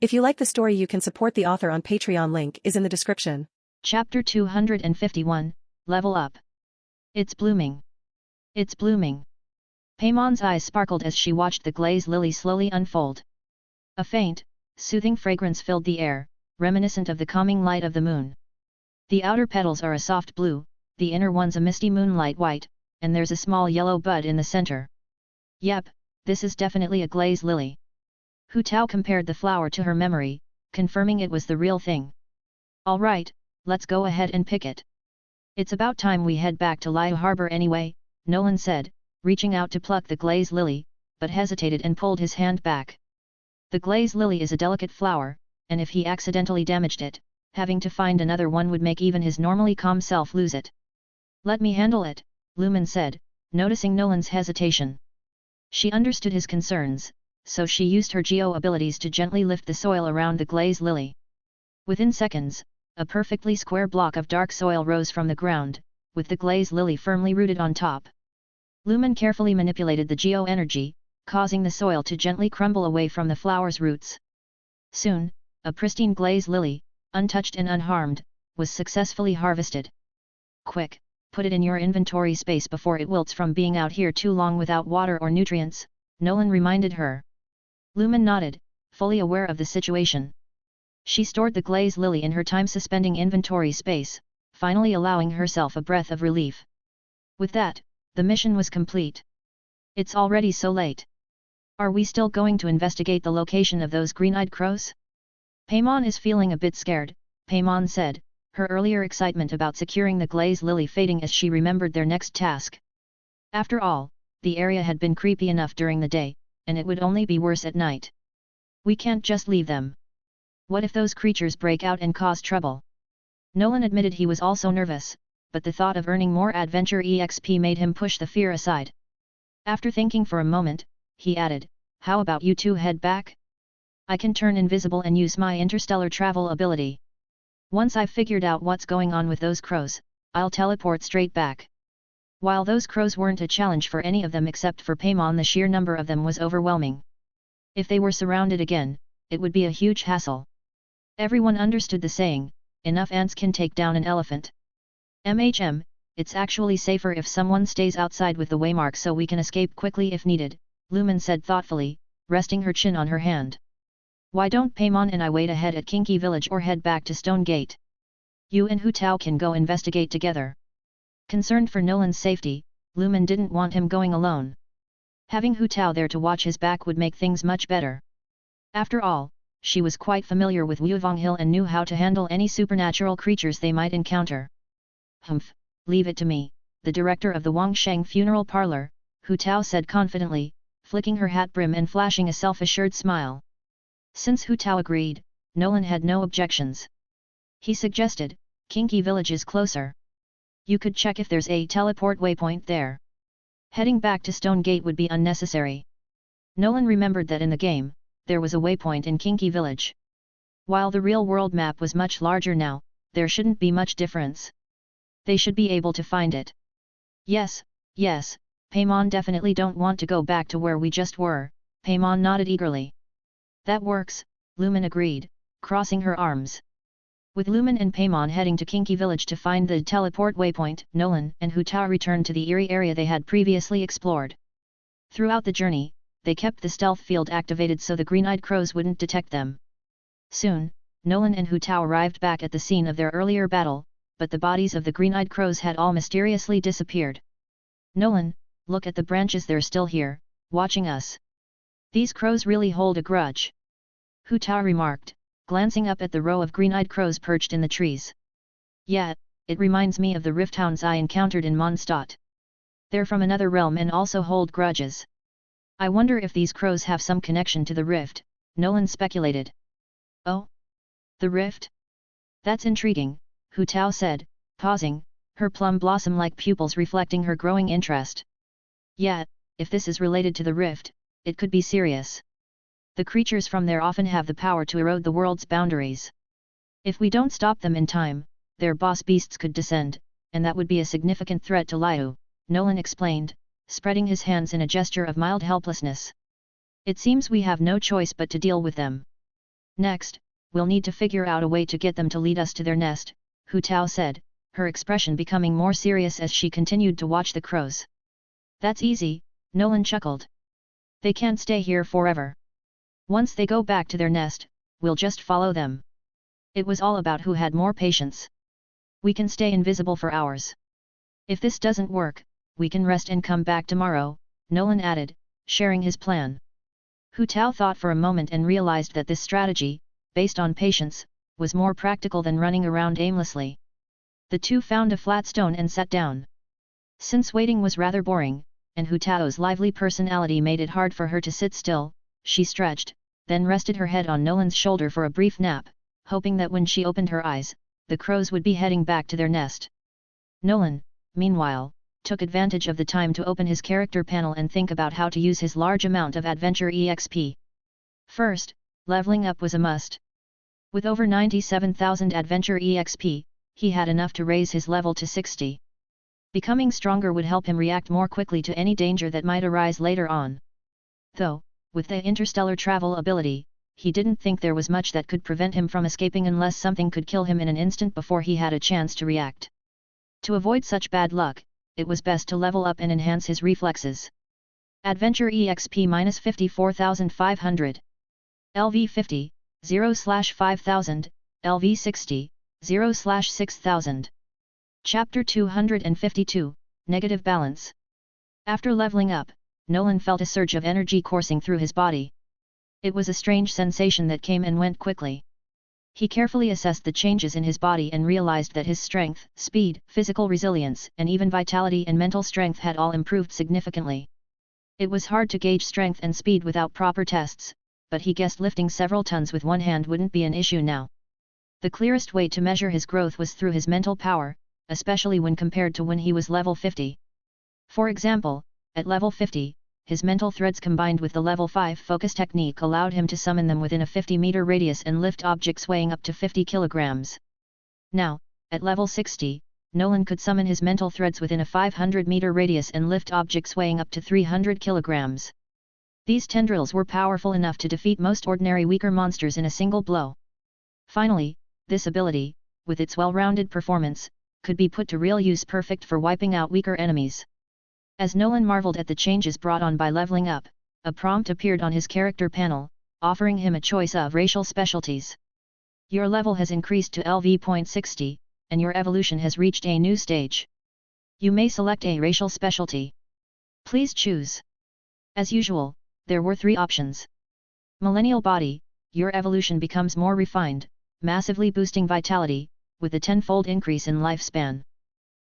If you like the story, you can support the author on Patreon. Link is in the description. Chapter 251, Level Up. It's blooming. It's blooming. Paimon's eyes sparkled as she watched the glaze lily slowly unfold. A faint, soothing fragrance filled the air, reminiscent of the calming light of the moon. The outer petals are a soft blue, the inner one's a misty moonlight white, and there's a small yellow bud in the center. Yep, this is definitely a glaze lily. Hu Tao compared the flower to her memory, confirming it was the real thing. Alright, let's go ahead and pick it. It's about time we head back to Liu Harbor anyway, Nolan said, reaching out to pluck the glaze lily, but hesitated and pulled his hand back. The glaze lily is a delicate flower, and if he accidentally damaged it, having to find another one would make even his normally calm self lose it. Let me handle it, Lumen said, noticing Nolan's hesitation. She understood his concerns, so she used her geo abilities to gently lift the soil around the glaze lily. Within seconds, a perfectly square block of dark soil rose from the ground, with the glaze lily firmly rooted on top. Lumen carefully manipulated the geo energy, causing the soil to gently crumble away from the flower's roots. Soon, a pristine glaze lily, untouched and unharmed, was successfully harvested. Quick, put it in your inventory space before it wilts from being out here too long without water or nutrients, Nolan reminded her. Lumen nodded, fully aware of the situation. She stored the glaze lily in her time-suspending inventory space, finally allowing herself a breath of relief. With that, the mission was complete. It's already so late. Are we still going to investigate the location of those green-eyed crows? Paimon is feeling a bit scared, Paimon said, her earlier excitement about securing the glaze lily fading as she remembered their next task. After all, the area had been creepy enough during the day, and it would only be worse at night. We can't just leave them. What if those creatures break out and cause trouble? Nolan admitted he was also nervous, but the thought of earning more adventure EXP made him push the fear aside. After thinking for a moment, he added, how about you two head back? I can turn invisible and use my interstellar travel ability. Once I've figured out what's going on with those crows, I'll teleport straight back. While those crows weren't a challenge for any of them except for Paimon, the sheer number of them was overwhelming. If they were surrounded again, it would be a huge hassle. Everyone understood the saying, enough ants can take down an elephant. It's actually safer if someone stays outside with the waymark so we can escape quickly if needed, Lumen said thoughtfully, resting her chin on her hand. Why don't Paimon and I wait ahead at Kinky Village or head back to Stone Gate? You and Hu Tao can go investigate together. Concerned for Nolan's safety, Lumen didn't want him going alone. Having Hu Tao there to watch his back would make things much better. After all, she was quite familiar with Wuvong Hill and knew how to handle any supernatural creatures they might encounter. Humph, leave it to me, the director of the Wangsheng funeral parlor, Hu Tao said confidently, flicking her hat brim and flashing a self-assured smile. Since Hu Tao agreed, Nolan had no objections. He suggested, Kinky Village is closer. You could check if there's a teleport waypoint there. Heading back to Stone Gate would be unnecessary. Nolan remembered that in the game, there was a waypoint in Kinky Village. While the real-world map was much larger now, there shouldn't be much difference. They should be able to find it. Yes, Paimon definitely don't want to go back to where we just were, Paimon nodded eagerly. That works, Lumen agreed, crossing her arms. With Lumen and Paimon heading to Kinky Village to find the teleport waypoint, Nolan and Hu Tao returned to the eerie area they had previously explored. Throughout the journey, they kept the stealth field activated so the green-eyed crows wouldn't detect them. Soon, Nolan and Hu Tao arrived back at the scene of their earlier battle, but the bodies of the green-eyed crows had all mysteriously disappeared. Nolan, look at the branches, they're still here, watching us. These crows really hold a grudge. Hu Tao remarked, glancing up at the row of green-eyed crows perched in the trees. Yeah, it reminds me of the rift hounds I encountered in Mondstadt. They're from another realm and also hold grudges. I wonder if these crows have some connection to the rift, Nolan speculated. Oh? The rift? That's intriguing, Hu Tao said, pausing, her plum blossom-like pupils reflecting her growing interest. Yeah, if this is related to the rift, it could be serious. The creatures from there often have the power to erode the world's boundaries. If we don't stop them in time, their boss beasts could descend, and that would be a significant threat to Liu, Nolan explained, spreading his hands in a gesture of mild helplessness. It seems we have no choice but to deal with them. Next, we'll need to figure out a way to get them to lead us to their nest, Hu Tao said, her expression becoming more serious as she continued to watch the crows. That's easy, Nolan chuckled. They can't stay here forever. Once they go back to their nest, we'll just follow them. It was all about who had more patience. We can stay invisible for hours. If this doesn't work, we can rest and come back tomorrow, Nolan added, sharing his plan. Hu Tao thought for a moment and realized that this strategy, based on patience, was more practical than running around aimlessly. The two found a flat stone and sat down. Since waiting was rather boring, and Hu Tao's lively personality made it hard for her to sit still, she stretched, then rested her head on Nolan's shoulder for a brief nap, hoping that when she opened her eyes, the crows would be heading back to their nest. Nolan, meanwhile, took advantage of the time to open his character panel and think about how to use his large amount of Adventure EXP. First, leveling up was a must. With over 97,000 Adventure EXP, he had enough to raise his level to 60. Becoming stronger would help him react more quickly to any danger that might arise later on. Though, with the interstellar travel ability, he didn't think there was much that could prevent him from escaping unless something could kill him in an instant before he had a chance to react. To avoid such bad luck, it was best to level up and enhance his reflexes. Adventure EXP minus 54,500. LV 50, 0/5000, LV 60, 0/6000. Chapter 252, Negative Balance. After leveling up, Nolan felt a surge of energy coursing through his body. It was a strange sensation that came and went quickly. He carefully assessed the changes in his body and realized that his strength, speed, physical resilience, and even vitality and mental strength had all improved significantly. It was hard to gauge strength and speed without proper tests, but he guessed lifting several tons with one hand wouldn't be an issue now. The clearest way to measure his growth was through his mental power, especially when compared to when he was level 50. For example, at level 50, his mental threads combined with the level 5 focus technique allowed him to summon them within a 50-meter radius and lift objects weighing up to 50 kilograms. Now, at level 60, Nolan could summon his mental threads within a 500-meter radius and lift objects weighing up to 300 kilograms. These tendrils were powerful enough to defeat most ordinary weaker monsters in a single blow. Finally, this ability, with its well-rounded performance, could be put to real use, perfect for wiping out weaker enemies. As Nolan marveled at the changes brought on by leveling up, a prompt appeared on his character panel, offering him a choice of racial specialties. Your level has increased to LV.60, and your evolution has reached a new stage. You may select a racial specialty. Please choose. As usual, there were 3 options. Millennial Body, your evolution becomes more refined, massively boosting vitality, with a 10-fold increase in lifespan.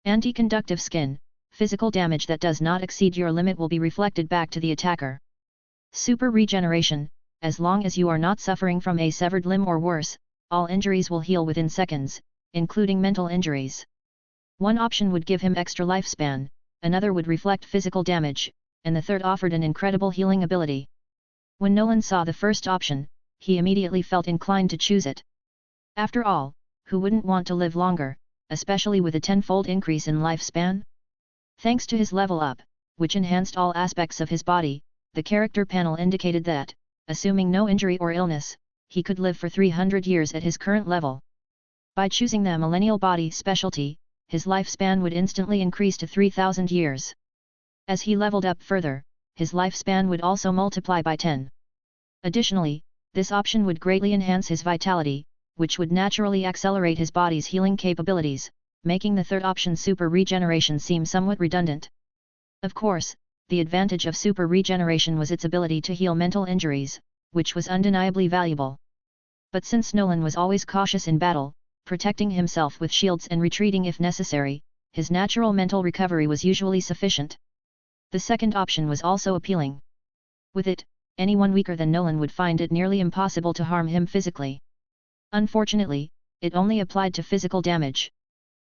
Anti-conductive Skin, physical damage that does not exceed your limit will be reflected back to the attacker. Super Regeneration, as long as you are not suffering from a severed limb or worse, all injuries will heal within seconds, including mental injuries. One option would give him extra lifespan, another would reflect physical damage, and the third offered an incredible healing ability. When Nolan saw the first option, he immediately felt inclined to choose it. After all, who wouldn't want to live longer, especially with a 10-fold increase in lifespan? Thanks to his level up, which enhanced all aspects of his body, the character panel indicated that, assuming no injury or illness, he could live for 300 years at his current level. By choosing the Millennial Body specialty, his lifespan would instantly increase to 3,000 years. As he leveled up further, his lifespan would also multiply by 10. Additionally, this option would greatly enhance his vitality, which would naturally accelerate his body's healing capabilities, making the third option Super Regeneration seem somewhat redundant. Of course, the advantage of Super Regeneration was its ability to heal mental injuries, which was undeniably valuable. But since Nolan was always cautious in battle, protecting himself with shields and retreating if necessary, his natural mental recovery was usually sufficient. The second option was also appealing. With it, anyone weaker than Nolan would find it nearly impossible to harm him physically. Unfortunately, it only applied to physical damage.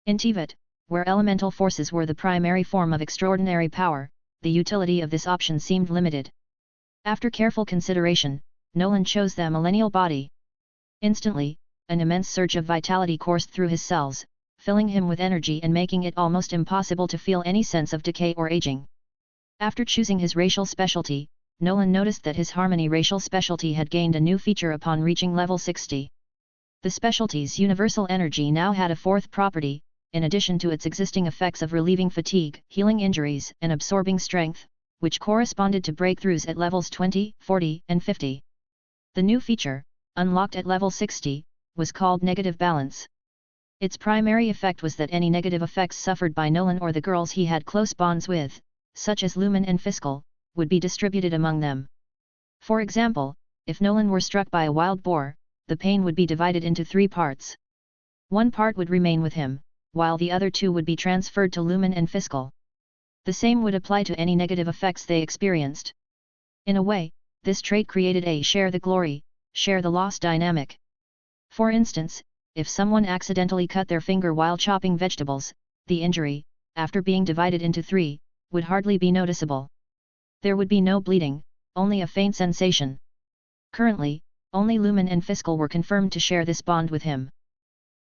In Teyvat, where elemental forces were the primary form of extraordinary power, the utility of this option seemed limited. After careful consideration, Nolan chose the Millennial Body. Instantly, an immense surge of vitality coursed through his cells, filling him with energy and making it almost impossible to feel any sense of decay or aging. After choosing his racial specialty, Nolan noticed that his harmony racial specialty had gained a new feature upon reaching level 60. The specialty's universal energy now had a fourth property, in addition to its existing effects of relieving fatigue, healing injuries, and absorbing strength, which corresponded to breakthroughs at levels 20, 40, and 50. The new feature, unlocked at level 60, was called negative balance. Its primary effect was that any negative effects suffered by Nolan or the girls he had close bonds with, such as Lumen and Fiscal, would be distributed among them. For example, if Nolan were struck by a wild boar, the pain would be divided into 3 parts. One part would remain with him, while the other 2 would be transferred to Lumen and Fiscal. The same would apply to any negative effects they experienced. In a way, this trait created a share the glory, share the loss dynamic. For instance, if someone accidentally cut their finger while chopping vegetables, the injury, after being divided into 3, would hardly be noticeable. There would be no bleeding, only a faint sensation. Currently, only Lumen and Fiscal were confirmed to share this bond with him.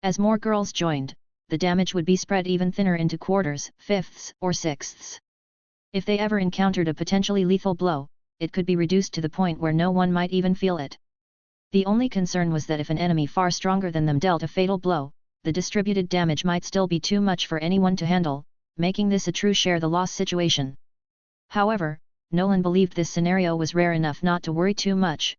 As more girls joined, the damage would be spread even thinner into quarters, fifths, or sixths. If they ever encountered a potentially lethal blow, it could be reduced to the point where no one might even feel it. The only concern was that if an enemy far stronger than them dealt a fatal blow, the distributed damage might still be too much for anyone to handle, making this a true share-the-loss situation. However, Nolan believed this scenario was rare enough not to worry too much.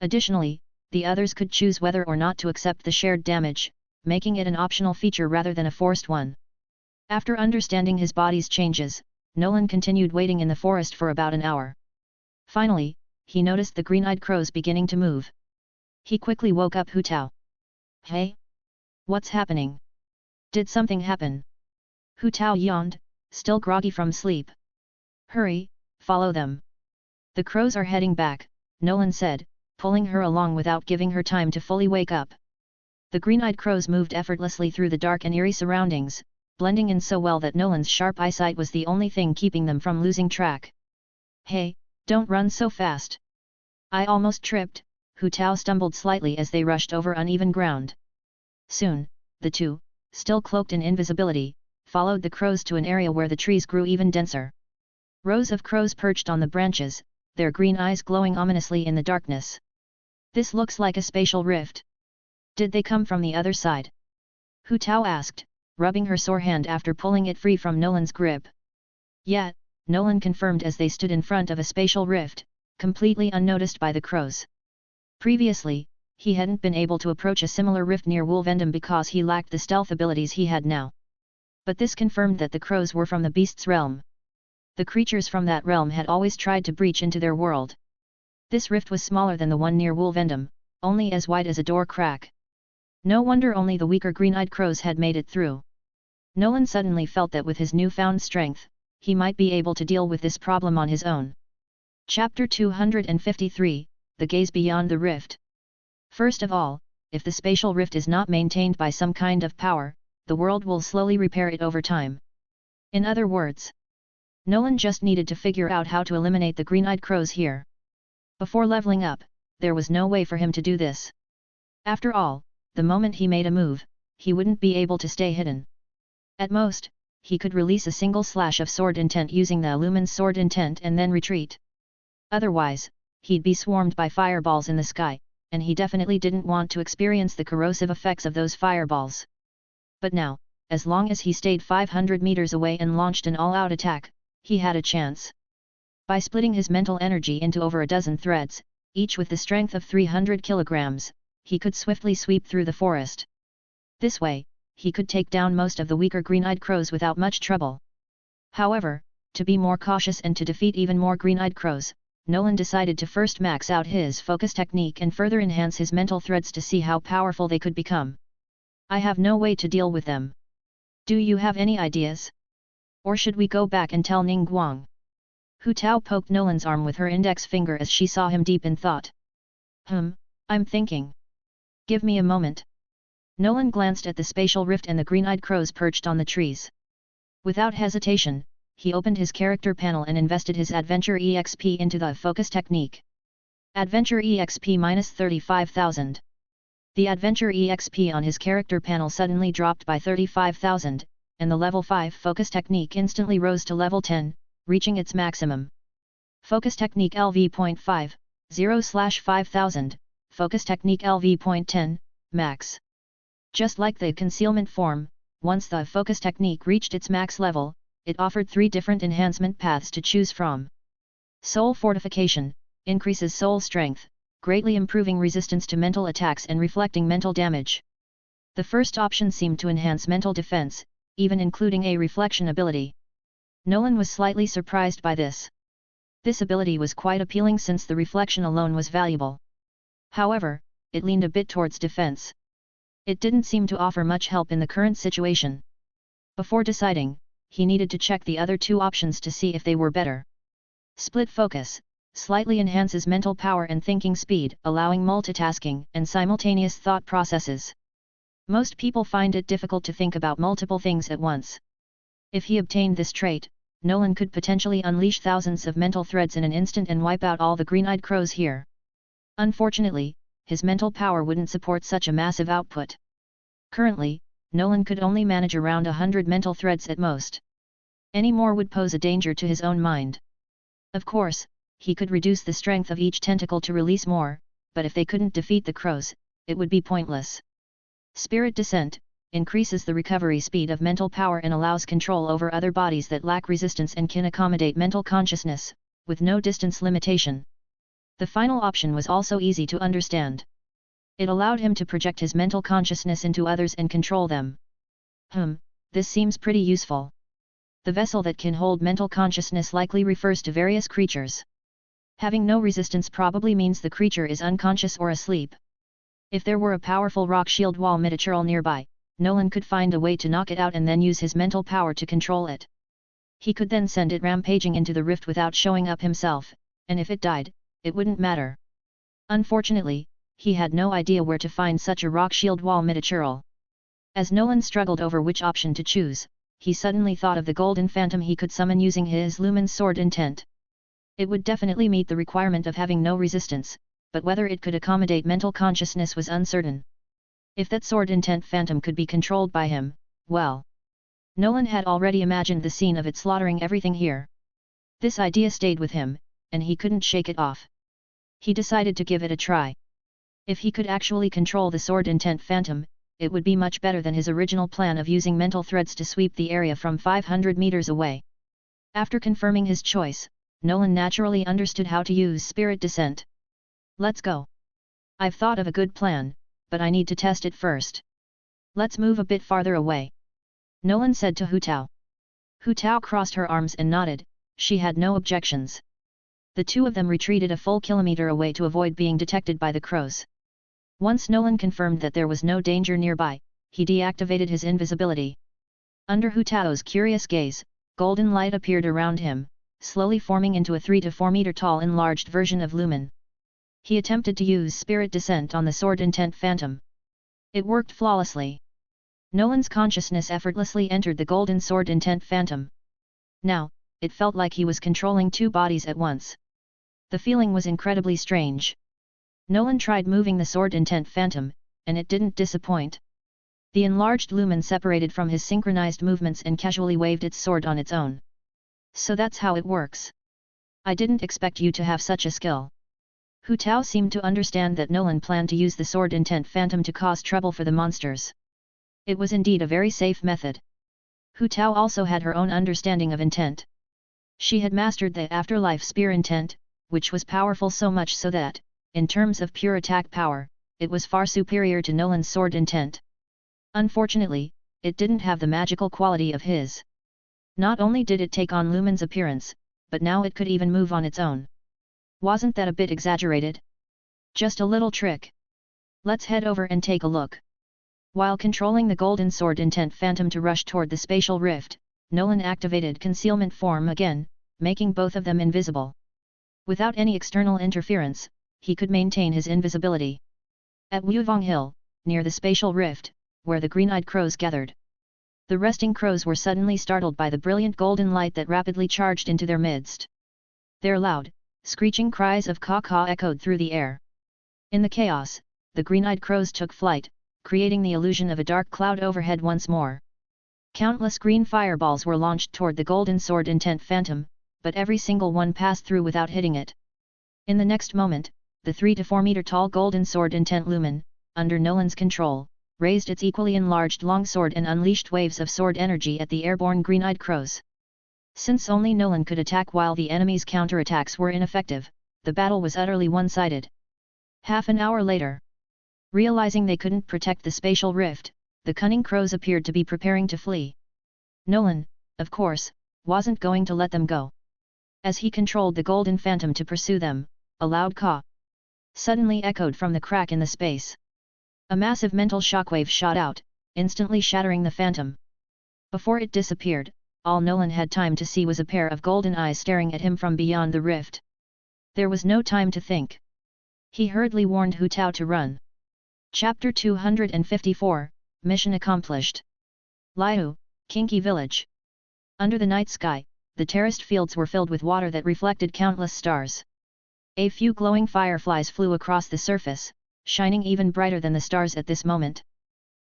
Additionally, the others could choose whether or not to accept the shared damage, making it an optional feature rather than a forced one. After understanding his body's changes, Nolan continued waiting in the forest for about an hour. Finally, he noticed the green-eyed crows beginning to move. He quickly woke up Hu Tao. "Hey? What's happening? Did something happen?" Hu Tao yawned, still groggy from sleep. "Hurry, follow them. The crows are heading back," Nolan said, pulling her along without giving her time to fully wake up. The green-eyed crows moved effortlessly through the dark and eerie surroundings, blending in so well that Nolan's sharp eyesight was the only thing keeping them from losing track. "Hey, don't run so fast. I almost tripped," Hu Tao stumbled slightly as they rushed over uneven ground. Soon, the two, still cloaked in invisibility, followed the crows to an area where the trees grew even denser. Rows of crows perched on the branches, their green eyes glowing ominously in the darkness. "This looks like a spatial rift. Did they come from the other side?" Hu Tao asked, rubbing her sore hand after pulling it free from Nolan's grip. "Yeah," Nolan confirmed as they stood in front of a spatial rift, completely unnoticed by the crows. Previously, he hadn't been able to approach a similar rift near Wolvendom because he lacked the stealth abilities he had now. But this confirmed that the crows were from the beast's realm. The creatures from that realm had always tried to breach into their world. This rift was smaller than the one near Wolvendom, only as wide as a door crack. No wonder only the weaker green-eyed crows had made it through. Nolan suddenly felt that with his newfound strength, he might be able to deal with this problem on his own. Chapter 253, The Gaze Beyond the Rift. First of all, if the spatial rift is not maintained by some kind of power, the world will slowly repair it over time. In other words, Nolan just needed to figure out how to eliminate the green-eyed crows here. Before leveling up, there was no way for him to do this. After all, the moment he made a move, he wouldn't be able to stay hidden. At most, he could release a single slash of sword intent using the Illumin's sword intent and then retreat. Otherwise, he'd be swarmed by fireballs in the sky, and he definitely didn't want to experience the corrosive effects of those fireballs. But now, as long as he stayed 500 meters away and launched an all-out attack, he had a chance. By splitting his mental energy into over a dozen threads, each with the strength of 300 kilograms, he could swiftly sweep through the forest. This way, he could take down most of the weaker green-eyed crows without much trouble. However, to be more cautious and to defeat even more green-eyed crows, Nolan decided to first max out his focus technique and further enhance his mental threads to see how powerful they could become. "I have no way to deal with them. Do you have any ideas? Or should we go back and tell Ning Guang?" Hu Tao poked Nolan's arm with her index finger as she saw him deep in thought. I'm thinking. Give me a moment." Nolan glanced at the spatial rift and the green-eyed crows perched on the trees. Without hesitation, he opened his character panel and invested his Adventure EXP into the focus technique. Adventure EXP minus 35,000. The Adventure EXP on his character panel suddenly dropped by 35,000, and the level 5 focus technique instantly rose to level 10, reaching its maximum. Focus Technique LV.5, 0/5000, Focus Technique LV.10, Max. Just like the concealment form, once the focus technique reached its max level, it offered 3 different enhancement paths to choose from. Soul Fortification, increases soul strength, greatly improving resistance to mental attacks and reflecting mental damage. The first option seemed to enhance mental defense, even including a reflection ability. Nolan was slightly surprised by this. This ability was quite appealing since the reflection alone was valuable. However, it leaned a bit towards defense. It didn't seem to offer much help in the current situation. Before deciding, he needed to check the other 2 options to see if they were better. Split Focus, slightly enhances mental power and thinking speed, allowing multitasking and simultaneous thought processes. Most people find it difficult to think about multiple things at once. If he obtained this trait, Nolan could potentially unleash thousands of mental threads in an instant and wipe out all the green-eyed crows here. Unfortunately, his mental power wouldn't support such a massive output. Currently, Nolan could only manage around 100 mental threads at most. Any more would pose a danger to his own mind. Of course, he could reduce the strength of each tentacle to release more, but if they couldn't defeat the crows, it would be pointless. Spirit Descent, increases the recovery speed of mental power and allows control over other bodies that lack resistance and can accommodate mental consciousness, with no distance limitation. The final option was also easy to understand. It allowed him to project his mental consciousness into others and control them. This seems pretty useful. The vessel that can hold mental consciousness likely refers to various creatures. Having no resistance probably means the creature is unconscious or asleep. If there were a powerful rock shield wall mid-natural nearby, Nolan could find a way to knock it out and then use his mental power to control it. He could then send it rampaging into the rift without showing up himself, and if it died, it wouldn't matter. Unfortunately, he had no idea where to find such a rock shield wall mid-natural. As Nolan struggled over which option to choose, he suddenly thought of the golden phantom he could summon using his lumen sword intent. It would definitely meet the requirement of having no resistance, but whether it could accommodate mental consciousness was uncertain. If that sword intent phantom could be controlled by him, well. Nolan had already imagined the scene of it slaughtering everything here. This idea stayed with him, and he couldn't shake it off. He decided to give it a try. If he could actually control the sword intent phantom, it would be much better than his original plan of using mental threads to sweep the area from 500 meters away. After confirming his choice, Nolan naturally understood how to use Spirit Descent. Let's go. I've thought of a good plan, but I need to test it first. Let's move a bit farther away. Nolan said to Hu Tao. Hu Tao crossed her arms and nodded, she had no objections. The 2 of them retreated a full kilometer away to avoid being detected by the crows. Once Nolan confirmed that there was no danger nearby, he deactivated his invisibility. Under Hu Tao's curious gaze, golden light appeared around him, slowly forming into a 3 to 4 meter tall enlarged version of Lumen. He attempted to use Spirit Descent on the sword intent phantom. It worked flawlessly. Nolan's consciousness effortlessly entered the golden sword intent phantom. Now, it felt like he was controlling 2 bodies at once. The feeling was incredibly strange. Nolan tried moving the sword intent phantom, and it didn't disappoint. The enlarged lumen separated from his synchronized movements and casually waved its sword on its own. So that's how it works. I didn't expect you to have such a skill. Hu Tao seemed to understand that Nolan planned to use the sword intent phantom to cause trouble for the monsters. It was indeed a very safe method. Hu Tao also had her own understanding of intent. She had mastered the afterlife spear intent, which was powerful so much so that, in terms of pure attack power, it was far superior to Nolan's sword intent. Unfortunately, it didn't have the magical quality of his. Not only did it take on Lumen's appearance, but now it could even move on its own. Wasn't that a bit exaggerated? Just a little trick. Let's head over and take a look. While controlling the golden sword intent phantom to rush toward the spatial rift, Nolan activated concealment form again, making both of them invisible. Without any external interference, he could maintain his invisibility. At Wuvong Hill, near the spatial rift, where the green-eyed crows gathered. The resting crows were suddenly startled by the brilliant golden light that rapidly charged into their midst. Their loud, screeching cries of caw-caw echoed through the air. In the chaos, the green-eyed crows took flight, creating the illusion of a dark cloud overhead once more. Countless green fireballs were launched toward the golden sword intent phantom, but every single one passed through without hitting it. In the next moment, the 3 to 4 meter tall golden sword intent lumen, under Nolan's control, raised its equally enlarged longsword and unleashed waves of sword energy at the airborne green-eyed crows. Since only Nolan could attack while the enemy's counterattacks were ineffective, the battle was utterly one-sided. Half an hour later, realizing they couldn't protect the spatial rift, the cunning crows appeared to be preparing to flee. Nolan, of course, wasn't going to let them go. As he controlled the golden phantom to pursue them, a loud caw suddenly echoed from the crack in the space. A massive mental shockwave shot out, instantly shattering the phantom. Before it disappeared, all Nolan had time to see was a pair of golden eyes staring at him from beyond the rift. There was no time to think. He hurriedly warned Hu Tao to run. Chapter 254, Mission accomplished. Liu, Kinky Village. Under the night sky, the terraced fields were filled with water that reflected countless stars. A few glowing fireflies flew across the surface, shining even brighter than the stars at this moment.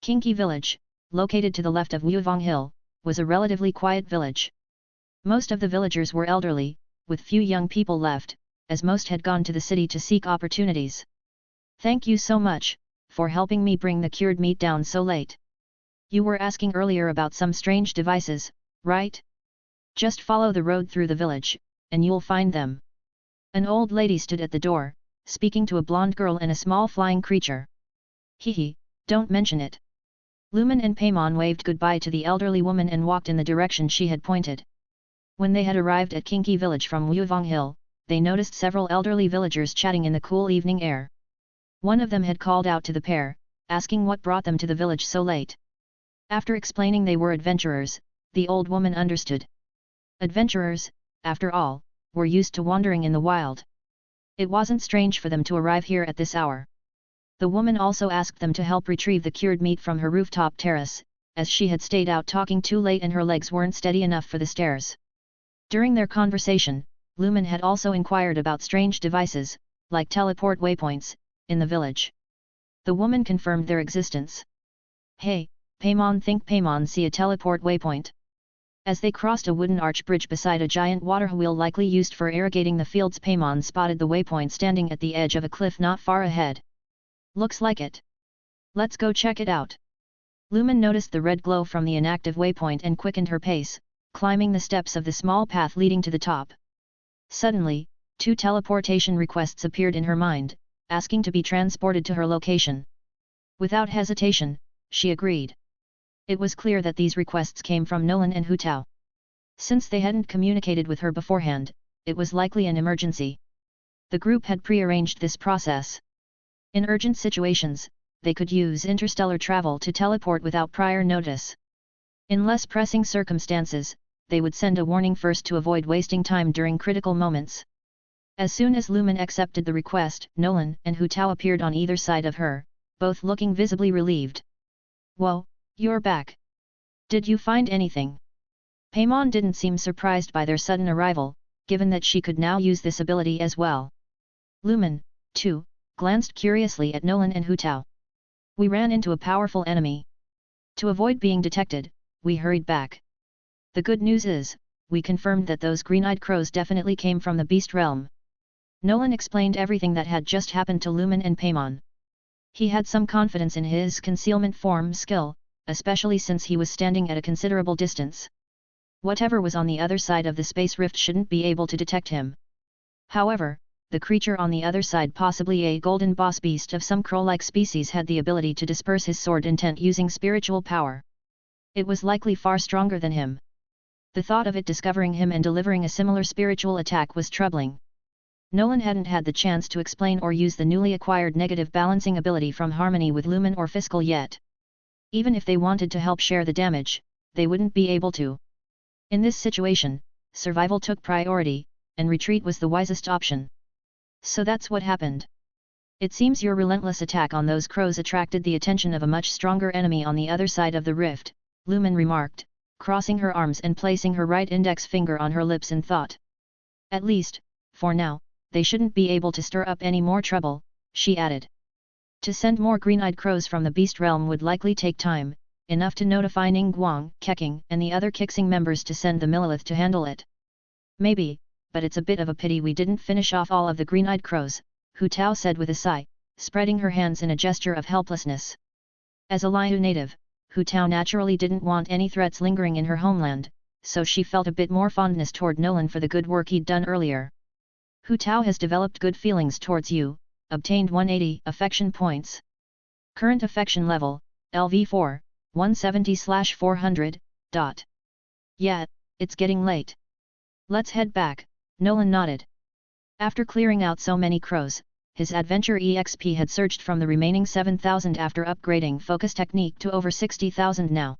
Kinky Village, located to the left of Wuvong Hill, was a relatively quiet village. Most of the villagers were elderly, with few young people left, as most had gone to the city to seek opportunities. "Thank you so much, for helping me bring the cured meat down so late. You were asking earlier about some strange devices, right? Just follow the road through the village, and you'll find them." An old lady stood at the door, speaking to a blonde girl and a small flying creature. "Hehe, don't mention it." Lumen and Paimon waved goodbye to the elderly woman and walked in the direction she had pointed. When they had arrived at Kinky Village from Wuvong Hill, they noticed several elderly villagers chatting in the cool evening air. One of them had called out to the pair, asking what brought them to the village so late. After explaining they were adventurers, the old woman understood. Adventurers, after all, were used to wandering in the wild. It wasn't strange for them to arrive here at this hour. The woman also asked them to help retrieve the cured meat from her rooftop terrace, as she had stayed out talking too late and her legs weren't steady enough for the stairs. During their conversation, Lumen had also inquired about strange devices, like teleport waypoints, in the village. The woman confirmed their existence. "Hey, Paimon, think Paimon see a teleport waypoint?" As they crossed a wooden arch bridge beside a giant water wheel likely used for irrigating the fields, Paimon spotted the waypoint standing at the edge of a cliff not far ahead. "Looks like it. Let's go check it out." Lumen noticed the red glow from the inactive waypoint and quickened her pace, climbing the steps of the small path leading to the top. Suddenly, 2 teleportation requests appeared in her mind, asking to be transported to her location. Without hesitation, she agreed. It was clear that these requests came from Nolan and Hu Tao. Since they hadn't communicated with her beforehand, it was likely an emergency. The group had pre-arranged this process. In urgent situations, they could use interstellar travel to teleport without prior notice. In less pressing circumstances, they would send a warning first to avoid wasting time during critical moments. As soon as Lumen accepted the request, Nolan and Hu Tao appeared on either side of her, both looking visibly relieved. "Whoa, you're back. Did you find anything?" Paimon didn't seem surprised by their sudden arrival, given that she could now use this ability as well. Lumen, too, glanced curiously at Nolan and Hu Tao. "We ran into a powerful enemy. To avoid being detected, we hurried back. The good news is, we confirmed that those green-eyed crows definitely came from the beast realm." Nolan explained everything that had just happened to Lumen and Paimon. He had some confidence in his concealment form skill, especially since he was standing at a considerable distance. Whatever was on the other side of the space rift shouldn't be able to detect him. However, the creature on the other side, possibly a golden boss beast of some crow-like species, had the ability to disperse his sword intent using spiritual power. It was likely far stronger than him. The thought of it discovering him and delivering a similar spiritual attack was troubling. Nolan hadn't had the chance to explain or use the newly acquired negative balancing ability from Harmony with Lumen or Fiscal yet. Even if they wanted to help share the damage, they wouldn't be able to. In this situation, survival took priority, and retreat was the wisest option. "So that's what happened. It seems your relentless attack on those crows attracted the attention of a much stronger enemy on the other side of the rift," Lumen remarked, crossing her arms and placing her right index finger on her lips in thought. "At least, for now, they shouldn't be able to stir up any more trouble," she added. To send more green-eyed crows from the beast realm would likely take time, enough to notify Ningguang, Keqing and the other Kixing members to send the Milleith to handle it. Maybe, but it's a bit of a pity we didn't finish off all of the green-eyed crows, Hu Tao said with a sigh, spreading her hands in a gesture of helplessness. As a Liu native, Hu Tao naturally didn't want any threats lingering in her homeland, so she felt a bit more fondness toward Nolan for the good work he'd done earlier. Hu Tao has developed good feelings towards you, obtained 180 affection points. Current affection level, LV4, 170/400, ... Yeah, it's getting late. Let's head back, Nolan nodded. After clearing out so many crows, his Adventure EXP had surged from the remaining 7,000 after upgrading Focus Technique to over 60,000 now.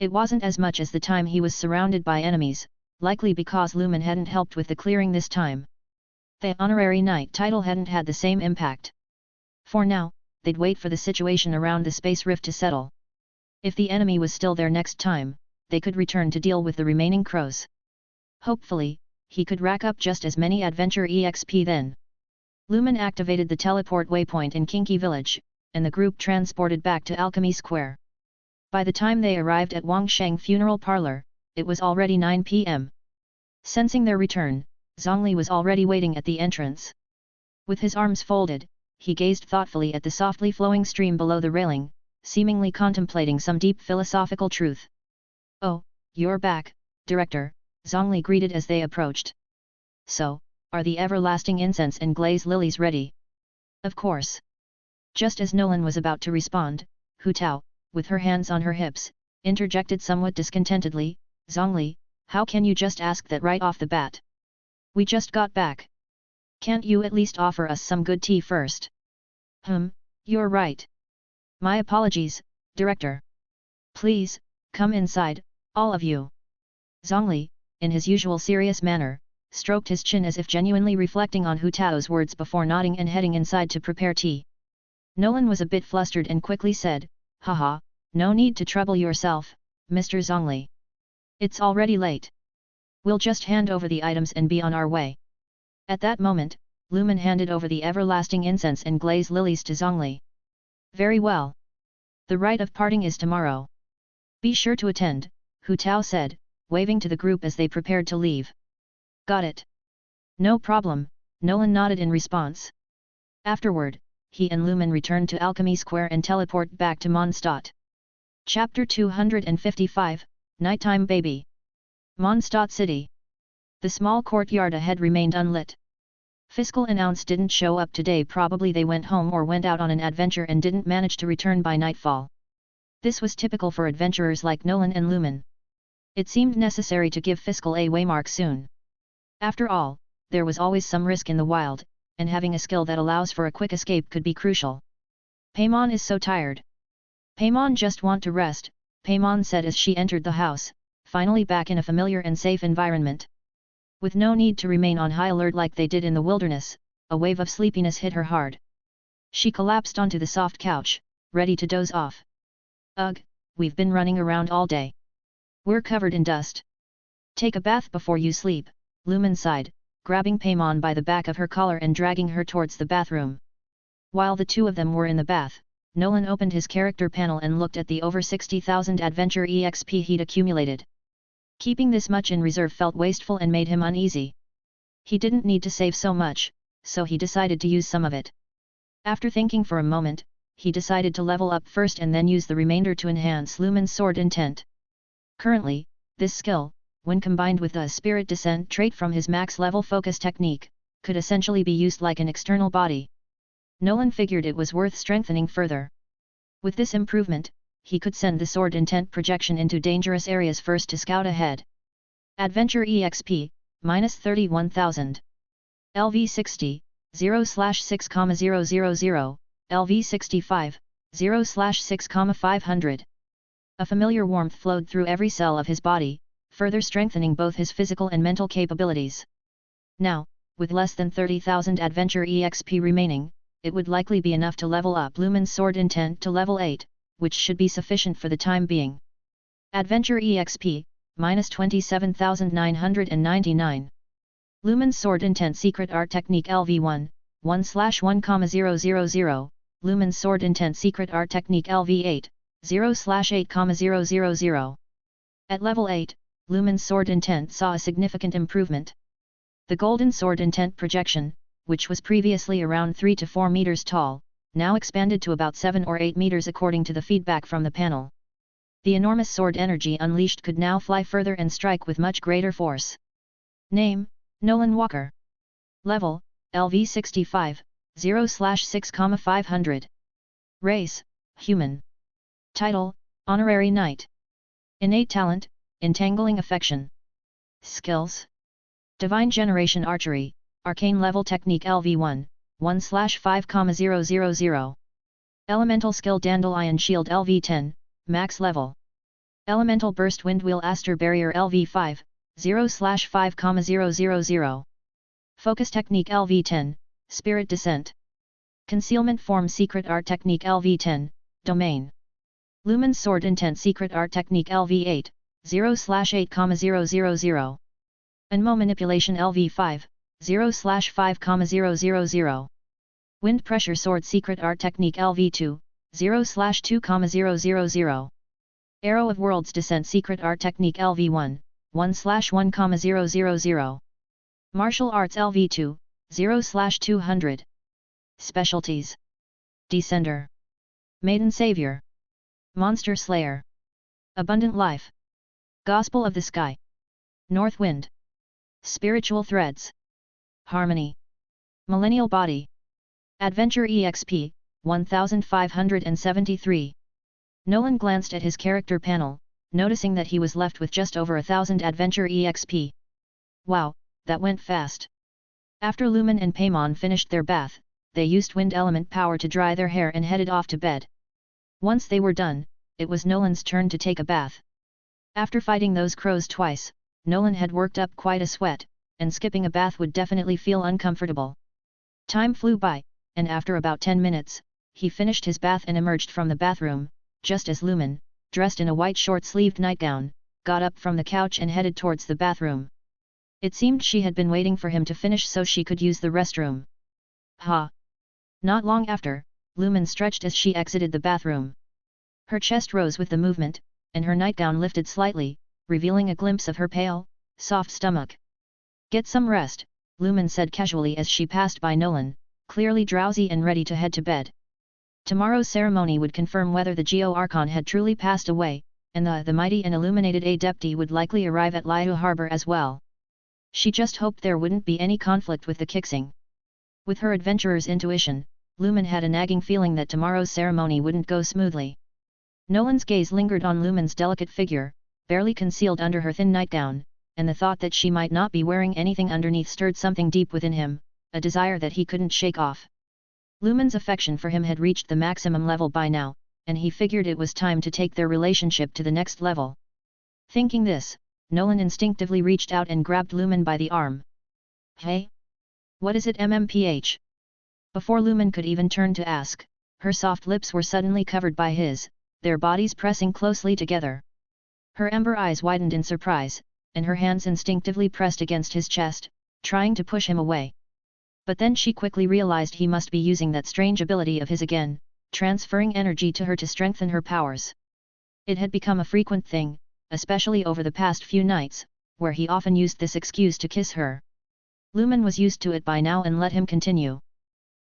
It wasn't as much as the time he was surrounded by enemies, likely because Lumen hadn't helped with the clearing this time. The honorary knight title hadn't had the same impact. For now, they'd wait for the situation around the space rift to settle. If the enemy was still there next time, they could return to deal with the remaining crows. Hopefully, he could rack up just as many Adventure EXP then. Lumen activated the teleport waypoint in Kinky Village, and the group transported back to Alchemy Square. By the time they arrived at Wangsheng Funeral Parlor, it was already 9 p.m. Sensing their return, Zhongli was already waiting at the entrance. With his arms folded, he gazed thoughtfully at the softly flowing stream below the railing, seemingly contemplating some deep philosophical truth. "Oh, you're back, Director," Zhongli greeted as they approached. "So, are the everlasting incense and glaze lilies ready?" "Of course." Just as Nolan was about to respond, Hu Tao, with her hands on her hips, interjected somewhat discontentedly, "Zhongli, how can you just ask that right off the bat? We just got back. Can't you at least offer us some good tea first?" You're right. My apologies, Director. Please, come inside, all of you." Zhongli, in his usual serious manner, stroked his chin as if genuinely reflecting on Hu Tao's words before nodding and heading inside to prepare tea. Nolan was a bit flustered and quickly said, "Haha, no need to trouble yourself, Mr. Zhongli. It's already late. We'll just hand over the items and be on our way." At that moment, Lumen handed over the everlasting incense and glaze lilies to Zhongli. "Very well. The rite of parting is tomorrow. Be sure to attend," Hu Tao said, waving to the group as they prepared to leave. "Got it. No problem," Nolan nodded in response. Afterward, he and Lumen returned to Alchemy Square and teleport back to Mondstadt. Chapter 255, Nighttime Baby. Mondstadt City. The small courtyard ahead remained unlit. Fiscal and Ounce didn't show up today. Probably they went home or went out on an adventure and didn't manage to return by nightfall. This was typical for adventurers like Nolan and Lumen. It seemed necessary to give Fiscal a waymark soon. After all, there was always some risk in the wild, and having a skill that allows for a quick escape could be crucial. "Paimon is so tired. Paimon just want to rest," Paimon said as she entered the house, finally back in a familiar and safe environment. With no need to remain on high alert like they did in the wilderness, a wave of sleepiness hit her hard. She collapsed onto the soft couch, ready to doze off. "Ugh, we've been running around all day. We're covered in dust. Take a bath before you sleep," Lumen sighed, grabbing Paimon by the back of her collar and dragging her towards the bathroom. While the two of them were in the bath, Nolan opened his character panel and looked at the over 60,000 Adventure EXP he'd accumulated. Keeping this much in reserve felt wasteful and made him uneasy. He didn't need to save so much, so he decided to use some of it. After thinking for a moment, he decided to level up first and then use the remainder to enhance Lumen's sword intent. Currently, this skill, when combined with the Spirit Descent trait from his max-level focus technique, could essentially be used like an external body. Nolan figured it was worth strengthening further. With this improvement, he could send the sword intent projection into dangerous areas first to scout ahead. Adventure EXP, minus 31,000. LV 60, 0/6,000, LV 65, 0/6,500. A familiar warmth flowed through every cell of his body, further strengthening both his physical and mental capabilities. Now, with less than 30,000 Adventure EXP remaining, it would likely be enough to level up Lumen's sword intent to level 8, which should be sufficient for the time being. Adventure EXP, minus 27,999. Lumen's sword intent secret art technique LV1, 1/1,000, Lumen's sword intent secret art technique LV8, 0/8,000. At level 8, Lumen's sword intent saw a significant improvement. The golden sword intent projection, which was previously around 3 to 4 meters tall, now expanded to about 7 or 8 meters according to the feedback from the panel. The enormous sword energy unleashed could now fly further and strike with much greater force. Name, Nolan Walker. Level, LV 65, 0/6,500. Race, Human. Title, Honorary Knight. Innate talent, Entangling Affection. Skills. Divine Generation Archery, Arcane Level Technique LV1, 1/5,000. Elemental Skill Dandelion Shield LV10, Max Level. Elemental Burst Windwheel Aster Barrier LV5, 0/5,000. Focus Technique LV10, Spirit Descent. Concealment Form Secret Art Technique LV10, Domain. Lumen Sword Intent Secret Art Technique LV8, 0/8,000. Anmo Manipulation LV5, 0/5,000. Wind Pressure Sword Secret Art Technique LV2, 0/2,000. Arrow of Worlds Descent Secret Art Technique LV1, 1/1,000. Martial Arts LV2, 0/200. Specialties. Descender. Maiden Savior. Monster Slayer. Abundant Life. Gospel of the Sky. North Wind. Spiritual Threads. Harmony. Millennial Body. Adventure EXP, 1573. Nolan glanced at his character panel, noticing that he was left with just over 1,000 Adventure EXP. Wow, that went fast. After Lumen and Paimon finished their bath, they used wind element power to dry their hair and headed off to bed. Once they were done, it was Nolan's turn to take a bath. After fighting those crows twice, Nolan had worked up quite a sweat, and skipping a bath would definitely feel uncomfortable. Time flew by, and after about 10 minutes, he finished his bath and emerged from the bathroom, just as Lumen, dressed in a white short-sleeved nightgown, got up from the couch and headed towards the bathroom. It seemed she had been waiting for him to finish so she could use the restroom. Ha! Not long after, Lumen stretched as she exited the bathroom. Her chest rose with the movement, and her nightgown lifted slightly, revealing a glimpse of her pale, soft stomach. Get some rest, Lumen said casually as she passed by Nolan, clearly drowsy and ready to head to bed. Tomorrow's ceremony would confirm whether the Geo Archon had truly passed away, and the mighty and illuminated Adepti would likely arrive at Laiu Harbor as well. She just hoped there wouldn't be any conflict with the Kixing. With her adventurer's intuition, Lumen had a nagging feeling that tomorrow's ceremony wouldn't go smoothly. Nolan's gaze lingered on Lumen's delicate figure, barely concealed under her thin nightgown, and the thought that she might not be wearing anything underneath stirred something deep within him, a desire that he couldn't shake off. Lumen's affection for him had reached the maximum level by now, and he figured it was time to take their relationship to the next level. Thinking this, Nolan instinctively reached out and grabbed Lumen by the arm. Hey? What is it MMPH? Before Lumen could even turn to ask, her soft lips were suddenly covered by his, their bodies pressing closely together. Her amber eyes widened in surprise, and her hands instinctively pressed against his chest, trying to push him away. But then she quickly realized he must be using that strange ability of his again, transferring energy to her to strengthen her powers. It had become a frequent thing, especially over the past few nights, where he often used this excuse to kiss her. Lumen was used to it by now and let him continue.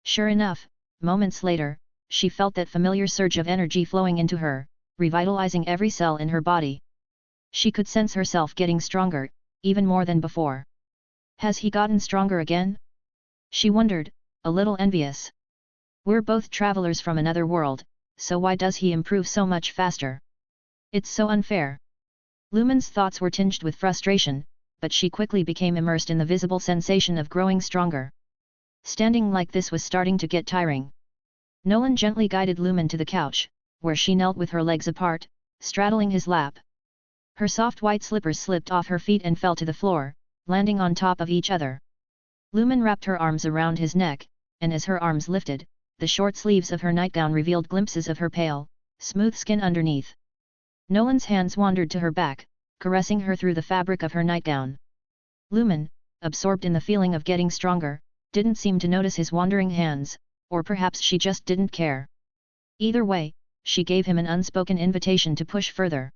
Sure enough, moments later, she felt that familiar surge of energy flowing into her, revitalizing every cell in her body. She could sense herself getting stronger, even more than before. Has he gotten stronger again? She wondered, a little envious. We're both travelers from another world, so why does he improve so much faster? It's so unfair. Lumen's thoughts were tinged with frustration, but she quickly became immersed in the visible sensation of growing stronger. Standing like this was starting to get tiring. Nolan gently guided Lumen to the couch, where she knelt with her legs apart, straddling his lap. Her soft white slippers slipped off her feet and fell to the floor, landing on top of each other. Lumen wrapped her arms around his neck, and as her arms lifted, the short sleeves of her nightgown revealed glimpses of her pale, smooth skin underneath. Nolan's hands wandered to her back, caressing her through the fabric of her nightgown. Lumen, absorbed in the feeling of getting stronger, didn't seem to notice his wandering hands, or perhaps she just didn't care. Either way, she gave him an unspoken invitation to push further.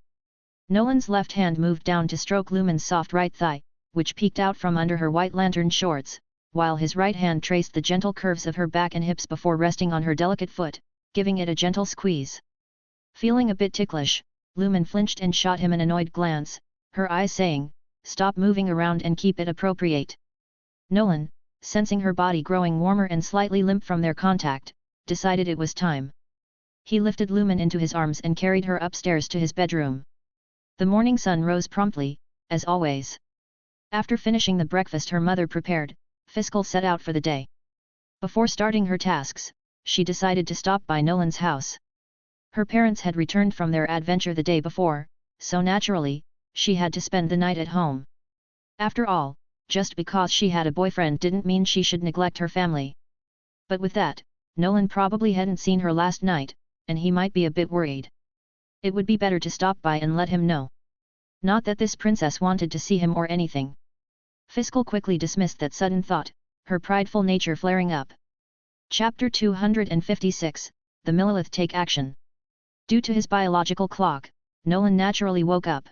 Nolan's left hand moved down to stroke Lumen's soft right thigh, which peeked out from under her white lantern shorts, while his right hand traced the gentle curves of her back and hips before resting on her delicate foot, giving it a gentle squeeze. Feeling a bit ticklish, Lumen flinched and shot him an annoyed glance, her eyes saying, "Stop moving around and keep it appropriate." Nolan, sensing her body growing warmer and slightly limp from their contact, decided it was time. He lifted Lumen into his arms and carried her upstairs to his bedroom. The morning sun rose promptly, as always. After finishing the breakfast her mother prepared, Fiscal set out for the day. Before starting her tasks, she decided to stop by Nolan's house. Her parents had returned from their adventure the day before, so naturally, she had to spend the night at home. After all, just because she had a boyfriend didn't mean she should neglect her family. But with that, Nolan probably hadn't seen her last night, and he might be a bit worried. It would be better to stop by and let him know. Not that this princess wanted to see him or anything. Fiscal quickly dismissed that sudden thought, her prideful nature flaring up. Chapter 256, The Milleith Take Action. Due to his biological clock, Nolan naturally woke up.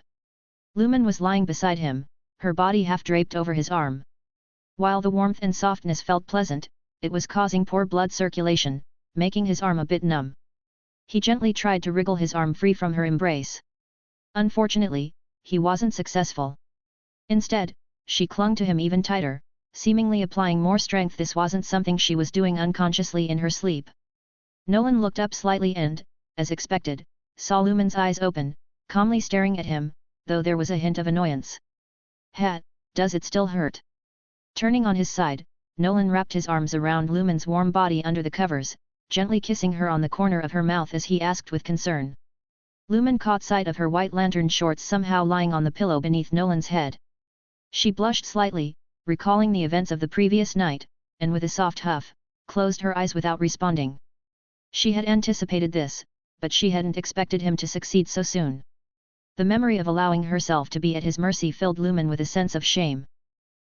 Lumen was lying beside him, her body half draped over his arm. While the warmth and softness felt pleasant, it was causing poor blood circulation, making his arm a bit numb. He gently tried to wriggle his arm free from her embrace. Unfortunately, he wasn't successful. Instead, she clung to him even tighter, seemingly applying more strength. This wasn't something she was doing unconsciously in her sleep. Nolan looked up slightly and, as expected, saw Lumen's eyes open, calmly staring at him, though there was a hint of annoyance. Does it still hurt?" Turning on his side, Nolan wrapped his arms around Lumen's warm body under the covers, gently kissing her on the corner of her mouth as he asked with concern. Lumen caught sight of her white lantern shorts somehow lying on the pillow beneath Nolan's head. She blushed slightly, recalling the events of the previous night, and with a soft huff, closed her eyes without responding. She had anticipated this, but she hadn't expected him to succeed so soon. The memory of allowing herself to be at his mercy filled Lumen with a sense of shame.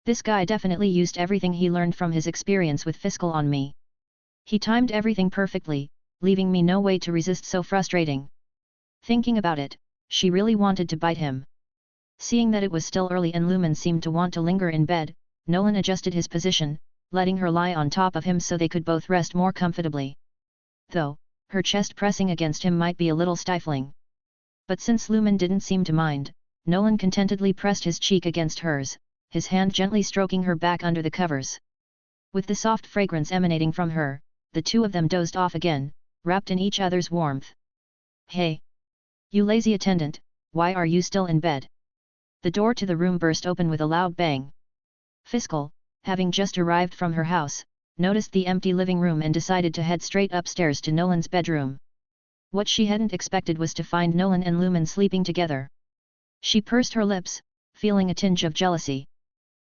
This guy definitely used everything he learned from his experience with Fiscal on me. He timed everything perfectly, leaving me no way to resist. So frustrating. Thinking about it, she really wanted to bite him. Seeing that it was still early and Lumen seemed to want to linger in bed, Nolan adjusted his position, letting her lie on top of him so they could both rest more comfortably. Though, her chest pressing against him might be a little stifling. But since Lumen didn't seem to mind, Nolan contentedly pressed his cheek against hers, his hand gently stroking her back under the covers. With the soft fragrance emanating from her, the two of them dozed off again, wrapped in each other's warmth. "Hey! You lazy attendant, why are you still in bed?" The door to the room burst open with a loud bang. Fiscal, having just arrived from her house, noticed the empty living room and decided to head straight upstairs to Nolan's bedroom. What she hadn't expected was to find Nolan and Lumen sleeping together. She pursed her lips, feeling a tinge of jealousy.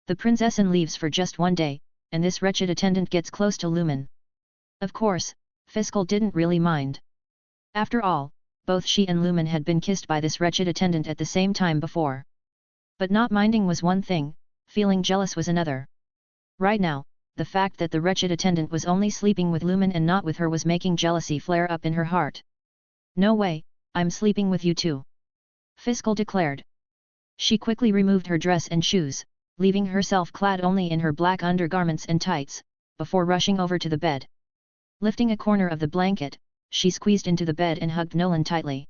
The prinzessin leaves for just one day, and this wretched attendant gets close to Lumen. Of course, Fiscal didn't really mind. After all, both she and Lumen had been kissed by this wretched attendant at the same time before. But not minding was one thing, feeling jealous was another. Right now, the fact that the wretched attendant was only sleeping with Lumen and not with her was making jealousy flare up in her heart. "No way, I'm sleeping with you too," Fiscal declared. She quickly removed her dress and shoes, leaving herself clad only in her black undergarments and tights, before rushing over to the bed. Lifting a corner of the blanket, she squeezed into the bed and hugged Nolan tightly.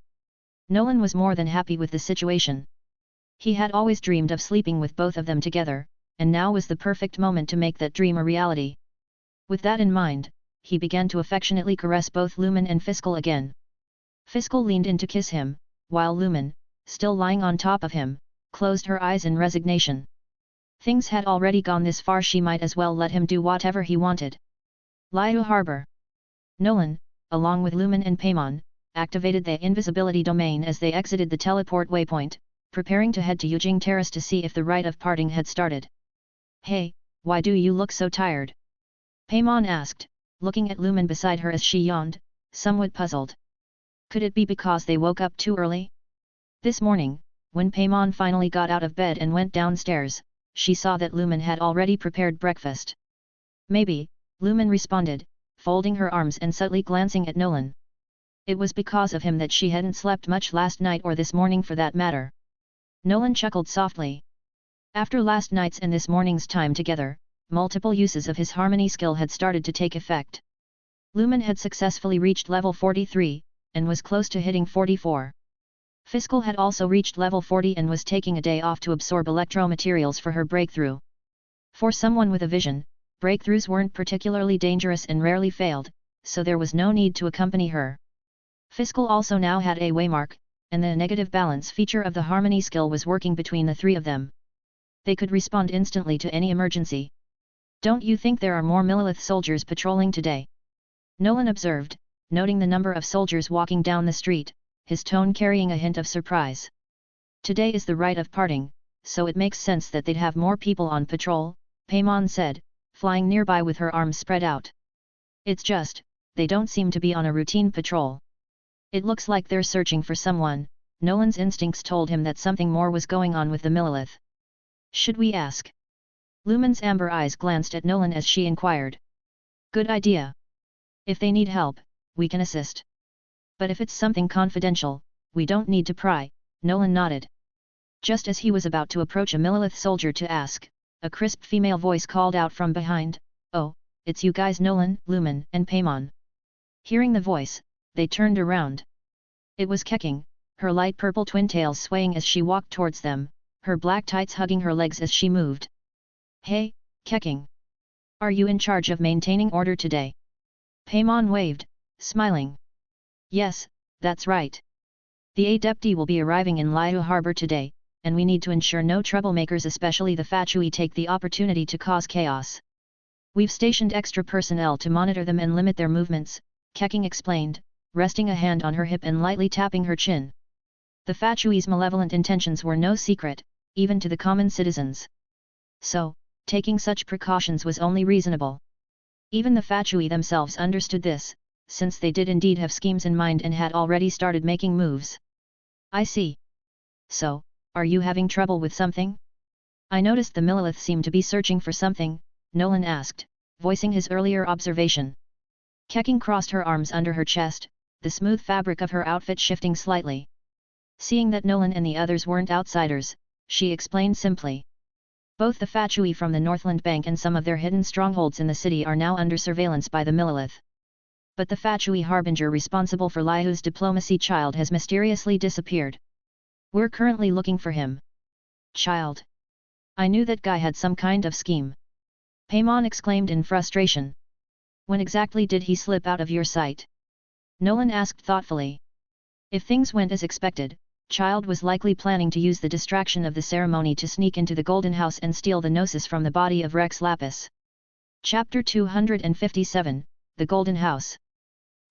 Nolan was more than happy with the situation. He had always dreamed of sleeping with both of them together, and now was the perfect moment to make that dream a reality. With that in mind, he began to affectionately caress both Lumen and Fiscal again. Fiscal leaned in to kiss him, while Lumen, still lying on top of him, closed her eyes in resignation. Things had already gone this far, she might as well let him do whatever he wanted. Liu Harbor. Nolan, along with Lumen and Paimon, activated the invisibility domain as they exited the teleport waypoint, preparing to head to Yujing Terrace to see if the rite of parting had started. "Hey, why do you look so tired?" Paimon asked, looking at Lumen beside her as she yawned, somewhat puzzled. Could it be because they woke up too early? This morning, when Paimon finally got out of bed and went downstairs, she saw that Lumen had already prepared breakfast. "Maybe," Lumen responded, folding her arms and subtly glancing at Nolan. It was because of him that she hadn't slept much last night or this morning for that matter. Nolan chuckled softly. After last night's and this morning's time together, multiple uses of his harmony skill had started to take effect. Lumen had successfully reached level 43, and was close to hitting 44. Fiscal had also reached level 40 and was taking a day off to absorb electro-materials for her breakthrough. For someone with a vision, breakthroughs weren't particularly dangerous and rarely failed, so there was no need to accompany her. Fiscal also now had a waymark, and the negative balance feature of the harmony skill was working between the three of them. They could respond instantly to any emergency. "Don't you think there are more Milleith soldiers patrolling today?" Nolan observed, noting the number of soldiers walking down the street, his tone carrying a hint of surprise. "Today is the rite of parting, so it makes sense that they'd have more people on patrol," Paimon said, flying nearby with her arms spread out. "It's just, they don't seem to be on a routine patrol. It looks like they're searching for someone." Nolan's instincts told him that something more was going on with the Milleith. "Should we ask?" Lumen's amber eyes glanced at Nolan as she inquired. "Good idea. If they need help, we can assist. But if it's something confidential, we don't need to pry," Nolan nodded. Just as he was about to approach a Milleith soldier to ask, a crisp female voice called out from behind, "Oh, it's you guys, Nolan, Lumen, and Paimon." Hearing the voice, they turned around. It was Keqing, her light purple twin tails swaying as she walked towards them, her black tights hugging her legs as she moved. "Hey, Keqing. Are you in charge of maintaining order today?" Paimon waved, smiling. "Yes, that's right. The Adepti will be arriving in Liyue Harbor today, and we need to ensure no troublemakers, especially the Fatui, take the opportunity to cause chaos. We've stationed extra personnel to monitor them and limit their movements," Keqing explained, resting a hand on her hip and lightly tapping her chin. The Fatui's malevolent intentions were no secret, even to the common citizens. So, taking such precautions was only reasonable. Even the Fatui themselves understood this, since they did indeed have schemes in mind and had already started making moves. "I see. So, are you having trouble with something?" "I noticed the Milleith seem to be searching for something," Nolan asked, voicing his earlier observation. Keqing crossed her arms under her chest, the smooth fabric of her outfit shifting slightly. Seeing that Nolan and the others weren't outsiders, she explained simply. "Both the Fatui from the Northland Bank and some of their hidden strongholds in the city are now under surveillance by the Milleith. But the Fatui harbinger responsible for Liyue's diplomacy, Childe, has mysteriously disappeared. We're currently looking for him." "Childe? I knew that guy had some kind of scheme," Paimon exclaimed in frustration. "When exactly did he slip out of your sight?" Nolan asked thoughtfully. If things went as expected, Childe was likely planning to use the distraction of the ceremony to sneak into the Golden House and steal the Gnosis from the body of Rex Lapis. Chapter 257, The Golden House.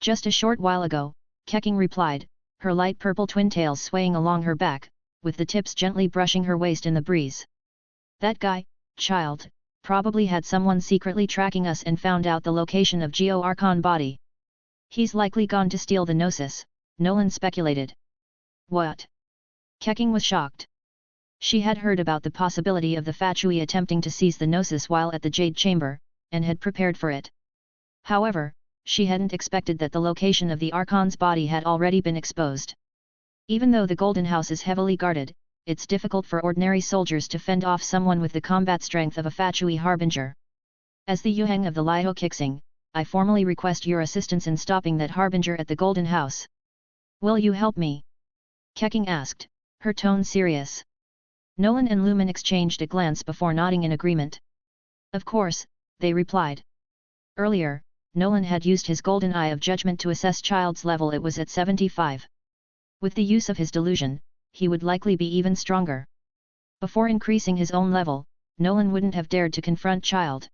"Just a short while ago," Keqing replied, her light purple twin tails swaying along her back, with the tips gently brushing her waist in the breeze. "That guy, Childe, probably had someone secretly tracking us and found out the location of Geo Archon body. He's likely gone to steal the Gnosis," Nolan speculated. "What?" Keqing was shocked. She had heard about the possibility of the Fatui attempting to seize the Gnosis while at the Jade Chamber, and had prepared for it. However, she hadn't expected that the location of the Archon's body had already been exposed. Even though the Golden House is heavily guarded, it's difficult for ordinary soldiers to fend off someone with the combat strength of a Fatui harbinger. As the Yuheng of the Liyue Kixing, I formally request your assistance in stopping that harbinger at the Golden House. Will you help me?" Keqing asked, her tone serious. Nolan and Lumen exchanged a glance before nodding in agreement. "Of course," they replied. Earlier, Nolan had used his golden eye of judgment to assess Childe's level. It was at 75. With the use of his delusion, he would likely be even stronger. Before increasing his own level, Nolan wouldn't have dared to confront Childe.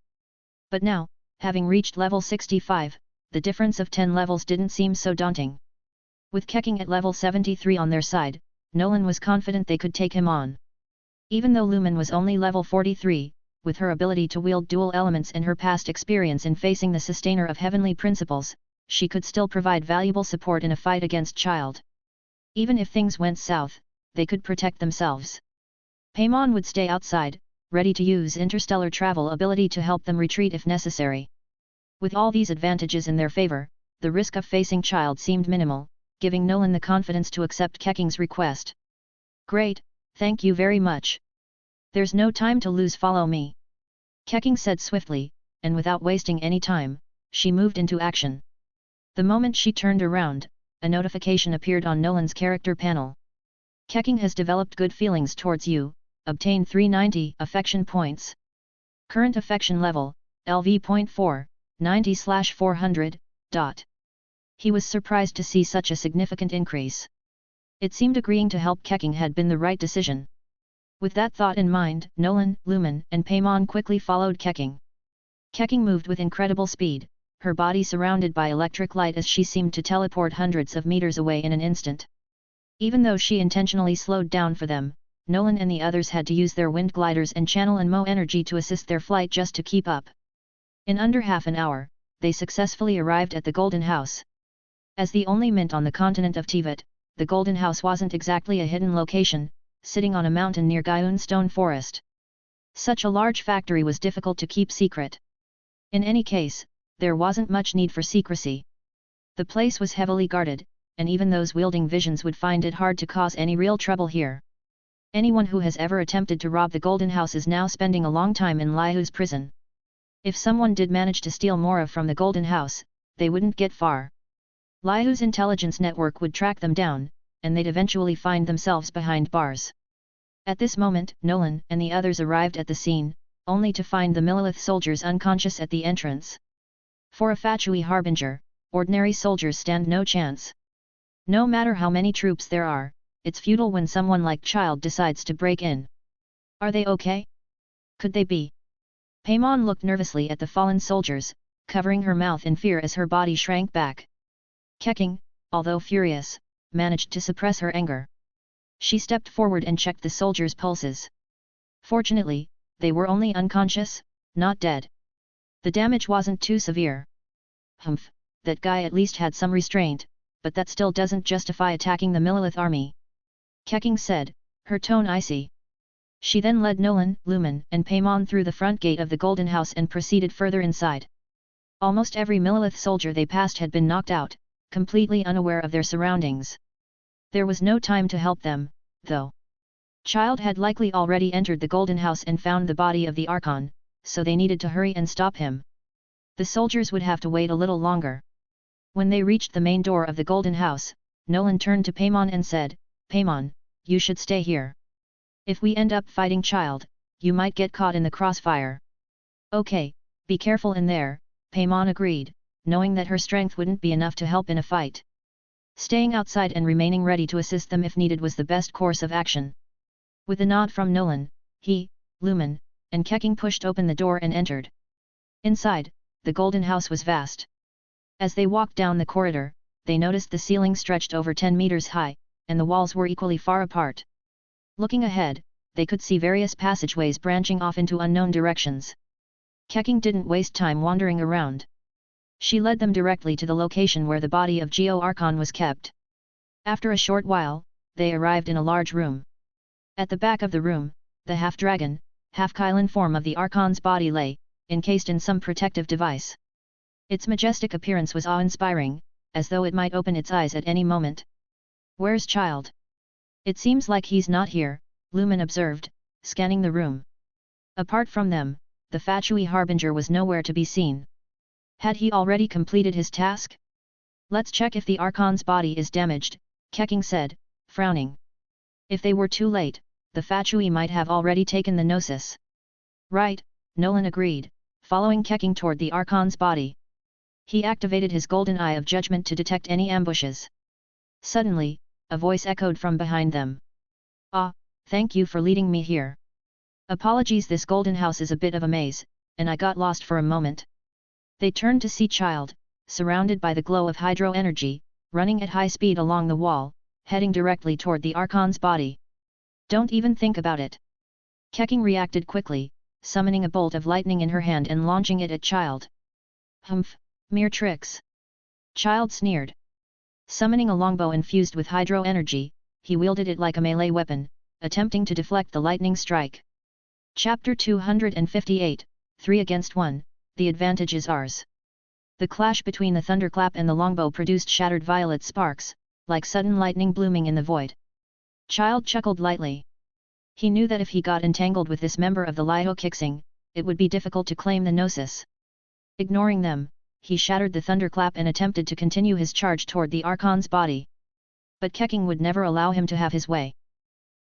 But now, having reached level 65, the difference of 10 levels didn't seem so daunting. With Keqing at level 73 on their side, Nolan was confident they could take him on. Even though Lumen was only level 43, with her ability to wield dual elements and her past experience in facing the Sustainer of Heavenly Principles, she could still provide valuable support in a fight against Childe. Even if things went south, they could protect themselves. Paimon would stay outside, ready to use interstellar travel ability to help them retreat if necessary. With all these advantages in their favor, the risk of facing Childe seemed minimal, giving Nolan the confidence to accept Keqing's request. "Great, thank you very much." There's no time to lose, follow me. Keqing said swiftly, and without wasting any time, she moved into action. The moment she turned around, a notification appeared on Nolan's character panel. Keqing has developed good feelings towards you, obtain 390 affection points. Current affection level, LV.4, 90/400, . He was surprised to see such a significant increase. It seemed agreeing to help Keqing had been the right decision. With that thought in mind, Nolan, Lumen, and Paimon quickly followed Keqing. Keqing moved with incredible speed, her body surrounded by electric light as she seemed to teleport hundreds of meters away in an instant. Even though she intentionally slowed down for them, Nolan and the others had to use their wind gliders and channel and Mo energy to assist their flight just to keep up. In under half an hour, they successfully arrived at the Golden House. As the only mint on the continent of Teyvat, the Golden House wasn't exactly a hidden location, sitting on a mountain near Gaiun Stone Forest. Such a large factory was difficult to keep secret. In any case, there wasn't much need for secrecy. The place was heavily guarded, and even those wielding visions would find it hard to cause any real trouble here. Anyone who has ever attempted to rob the Golden House is now spending a long time in Liu's prison. If someone did manage to steal Mora from the Golden House, they wouldn't get far. Liu's intelligence network would track them down, and they'd eventually find themselves behind bars. At this moment, Nolan and the others arrived at the scene, only to find the Milleith soldiers unconscious at the entrance. For a Fatui harbinger, ordinary soldiers stand no chance. No matter how many troops there are, it's futile when someone like Childe decides to break in. Are they okay? Could they be? Paimon looked nervously at the fallen soldiers, covering her mouth in fear as her body shrank back. Keqing, although furious, managed to suppress her anger. She stepped forward and checked the soldiers' pulses. Fortunately, they were only unconscious, not dead. The damage wasn't too severe. Humph, that guy at least had some restraint, but that still doesn't justify attacking the Milleith army. Keqing said, her tone icy. She then led Nolan, Lumen, and Paimon through the front gate of the Golden House and proceeded further inside. Almost every Milleith soldier they passed had been knocked out, completely unaware of their surroundings. There was no time to help them, though. Childe had likely already entered the Golden House and found the body of the Archon, so they needed to hurry and stop him. The soldiers would have to wait a little longer. When they reached the main door of the Golden House, Nolan turned to Paimon and said, Paimon, you should stay here. If we end up fighting Childe, you might get caught in the crossfire. Okay, be careful in there, Paimon agreed, knowing that her strength wouldn't be enough to help in a fight. Staying outside and remaining ready to assist them if needed was the best course of action. With a nod from Nolan, he, Lumen, and Keqing pushed open the door and entered. Inside, the Golden House was vast. As they walked down the corridor, they noticed the ceiling stretched over 10 meters high, and the walls were equally far apart. Looking ahead, they could see various passageways branching off into unknown directions. Keqing didn't waste time wandering around. She led them directly to the location where the body of Geo Archon was kept. After a short while, they arrived in a large room. At the back of the room, the half-dragon, half-Kylan form of the Archon's body lay, encased in some protective device. Its majestic appearance was awe-inspiring, as though it might open its eyes at any moment. Where's Childe? It seems like he's not here, Lumen observed, scanning the room. Apart from them, the Fatui harbinger was nowhere to be seen. Had he already completed his task? Let's check if the Archon's body is damaged, Keqing said, frowning. If they were too late, the Fatui might have already taken the Gnosis. Right, Nolan agreed, following Keqing toward the Archon's body. He activated his golden eye of judgment to detect any ambushes. Suddenly, a voice echoed from behind them. Ah, thank you for leading me here. Apologies, this Golden House is a bit of a maze, and I got lost for a moment. They turned to see Childe, surrounded by the glow of hydro energy, running at high speed along the wall, heading directly toward the Archon's body. Don't even think about it. Keqing reacted quickly, summoning a bolt of lightning in her hand and launching it at Childe. Humph, mere tricks. Childe sneered. Summoning a longbow infused with hydro energy, he wielded it like a melee weapon, attempting to deflect the lightning strike. Chapter 258, 3 against 1, the advantage is ours. The clash between the thunderclap and the longbow produced shattered violet sparks, like sudden lightning blooming in the void. Childe chuckled lightly. He knew that if he got entangled with this member of the Liho Kixing, it would be difficult to claim the Gnosis. Ignoring them, he shattered the thunderclap and attempted to continue his charge toward the Archon's body. But Keqing would never allow him to have his way.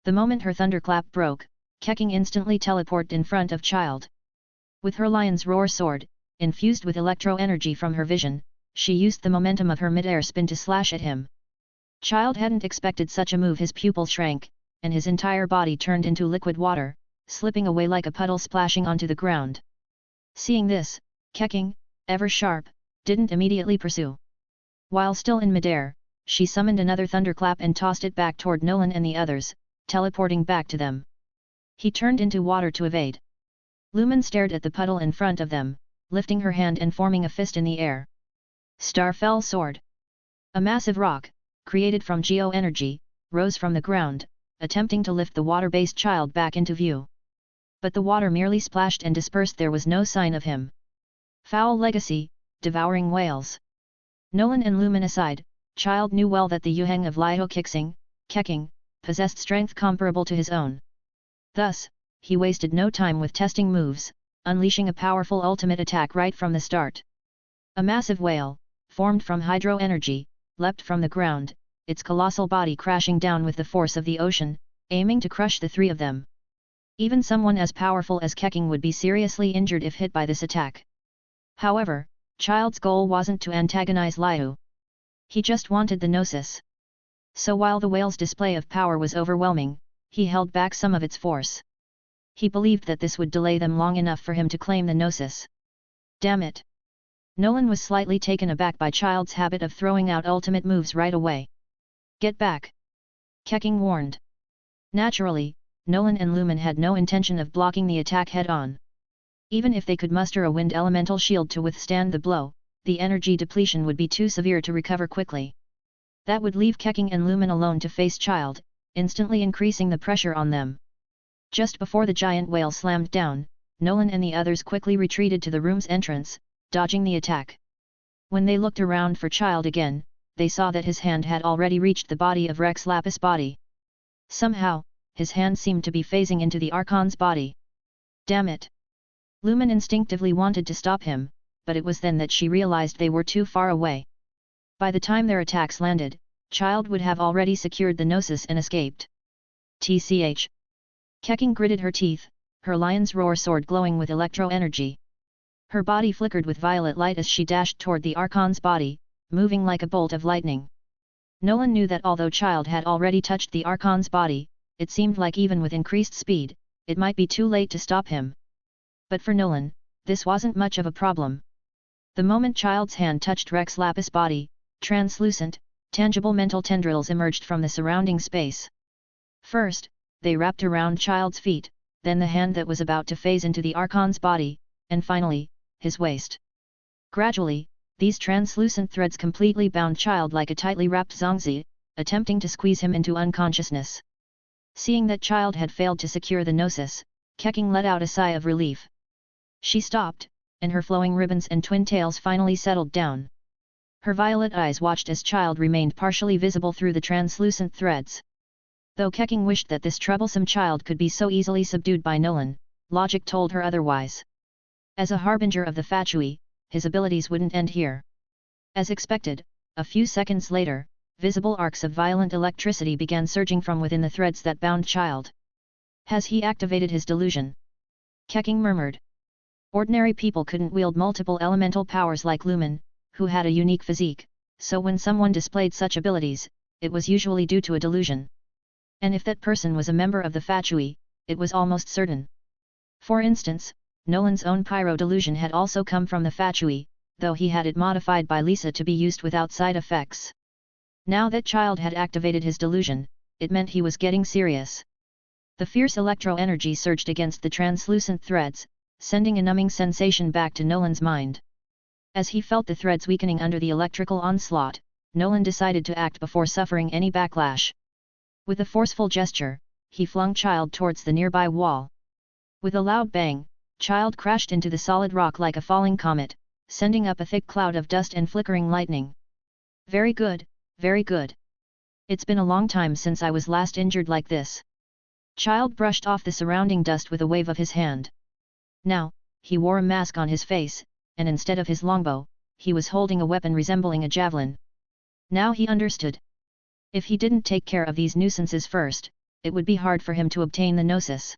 The moment her thunderclap broke, Keqing instantly teleported in front of Childe. With her lion's roar sword, infused with electro-energy from her vision, she used the momentum of her mid-air spin to slash at him. Childe hadn't expected such a move. His pupil shrank, and his entire body turned into liquid water, slipping away like a puddle splashing onto the ground. Seeing this, Keqing, ever sharp, didn't immediately pursue. While still in midair, she summoned another thunderclap and tossed it back toward Nolan and the others, teleporting back to them. He turned into water to evade. Lumen stared at the puddle in front of them, lifting her hand and forming a fist in the air. Starfell Sword. A massive rock, created from geo-energy, rose from the ground, attempting to lift the water-based Childe back into view. But the water merely splashed and dispersed. There was no sign of him. Foul legacy, devouring whales. Nolan and Lumen aside, Childe knew well that the Yuheng of Liho Kixing, Keqing, possessed strength comparable to his own. Thus, he wasted no time with testing moves, unleashing a powerful ultimate attack right from the start. A massive whale, formed from hydro energy, leapt from the ground, its colossal body crashing down with the force of the ocean, aiming to crush the three of them. Even someone as powerful as Keqing would be seriously injured if hit by this attack. However, Childe's goal wasn't to antagonize Liu. He just wanted the Gnosis. So while the whale's display of power was overwhelming, he held back some of its force. He believed that this would delay them long enough for him to claim the Gnosis. Damn it! Nolan was slightly taken aback by Childe's habit of throwing out ultimate moves right away. Get back! Keqing warned. Naturally, Nolan and Lumen had no intention of blocking the attack head-on. Even if they could muster a wind elemental shield to withstand the blow, the energy depletion would be too severe to recover quickly. That would leave Keqing and Lumen alone to face Childe, instantly increasing the pressure on them. Just before the giant whale slammed down, Nolan and the others quickly retreated to the room's entrance, dodging the attack. When they looked around for Childe again, they saw that his hand had already reached the body of Rex Lapis' body. Somehow, his hand seemed to be phasing into the Archon's body. Damn it! Lumen instinctively wanted to stop him, but it was then that she realized they were too far away. By the time their attacks landed, Childe would have already secured the Gnosis and escaped. TCH. Keqing gritted her teeth, her lion's roar sword glowing with electro-energy. Her body flickered with violet light as she dashed toward the Archon's body, moving like a bolt of lightning. Nolan knew that although Childe had already touched the Archon's body, it seemed like even with increased speed, it might be too late to stop him. But for Nolan, this wasn't much of a problem. The moment Childe's hand touched Rex Lapis' body, translucent, tangible mental tendrils emerged from the surrounding space. First, they wrapped around Childe's feet, then the hand that was about to phase into the Archon's body, and finally, his waist. Gradually, these translucent threads completely bound Childe like a tightly wrapped zongzi, attempting to squeeze him into unconsciousness. Seeing that Childe had failed to secure the Gnosis, Keqing let out a sigh of relief. She stopped, and her flowing ribbons and twin tails finally settled down. Her violet eyes watched as Childe remained partially visible through the translucent threads. Though Keqing wished that this troublesome Childe could be so easily subdued by Nolan, logic told her otherwise. As a harbinger of the Fatui, his abilities wouldn't end here. As expected, a few seconds later, visible arcs of violent electricity began surging from within the threads that bound Childe. Has he activated his delusion? Keqing murmured. Ordinary people couldn't wield multiple elemental powers like Lumen, who had a unique physique, so when someone displayed such abilities, it was usually due to a delusion. And if that person was a member of the Fatui, it was almost certain. For instance, Nolan's own pyro delusion had also come from the Fatui, though he had it modified by Lisa to be used without side effects. Now that Childe had activated his delusion, it meant he was getting serious. The fierce electro-energy surged against the translucent threads, sending a numbing sensation back to Nolan's mind. As he felt the threads weakening under the electrical onslaught, Nolan decided to act before suffering any backlash. With a forceful gesture, he flung Childe towards the nearby wall. With a loud bang, Childe crashed into the solid rock like a falling comet, sending up a thick cloud of dust and flickering lightning. Very good, very good. It's been a long time since I was last injured like this. Childe brushed off the surrounding dust with a wave of his hand. Now, he wore a mask on his face, and instead of his longbow, he was holding a weapon resembling a javelin. Now he understood. If he didn't take care of these nuisances first, it would be hard for him to obtain the Gnosis.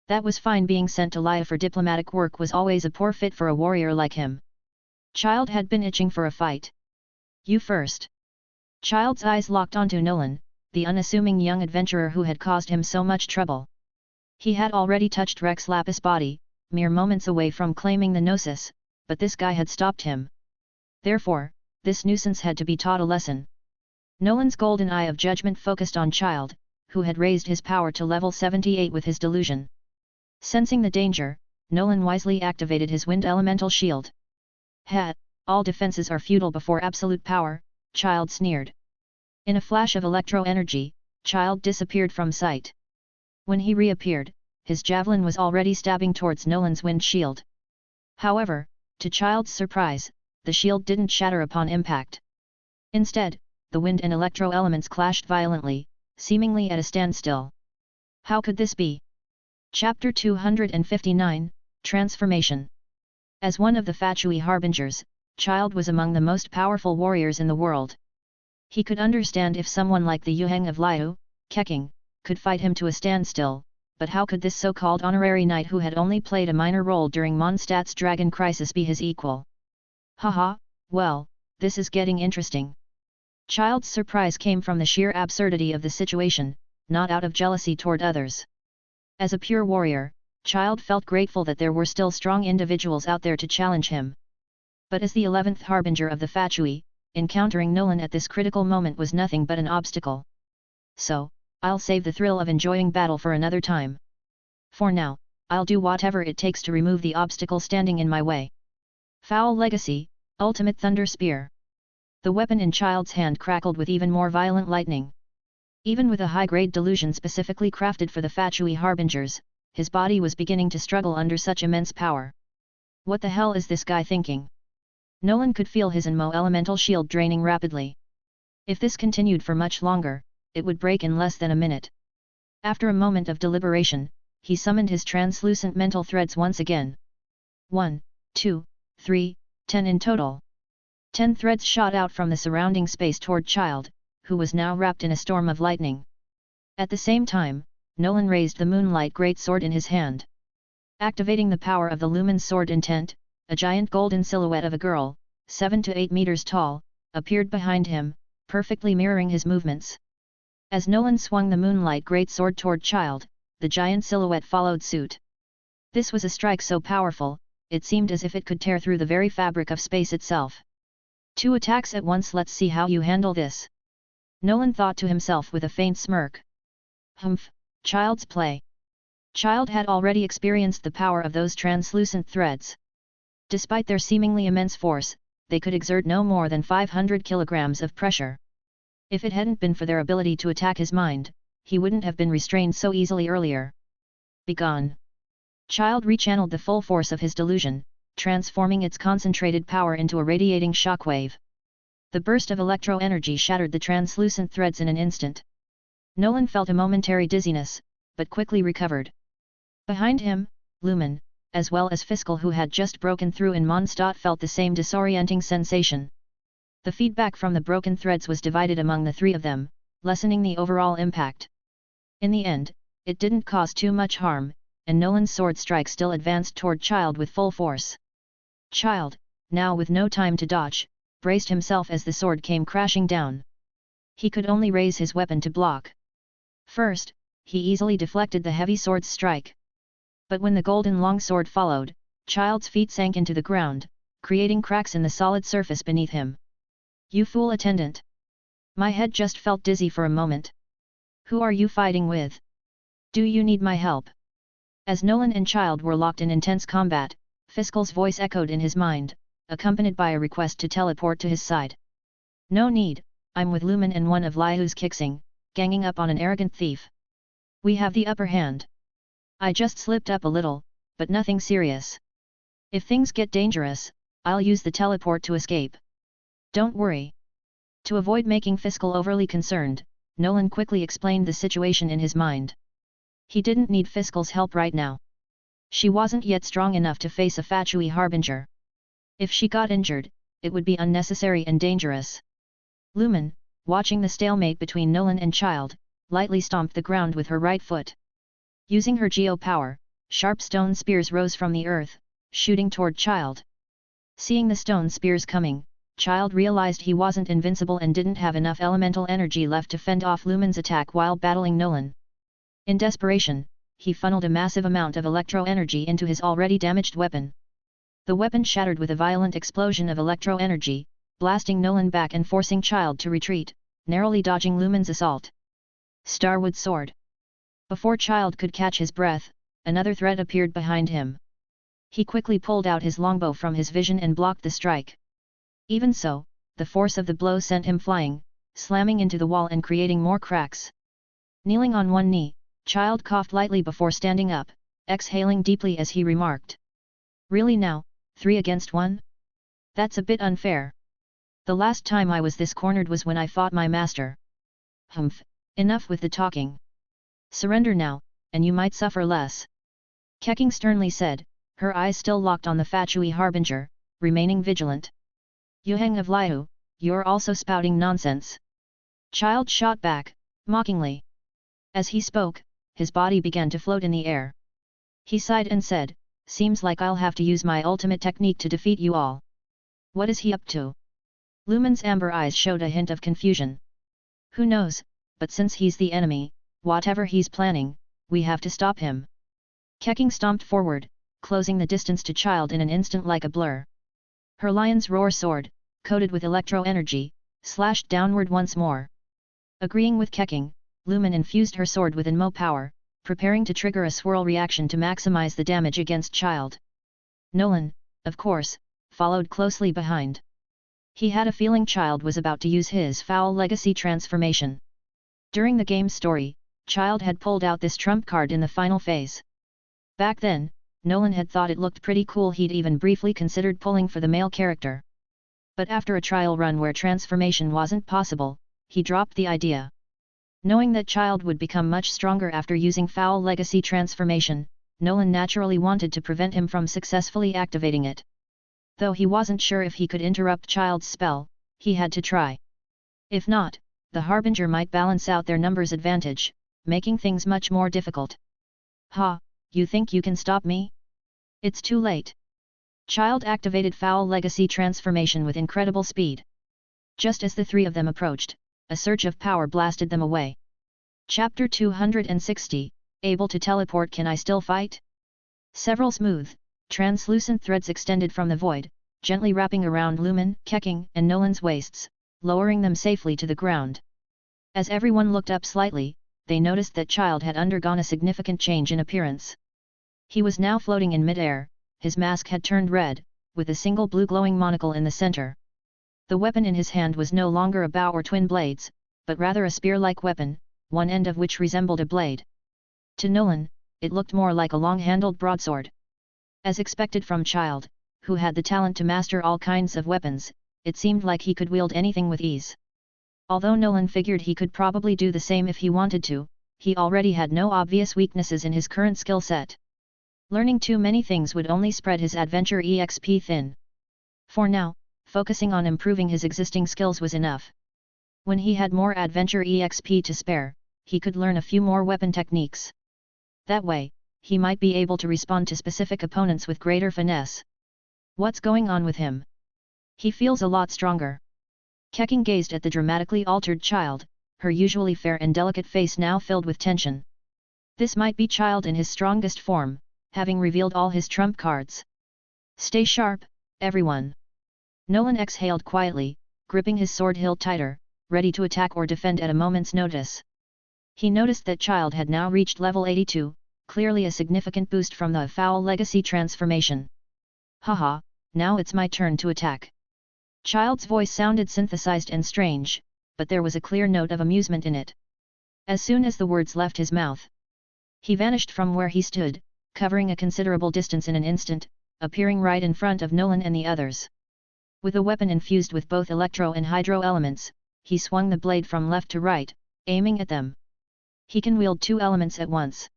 That was fine. Being sent to Laya for diplomatic work was always a poor fit for a warrior like him. Childe had been itching for a fight. You first. Childe's eyes locked onto Nolan, the unassuming young adventurer who had caused him so much trouble. He had already touched Rex Lapis' body, mere moments away from claiming the Gnosis, but this guy had stopped him. Therefore, this nuisance had to be taught a lesson. Nolan's golden eye of judgment focused on Childe, who had raised his power to level 78 with his delusion. Sensing the danger, Nolan wisely activated his wind elemental shield. All defenses are futile before absolute power, Childe sneered. In a flash of electro-energy, Childe disappeared from sight. When he reappeared, his javelin was already stabbing towards Nolan's wind shield. However, to Childe's surprise, the shield didn't shatter upon impact. Instead, the wind and electro elements clashed violently, seemingly at a standstill. How could this be? Chapter 259, Transformation. As one of the Fatui harbingers, Childe was among the most powerful warriors in the world. He could understand if someone like the Yuheng of Liu, Keqing, could fight him to a standstill, but how could this so-called honorary knight who had only played a minor role during Mondstadt's dragon crisis be his equal? Haha, well, this is getting interesting. Childe's surprise came from the sheer absurdity of the situation, not out of jealousy toward others. As a pure warrior, Childe felt grateful that there were still strong individuals out there to challenge him. But as the 11th harbinger of the Fatui, encountering Nolan at this critical moment was nothing but an obstacle. So, I'll save the thrill of enjoying battle for another time. For now, I'll do whatever it takes to remove the obstacle standing in my way. Foul Legacy, Ultimate Thunder Spear. The weapon in Childe's hand crackled with even more violent lightning. Even with a high-grade delusion specifically crafted for the Fatui harbingers, his body was beginning to struggle under such immense power. What the hell is this guy thinking? Nolan could feel his Anmo elemental shield draining rapidly. If this continued for much longer, it would break in less than a minute. After a moment of deliberation, he summoned his translucent mental threads once again. 1, 2, 3, 10 in total. 10 threads shot out from the surrounding space toward Childe, who was now wrapped in a storm of lightning. At the same time, Nolan raised the Moonlight Greatsword in his hand. Activating the power of the Lumen Sword Intent, a giant golden silhouette of a girl, 7 to 8 meters tall, appeared behind him, perfectly mirroring his movements. As Nolan swung the Moonlight Greatsword toward Childe, the giant silhouette followed suit. This was a strike so powerful, it seemed as if it could tear through the very fabric of space itself. 2 attacks at once. Let's see how you handle this. Nolan thought to himself with a faint smirk. Humph, Childe's play. Childe had already experienced the power of those translucent threads. Despite their seemingly immense force, they could exert no more than 500 kilograms of pressure. If it hadn't been for their ability to attack his mind, he wouldn't have been restrained so easily earlier. Begone. Childe rechanneled the full force of his delusion, transforming its concentrated power into a radiating shockwave. The burst of electro-energy shattered the translucent threads in an instant. Nolan felt a momentary dizziness, but quickly recovered. Behind him, Lumen, as well as Fiscal, who had just broken through in Mondstadt, felt the same disorienting sensation. The feedback from the broken threads was divided among the three of them, lessening the overall impact. In the end, it didn't cause too much harm, and Nolan's sword strike still advanced toward Childe with full force. Childe, now with no time to dodge, braced himself as the sword came crashing down. He could only raise his weapon to block. First, he easily deflected the heavy sword's strike. But when the golden longsword followed, Childe's feet sank into the ground, creating cracks in the solid surface beneath him. You fool attendant! My head just felt dizzy for a moment. Who are you fighting with? Do you need my help? As Nolan and Childe were locked in intense combat, Fiscal's voice echoed in his mind, accompanied by a request to teleport to his side. No need, I'm with Lumen and one of Liu's Kixing, ganging up on an arrogant thief. We have the upper hand. I just slipped up a little, but nothing serious. If things get dangerous, I'll use the teleport to escape. Don't worry. To avoid making Fiscal overly concerned, Nolan quickly explained the situation in his mind. He didn't need Fiscal's help right now. She wasn't yet strong enough to face a Fatui harbinger. If she got injured, it would be unnecessary and dangerous. Lumen, watching the stalemate between Nolan and Childe, lightly stomped the ground with her right foot. Using her geo power, sharp stone spears rose from the earth, shooting toward Childe. Seeing the stone spears coming, Childe realized he wasn't invincible and didn't have enough elemental energy left to fend off Lumen's attack while battling Nolan. In desperation, he funneled a massive amount of electro-energy into his already damaged weapon. The weapon shattered with a violent explosion of electro-energy, blasting Nolan back and forcing Childe to retreat, narrowly dodging Lumen's assault. Starwood Sword. Before Childe could catch his breath, another threat appeared behind him. He quickly pulled out his longbow from his vision and blocked the strike. Even so, the force of the blow sent him flying, slamming into the wall and creating more cracks. Kneeling on one knee, Childe coughed lightly before standing up, exhaling deeply as he remarked. Really now, 3 against 1? That's a bit unfair. The last time I was this cornered was when I fought my master. Humph, enough with the talking. Surrender now, and you might suffer less. Keqing sternly said, her eyes still locked on the Fatui harbinger, remaining vigilant. Yuheng of Liu, you're also spouting nonsense. Childe shot back, mockingly. As he spoke, his body began to float in the air. He sighed and said, seems like I'll have to use my ultimate technique to defeat you all. What is he up to? Lumen's amber eyes showed a hint of confusion. Who knows, but since he's the enemy, whatever he's planning, we have to stop him. Keqing stomped forward, closing the distance to Childe in an instant like a blur. Her lion's roar sword, coated with electro-energy, slashed downward once more. Agreeing with Keqing, Lumen infused her sword with Inmo power, preparing to trigger a swirl reaction to maximize the damage against Childe. Nolan, of course, followed closely behind. He had a feeling Childe was about to use his foul legacy transformation. During the game's story, Childe had pulled out this trump card in the final phase. Back then, Nolan had thought it looked pretty cool. He'd even briefly considered pulling for the male character. But after a trial run where transformation wasn't possible, he dropped the idea. Knowing that Childe would become much stronger after using foul legacy transformation, Nolan naturally wanted to prevent him from successfully activating it. Though he wasn't sure if he could interrupt Childe's spell, he had to try. If not, the Harbinger might balance out their numbers advantage, making things much more difficult. Ha, you think you can stop me? It's too late. Childe activated foul legacy transformation with incredible speed. Just as the 3 of them approached, a surge of power blasted them away. Chapter 260, Able to teleport. Can I still fight? Several smooth, translucent threads extended from the void, gently wrapping around Lumen, Keqing, and Nolan's waists, lowering them safely to the ground. As everyone looked up slightly, they noticed that Childe had undergone a significant change in appearance. He was now floating in mid-air, his mask had turned red, with a single blue glowing monocle in the center. The weapon in his hand was no longer a bow or twin blades, but rather a spear-like weapon, one end of which resembled a blade. To Nolan, it looked more like a long-handled broadsword. As expected from Childe, who had the talent to master all kinds of weapons, it seemed like he could wield anything with ease. Although Nolan figured he could probably do the same if he wanted to, he already had no obvious weaknesses in his current skill set. Learning too many things would only spread his Adventure EXP thin. For now, focusing on improving his existing skills was enough. When he had more Adventure EXP to spare, he could learn a few more weapon techniques. That way, he might be able to respond to specific opponents with greater finesse. What's going on with him? He feels a lot stronger. Keqing gazed at the dramatically altered Childe, her usually fair and delicate face now filled with tension. This might be Childe in his strongest form, having revealed all his trump cards. Stay sharp, everyone. Nolan exhaled quietly, gripping his sword hilt tighter, ready to attack or defend at a moment's notice. He noticed that Childe had now reached level 82, clearly a significant boost from the foul legacy transformation. Haha, now it's my turn to attack. Childe's voice sounded synthesized and strange, but there was a clear note of amusement in it. As soon as the words left his mouth, he vanished from where he stood, covering a considerable distance in an instant, appearing right in front of Nolan and the others. With a weapon infused with both electro and hydro elements, he swung the blade from left to right, aiming at them. He can wield 2 elements at once.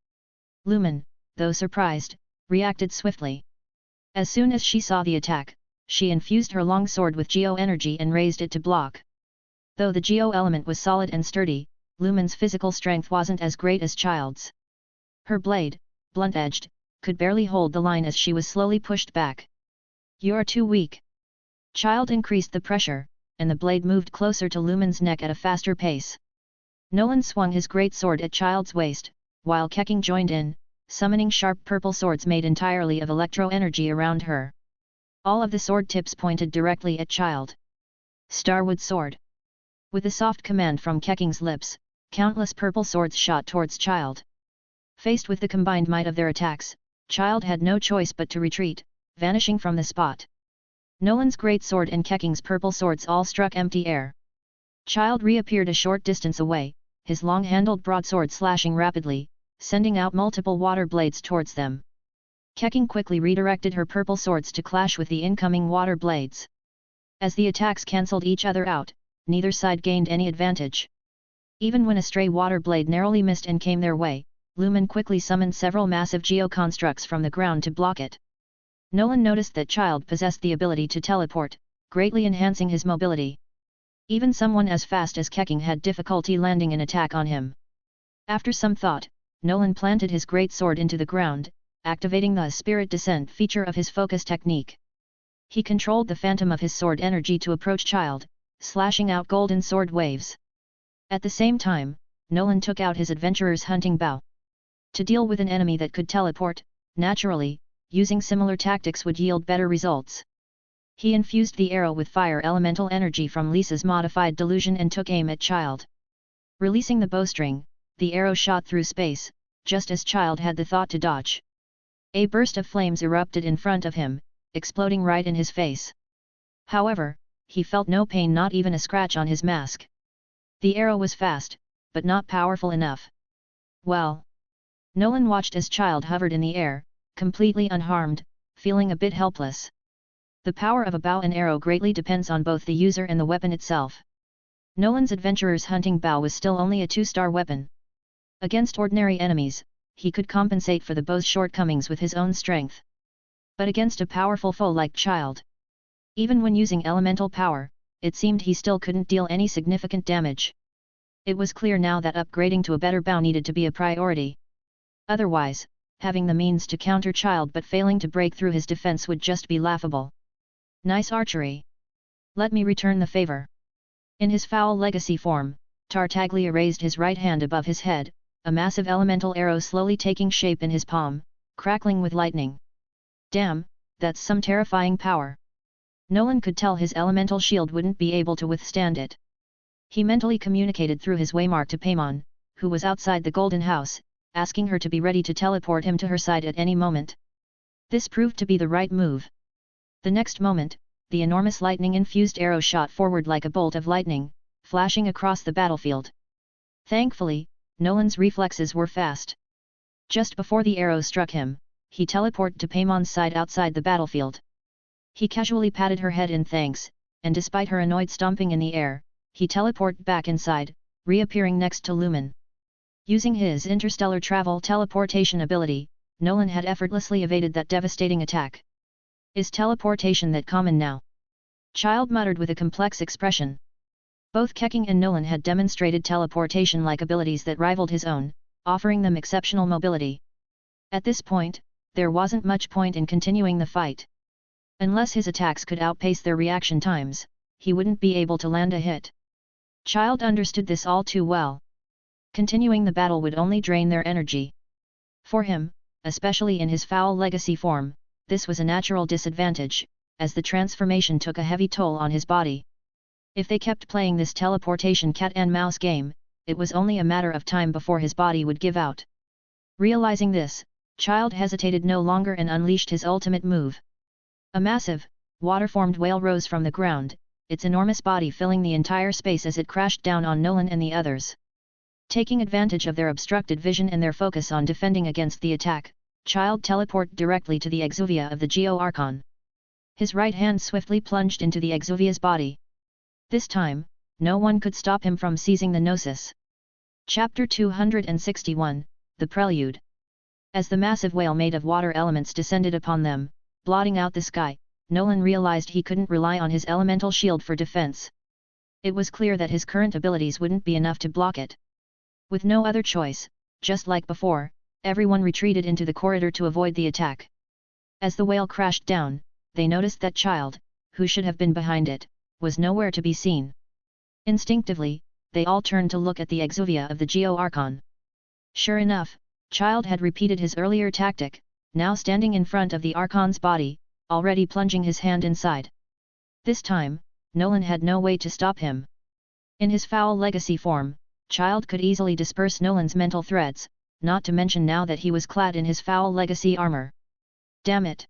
Lumen, though surprised, reacted swiftly. As soon as she saw the attack, she infused her long sword with geo-energy and raised it to block. Though the geo-element was solid and sturdy, Lumen's physical strength wasn't as great as Childe's. Her blade, blunt-edged, could barely hold the line as she was slowly pushed back. "You're too weak." Childe increased the pressure, and the blade moved closer to Lumen's neck at a faster pace. Nolan swung his great sword at Childe's waist, while Keqing joined in, summoning sharp purple swords made entirely of electro-energy around her. All of the sword tips pointed directly at Childe. Starwood Sword. With a soft command from Keqing's lips, countless purple swords shot towards Childe. Faced with the combined might of their attacks, Childe had no choice but to retreat, vanishing from the spot. Nolan's great sword and Keqing's purple swords all struck empty air. Childe reappeared a short distance away, his long-handled broadsword slashing rapidly, sending out multiple water blades towards them. Keqing quickly redirected her purple swords to clash with the incoming water blades. As the attacks cancelled each other out, neither side gained any advantage. Even when a stray water blade narrowly missed and came their way, Lumen quickly summoned several massive geo-constructs from the ground to block it. Nolan noticed that Childe possessed the ability to teleport, greatly enhancing his mobility. Even someone as fast as Keqing had difficulty landing an attack on him. After some thought, Nolan planted his great sword into the ground, activating the spirit descent feature of his focus technique. He controlled the phantom of his sword energy to approach Childe, slashing out golden sword waves. At the same time, Nolan took out his adventurer's hunting bow. To deal with an enemy that could teleport, naturally, using similar tactics would yield better results. He infused the arrow with fire elemental energy from Lisa's modified delusion and took aim at Childe. Releasing the bowstring, the arrow shot through space, just as Childe had the thought to dodge. A burst of flames erupted in front of him, exploding right in his face. However, he felt no pain, not even a scratch on his mask. The arrow was fast, but not powerful enough. Well. Nolan watched as Childe hovered in the air, completely unharmed, feeling a bit helpless. The power of a bow and arrow greatly depends on both the user and the weapon itself. Nolan's adventurer's hunting bow was still only a 2-star weapon. Against ordinary enemies, he could compensate for the bow's shortcomings with his own strength. But against a powerful foe like Childe, even when using elemental power, it seemed he still couldn't deal any significant damage. It was clear now that upgrading to a better bow needed to be a priority. Otherwise, having the means to counter Childe but failing to break through his defense would just be laughable. Nice archery. Let me return the favor. In his foul legacy form, Tartaglia raised his right hand above his head, a massive elemental arrow slowly taking shape in his palm, crackling with lightning. Damn, that's some terrifying power. Nolan could tell his elemental shield wouldn't be able to withstand it. He mentally communicated through his waymark to Paimon, who was outside the Golden House, asking her to be ready to teleport him to her side at any moment. This proved to be the right move. The next moment, the enormous lightning-infused arrow shot forward like a bolt of lightning, flashing across the battlefield. Thankfully, Nolan's reflexes were fast. Just before the arrow struck him, he teleported to Paimon's side outside the battlefield. He casually patted her head in thanks, and despite her annoyed stomping in the air, he teleported back inside, reappearing next to Lumen. Using his interstellar travel teleportation ability, Nolan had effortlessly evaded that devastating attack. Is teleportation that common now? Childe muttered with a complex expression. Both Keqing and Nolan had demonstrated teleportation-like abilities that rivaled his own, offering them exceptional mobility. At this point, there wasn't much point in continuing the fight. Unless his attacks could outpace their reaction times, he wouldn't be able to land a hit. Childe understood this all too well. Continuing the battle would only drain their energy. For him, especially in his foul legacy form, this was a natural disadvantage, as the transformation took a heavy toll on his body. If they kept playing this teleportation cat-and-mouse game, it was only a matter of time before his body would give out. Realizing this, Childe hesitated no longer and unleashed his ultimate move. A massive, water-formed whale rose from the ground, its enormous body filling the entire space as it crashed down on Nolan and the others. Taking advantage of their obstructed vision and their focus on defending against the attack, Childe teleported directly to the exuvia of the Geo-Archon. His right hand swiftly plunged into the exuvia's body. This time, no one could stop him from seizing the Gnosis. Chapter 261, The Prelude. As the massive whale made of water elements descended upon them, blotting out the sky, Nolan realized he couldn't rely on his elemental shield for defense. It was clear that his current abilities wouldn't be enough to block it. With no other choice, just like before, everyone retreated into the corridor to avoid the attack. As the whale crashed down, they noticed that Childe, who should have been behind it, was nowhere to be seen. Instinctively, they all turned to look at the exuvia of the Geo-Archon. Sure enough, Childe had repeated his earlier tactic, now standing in front of the Archon's body, already plunging his hand inside. This time, Nolan had no way to stop him. In his foul legacy form, Childe could easily disperse Nolan's mental threads, not to mention now that he was clad in his foul legacy armor. Damn it!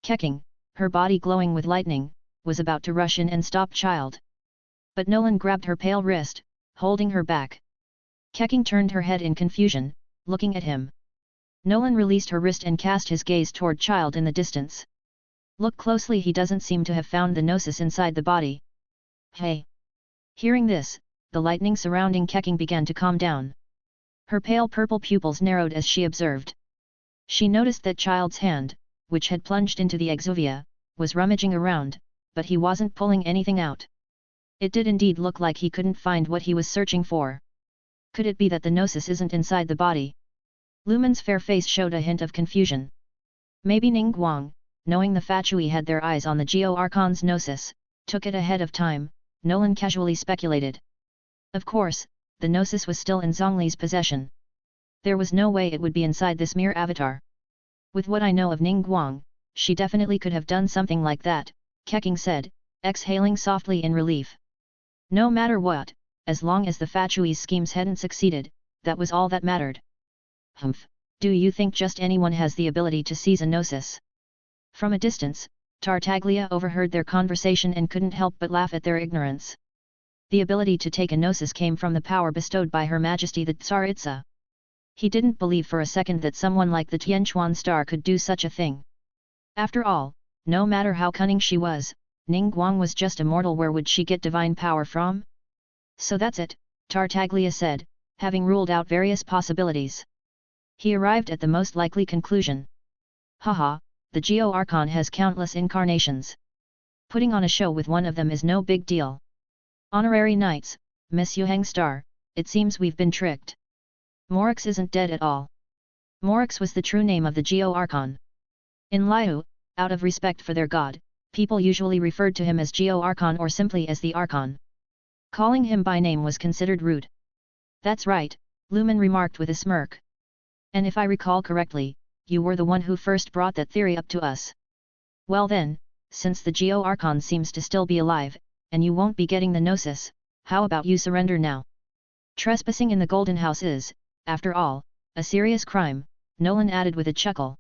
Kecking, her body glowing with lightning, was about to rush in and stop Childe. But Nolan grabbed her pale wrist, holding her back. Kecking turned her head in confusion, looking at him. Nolan released her wrist and cast his gaze toward Childe in the distance. Look closely, he doesn't seem to have found the gnosis inside the body. Hey! Hearing this, the lightning surrounding Kecking began to calm down. Her pale purple pupils narrowed as she observed. She noticed that Childe's hand, which had plunged into the exuvia, was rummaging around, but he wasn't pulling anything out. It did indeed look like he couldn't find what he was searching for. Could it be that the gnosis isn't inside the body? Lumen's fair face showed a hint of confusion. Maybe Ningguang, knowing the Fatui had their eyes on the Geo-Archon's gnosis, took it ahead of time, Nolan casually speculated. Of course, the gnosis was still in Zhongli's possession. There was no way it would be inside this mere avatar. With what I know of Ningguang, she definitely could have done something like that, Kecking said, exhaling softly in relief. No matter what, as long as the Fatui's schemes hadn't succeeded, that was all that mattered. Humph, do you think just anyone has the ability to seize a gnosis? From a distance, Tartaglia overheard their conversation and couldn't help but laugh at their ignorance. The ability to take a gnosis came from the power bestowed by Her Majesty the Tsaritsa. He didn't believe for a second that someone like the Tianquan star could do such a thing. After all, no matter how cunning she was, Ningguang was just a mortal. Where would she get divine power from? So that's it, Tartaglia said, having ruled out various possibilities. He arrived at the most likely conclusion. Haha, the Geo-Archon has countless incarnations. Putting on a show with one of them is no big deal. Honorary Knights, Miss Yuheng Star, it seems we've been tricked. Morix isn't dead at all. Morix was the true name of the Geo-Archon. In Liu, out of respect for their god, people usually referred to him as Geo-Archon or simply as the Archon. Calling him by name was considered rude. That's right, Lumen remarked with a smirk. And if I recall correctly, you were the one who first brought that theory up to us. Well then, since the Geo-Archon seems to still be alive, and you won't be getting the gnosis, how about you surrender now? Trespassing in the Golden House is, after all, a serious crime, Nolan added with a chuckle.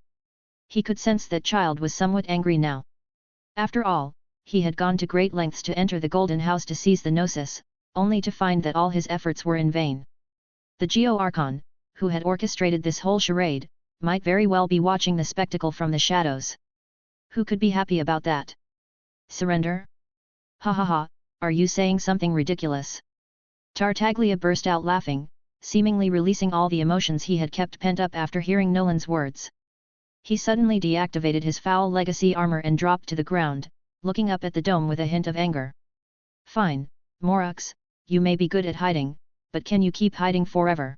He could sense that Childe was somewhat angry now. After all, he had gone to great lengths to enter the Golden House to seize the gnosis, only to find that all his efforts were in vain. The Geo-Archon, who had orchestrated this whole charade, might very well be watching the spectacle from the shadows. Who could be happy about that? Surrender? Ha ha ha, are you saying something ridiculous? Tartaglia burst out laughing, seemingly releasing all the emotions he had kept pent up after hearing Nolan's words. He suddenly deactivated his foul legacy armor and dropped to the ground, looking up at the dome with a hint of anger. Fine, Morix, you may be good at hiding, but can you keep hiding forever?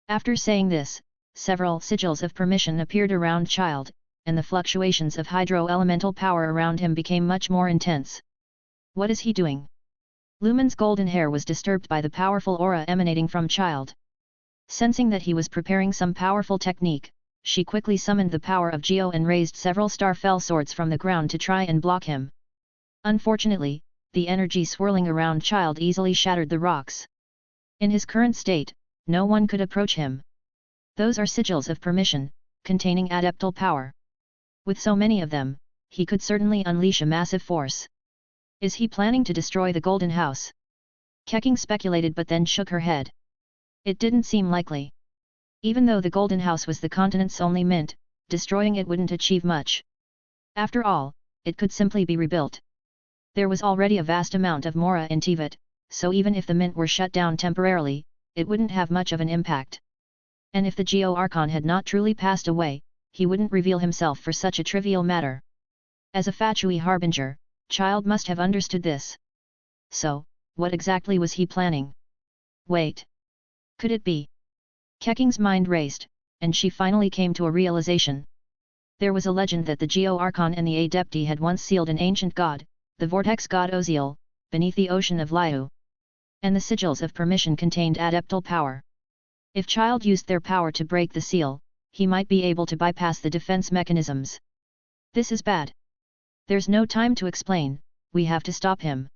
After saying this, several sigils of permission appeared around Childe, and the fluctuations of hydro-elemental power around him became much more intense. What is he doing? Lumen's golden hair was disturbed by the powerful aura emanating from Childe. Sensing that he was preparing some powerful technique, she quickly summoned the power of Geo and raised several star-fell swords from the ground to try and block him. Unfortunately, the energy swirling around Childe easily shattered the rocks. In his current state, no one could approach him. Those are sigils of permission, containing adeptal power. With so many of them, he could certainly unleash a massive force. Is he planning to destroy the Golden House? Kecking speculated but then shook her head. It didn't seem likely. Even though the Golden House was the continent's only mint, destroying it wouldn't achieve much. After all, it could simply be rebuilt. There was already a vast amount of Mora in Teyvat, so even if the mint were shut down temporarily, it wouldn't have much of an impact. And if the Geo Archon had not truly passed away, he wouldn't reveal himself for such a trivial matter. As a Fatui harbinger, Childe must have understood this. So, what exactly was he planning? Wait. Could it be? Keking's mind raced, and she finally came to a realization. There was a legend that the Geo Archon and the Adepti had once sealed an ancient god, the vortex god Osial, beneath the ocean of Liu. And the sigils of permission contained adeptal power. If Childe used their power to break the seal, he might be able to bypass the defense mechanisms. This is bad. There's no time to explain, we have to stop him.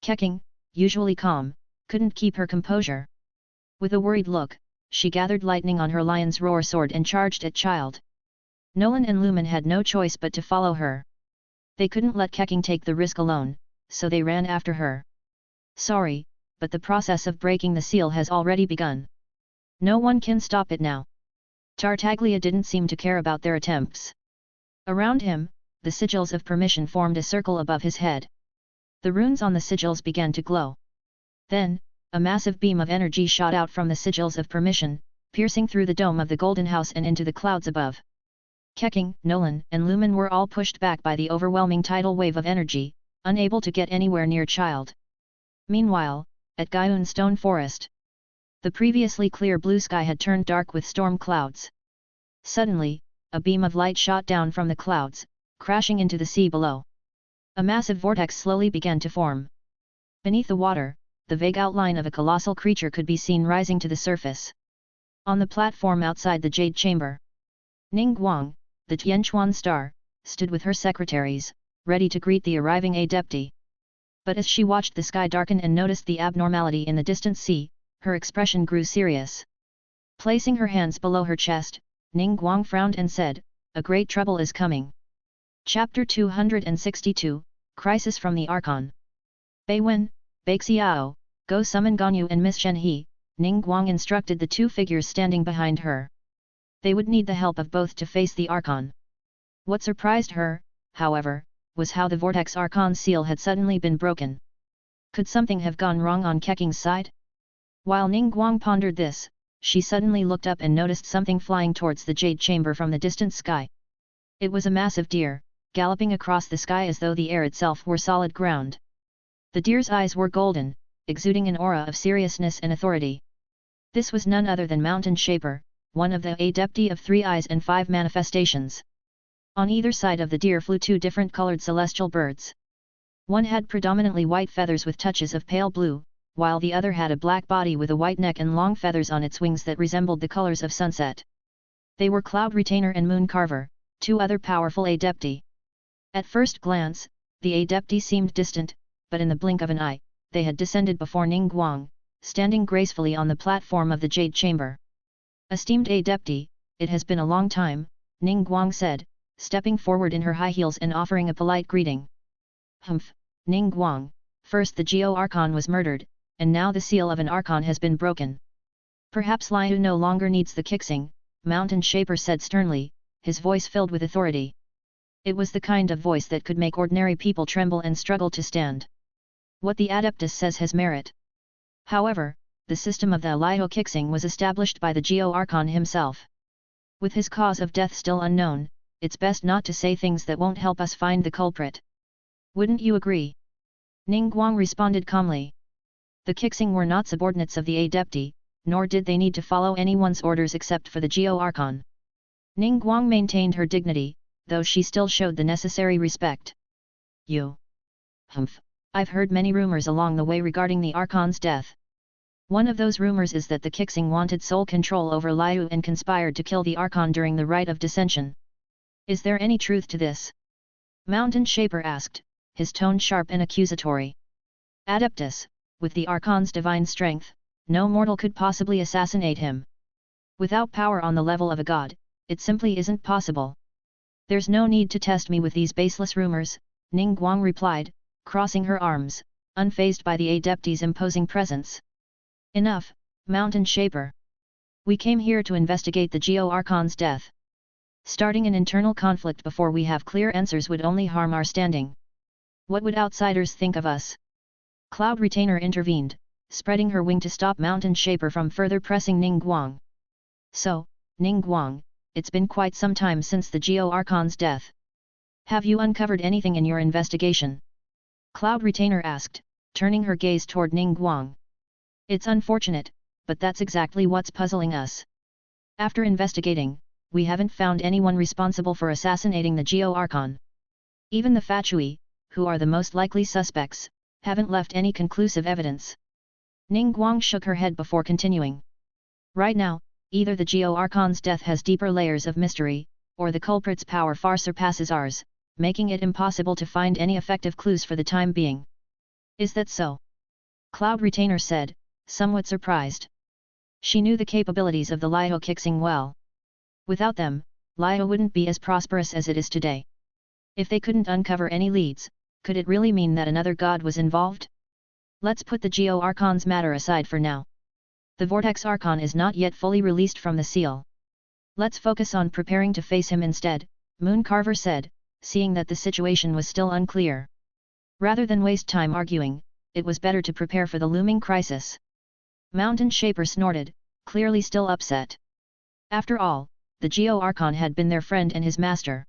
Keking, usually calm, couldn't keep her composure. With a worried look, she gathered lightning on her lion's roar sword and charged at Childe. Nolan and Lumen had no choice but to follow her. They couldn't let Keking take the risk alone, so they ran after her. Sorry, but the process of breaking the seal has already begun. No one can stop it now. Tartaglia didn't seem to care about their attempts. Around him, the sigils of permission formed a circle above his head. The runes on the sigils began to glow. Then, a massive beam of energy shot out from the sigils of permission, piercing through the dome of the Golden House and into the clouds above. Keking, Nolan, and Lumen were all pushed back by the overwhelming tidal wave of energy, unable to get anywhere near Childe. Meanwhile, at Gaiun Stone Forest, the previously clear blue sky had turned dark with storm clouds. Suddenly, a beam of light shot down from the clouds, crashing into the sea below. A massive vortex slowly began to form. Beneath the water, the vague outline of a colossal creature could be seen rising to the surface. On the platform outside the Jade Chamber, Ning Guang, the Tianquan star, stood with her secretaries, ready to greet the arriving Adepti. But as she watched the sky darken and noticed the abnormality in the distant sea, her expression grew serious. Placing her hands below her chest, Ning Guang frowned and said, "A great trouble is coming." Chapter 262, Crisis from the Archon. Beiwen, Baixiao, go summon Ganyu and Miss Shenhe, Ning Guang instructed the two figures standing behind her. They would need the help of both to face the Archon. What surprised her, however, was how the Vortex Archon seal had suddenly been broken. Could something have gone wrong on Keking's side? While Ning Guang pondered this, she suddenly looked up and noticed something flying towards the Jade Chamber from the distant sky. It was a massive deer, galloping across the sky as though the air itself were solid ground. The deer's eyes were golden, exuding an aura of seriousness and authority. This was none other than Mountain Shaper, one of the Adepti of 3 Eyes and 5 Manifestations. On either side of the deer flew 2 different colored celestial birds. One had predominantly white feathers with touches of pale blue, while the other had a black body with a white neck and long feathers on its wings that resembled the colors of sunset. They were Cloud Retainer and Moon Carver, 2 other powerful Adepti. At first glance, the Adepti seemed distant, but in the blink of an eye, they had descended before Ning Guang, standing gracefully on the platform of the Jade Chamber. "Esteemed Adepti, it has been a long time," Ning Guang said, stepping forward in her high heels and offering a polite greeting. "Humph, Ning Guang, first the Geo Archon was murdered, and now the seal of an Archon has been broken. Perhaps Liu no longer needs the Kixing," Mountain Shaper said sternly, his voice filled with authority. It was the kind of voice that could make ordinary people tremble and struggle to stand. What the Adeptus says has merit. However, the system of the Liu Kixing was established by the Geo Archon himself. With his cause of death still unknown, it's best not to say things that won't help us find the culprit. Wouldn't you agree? Ning Guang responded calmly. The Kixing were not subordinates of the Adepti, nor did they need to follow anyone's orders except for the Geo Archon. Ning Guang maintained her dignity, though she still showed the necessary respect. "You." "Humph, I've heard many rumors along the way regarding the Archon's death. One of those rumors is that the Kixing wanted sole control over Liu and conspired to kill the Archon during the Rite of Dissension. Is there any truth to this?" Mountain Shaper asked, his tone sharp and accusatory. "Adeptus, with the Archon's divine strength, no mortal could possibly assassinate him. Without power on the level of a god, it simply isn't possible." "There's no need to test me with these baseless rumors," Ning Guang replied, crossing her arms, unfazed by the Adepti's imposing presence. "Enough, Mountain Shaper. We came here to investigate the Geo Archon's death. Starting an internal conflict before we have clear answers would only harm our standing. What would outsiders think of us?" Cloud Retainer intervened, spreading her wing to stop Mountain Shaper from further pressing Ning Guang. So, Ning Guang, it's been quite some time since the Geo Archon's death. Have you uncovered anything in your investigation? Cloud Retainer asked, turning her gaze toward Ning Guang. It's unfortunate, but that's exactly what's puzzling us. After investigating, we haven't found anyone responsible for assassinating the Geo Archon. Even the Fatui, who are the most likely suspects, haven't left any conclusive evidence. Ning Guang shook her head before continuing. Right now, either the Geo Archon's death has deeper layers of mystery, or the culprit's power far surpasses ours, making it impossible to find any effective clues for the time being. Is that so? Cloud Retainer said, somewhat surprised. She knew the capabilities of the Liao Kixing well. Without them, Liao wouldn't be as prosperous as it is today. If they couldn't uncover any leads, could it really mean that another god was involved? Let's put the Geo Archon's matter aside for now. The Vortex Archon is not yet fully released from the seal. Let's focus on preparing to face him instead, Moon Carver said, seeing that the situation was still unclear. Rather than waste time arguing, it was better to prepare for the looming crisis. Mountain Shaper snorted, clearly still upset. After all, the Geo Archon had been their friend and his master.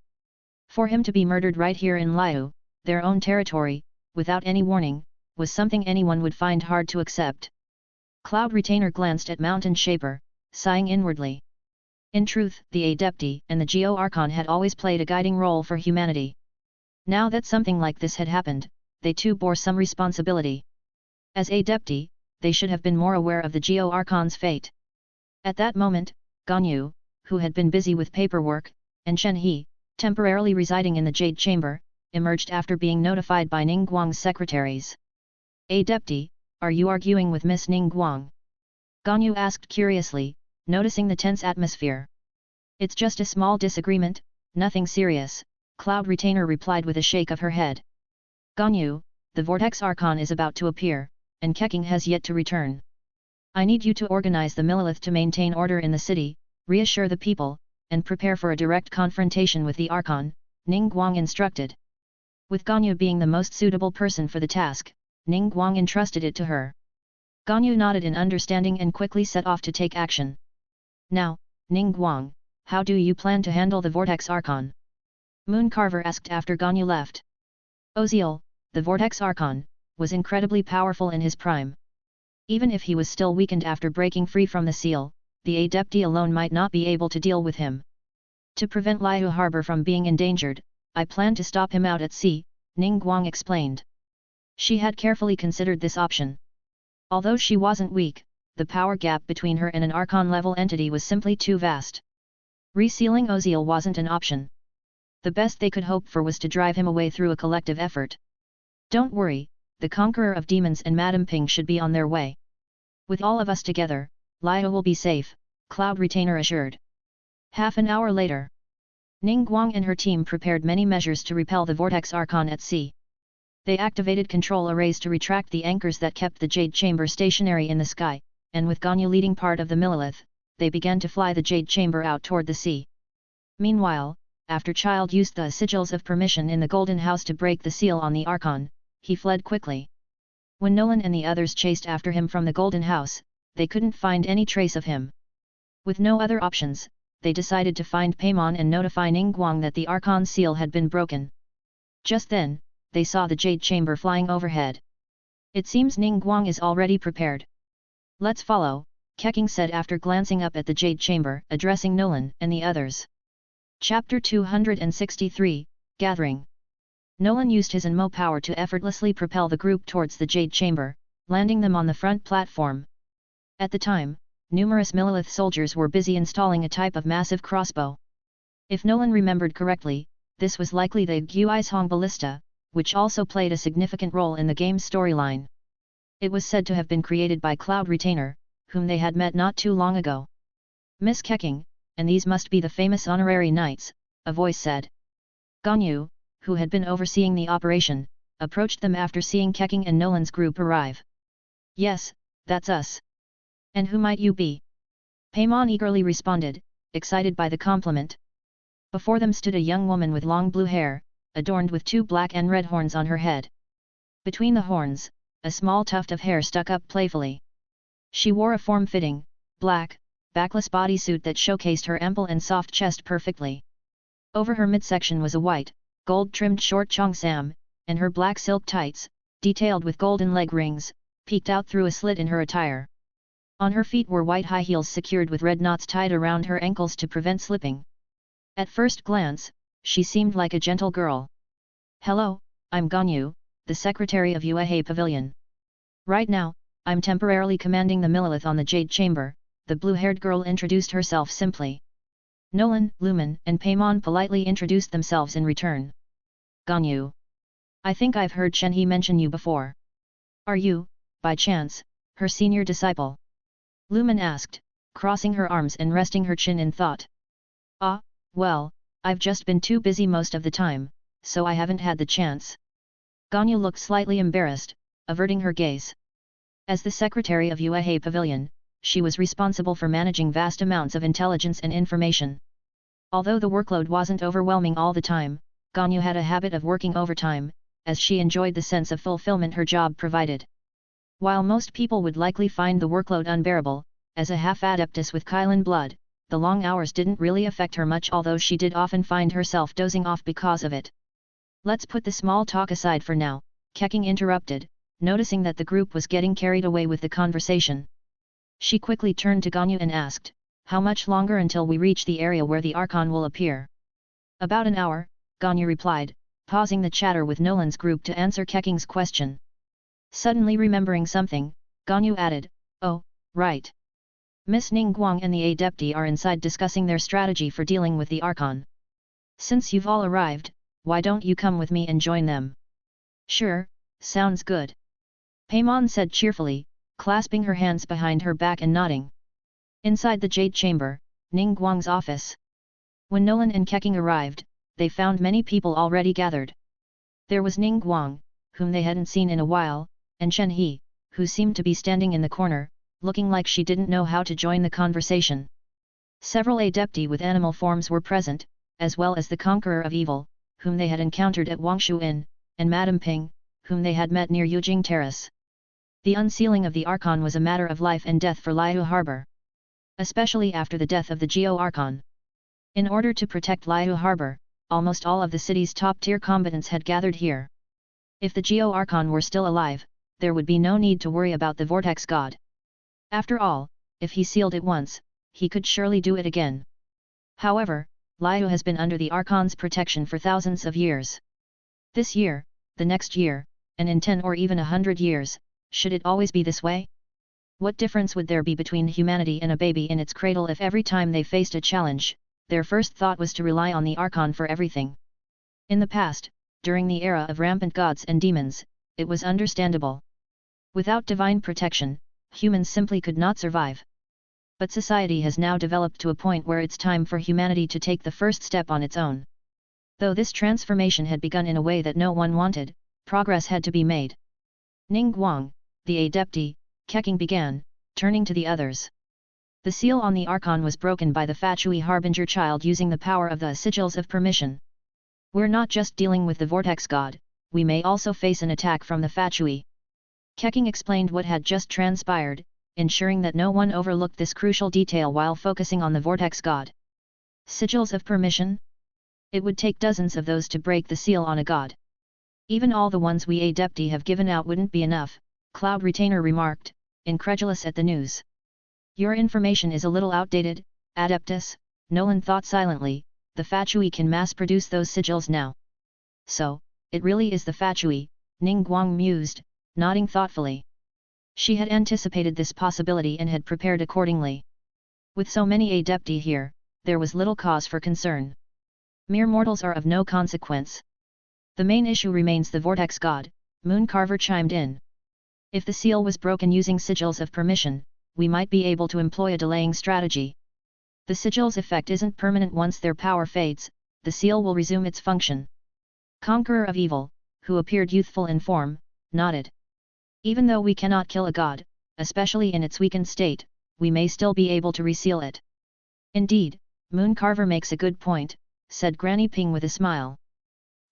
For him to be murdered right here in Liu, their own territory, without any warning, was something anyone would find hard to accept. Cloud Retainer glanced at Mountain Shaper, sighing inwardly. In truth, the Adepti and the Geo Archon had always played a guiding role for humanity. Now that something like this had happened, they too bore some responsibility. As Adepti, they should have been more aware of the Geo Archon's fate. At that moment, Ganyu, who had been busy with paperwork, and Chen He, temporarily residing in the Jade Chamber, emerged after being notified by Ning Guang's secretaries. Adepti, are you arguing with Miss Ning Guang? Ganyu asked curiously, noticing the tense atmosphere. It's just a small disagreement, nothing serious, Cloud Retainer replied with a shake of her head. Ganyu, the Vortex Archon is about to appear, and Keqing has yet to return. I need you to organize the Milleith to maintain order in the city, reassure the people, and prepare for a direct confrontation with the Archon, Ning Guang instructed. With Ganyu being the most suitable person for the task, Ning Guang entrusted it to her. Ganyu nodded in understanding and quickly set off to take action. Now, Ning Guang, how do you plan to handle the Vortex Archon? Moon Carver asked after Ganyu left. Osial, the Vortex Archon, was incredibly powerful in his prime. Even if he was still weakened after breaking free from the seal, the Adepti alone might not be able to deal with him. To prevent Liu Harbor from being endangered, I plan to stop him out at sea, Ning Guang explained. She had carefully considered this option. Although she wasn't weak, the power gap between her and an Archon-level entity was simply too vast. Resealing Osial wasn't an option. The best they could hope for was to drive him away through a collective effort. Don't worry, the Conqueror of Demons and Madame Ping should be on their way. With all of us together, Liu will be safe, Cloud Retainer assured. Half an hour later, Ning Guang and her team prepared many measures to repel the Vortex Archon at sea. They activated control arrays to retract the anchors that kept the Jade Chamber stationary in the sky, and with Ganyu leading part of the Milleith, they began to fly the Jade Chamber out toward the sea. Meanwhile, after Childe used the sigils of permission in the Golden House to break the seal on the Archon, he fled quickly. When Nolan and the others chased after him from the Golden House, they couldn't find any trace of him. With no other options, they decided to find Paimon and notify Ning Guang that the Archon seal had been broken. Just then, they saw the Jade Chamber flying overhead. It seems Ning Guang is already prepared. Let's follow, Keqing said after glancing up at the Jade Chamber, addressing Nolan and the others. Chapter 263, Gathering. Nolan used his Enmo power to effortlessly propel the group towards the Jade Chamber, landing them on the front platform. At the time, numerous Milleith soldiers were busy installing a type of massive crossbow. If Nolan remembered correctly, this was likely the Guizhong ballista, which also played a significant role in the game's storyline. It was said to have been created by Cloud Retainer, whom they had met not too long ago. Miss Keqing, and these must be the famous honorary knights, a voice said. Ganyu, who had been overseeing the operation, approached them after seeing Keqing and Nolan's group arrive. Yes, that's us. And who might you be? Paimon eagerly responded, excited by the compliment. Before them stood a young woman with long blue hair, adorned with two black and red horns on her head. Between the horns, a small tuft of hair stuck up playfully. She wore a form-fitting, black, backless bodysuit that showcased her ample and soft chest perfectly. Over her midsection was a white, gold-trimmed short cheongsam, and her black silk tights, detailed with golden leg rings, peeked out through a slit in her attire. On her feet were white high heels secured with red knots tied around her ankles to prevent slipping. At first glance, she seemed like a gentle girl. "Hello, I'm Ganyu, the secretary of Yuehei Pavilion. Right now, I'm temporarily commanding the Milleith on the Jade Chamber," the blue-haired girl introduced herself simply. Nolan, Lumen, and Paimon politely introduced themselves in return. "Ganyu. I think I've heard Shenhe mention you before. Are you, by chance, her senior disciple?" Lumen asked, crossing her arms and resting her chin in thought. "Ah, well, I've just been too busy most of the time, so I haven't had the chance." Ganyu looked slightly embarrassed, averting her gaze. As the secretary of Yuehei Pavilion, she was responsible for managing vast amounts of intelligence and information. Although the workload wasn't overwhelming all the time, Ganyu had a habit of working overtime, as she enjoyed the sense of fulfillment her job provided. While most people would likely find the workload unbearable, as a half-adeptus with Kylan blood, the long hours didn't really affect her much, although she did often find herself dozing off because of it. "Let's put the small talk aside for now," Keqing interrupted, noticing that the group was getting carried away with the conversation. She quickly turned to Ganyu and asked, "How much longer until we reach the area where the Archon will appear?" "About an hour," Ganyu replied, pausing the chatter with Nolan's group to answer Keqing's question. Suddenly remembering something, Ganyu added, "Oh, right. Miss Ningguang and the Adepti are inside discussing their strategy for dealing with the Archon. Since you've all arrived, why don't you come with me and join them?" "Sure, sounds good," Paimon said cheerfully, clasping her hands behind her back and nodding. Inside the Jade Chamber, Ningguang's office. When Nolan and Keqing arrived, they found many people already gathered. There was Ningguang, whom they hadn't seen in a while, and Shenhe, who seemed to be standing in the corner, looking like she didn't know how to join the conversation. Several Adepti with animal forms were present, as well as the Conqueror of Evil, whom they had encountered at Wangshu Inn, and Madame Ping, whom they had met near Yujing Terrace. The unsealing of the Archon was a matter of life and death for Liyue Harbor. Especially after the death of the Geo Archon. In order to protect Liyue Harbor, almost all of the city's top-tier combatants had gathered here. If the Geo Archon were still alive, there would be no need to worry about the vortex god. After all, if he sealed it once, he could surely do it again. However, Liyue has been under the Archon's protection for thousands of years. This year, the next year, and in 10 or even 100 years, should it always be this way? What difference would there be between humanity and a baby in its cradle if every time they faced a challenge, their first thought was to rely on the Archon for everything? In the past, during the era of rampant gods and demons, it was understandable. Without divine protection, humans simply could not survive. But society has now developed to a point where it's time for humanity to take the first step on its own. Though this transformation had begun in a way that no one wanted, progress had to be made. Ningguang, the Adepti, Keqing began, turning to the others. The seal on the Archon was broken by the Fatui Harbinger Childe using the power of the sigils of permission. We're not just dealing with the vortex god, we may also face an attack from the Fatui. Keqing explained what had just transpired, ensuring that no one overlooked this crucial detail while focusing on the vortex god. Sigils of permission? It would take dozens of those to break the seal on a god. Even all the ones we Adepti have given out wouldn't be enough, Cloud Retainer remarked, incredulous at the news. Your information is a little outdated, Adeptus, Nolan thought silently, the Fatui can mass-produce those sigils now. So, it really is the Fatui, Ningguang mused, nodding thoughtfully. She had anticipated this possibility and had prepared accordingly. With so many Adepti here, there was little cause for concern. Mere mortals are of no consequence. The main issue remains the vortex god, Mooncarver chimed in. If the seal was broken using sigils of permission, we might be able to employ a delaying strategy. The sigil's effect isn't permanent. Once their power fades, the seal will resume its function. Conqueror of Evil, who appeared youthful in form, nodded. Even though we cannot kill a god, especially in its weakened state, we may still be able to reseal it. Indeed, Mooncarver makes a good point, said Granny Ping with a smile.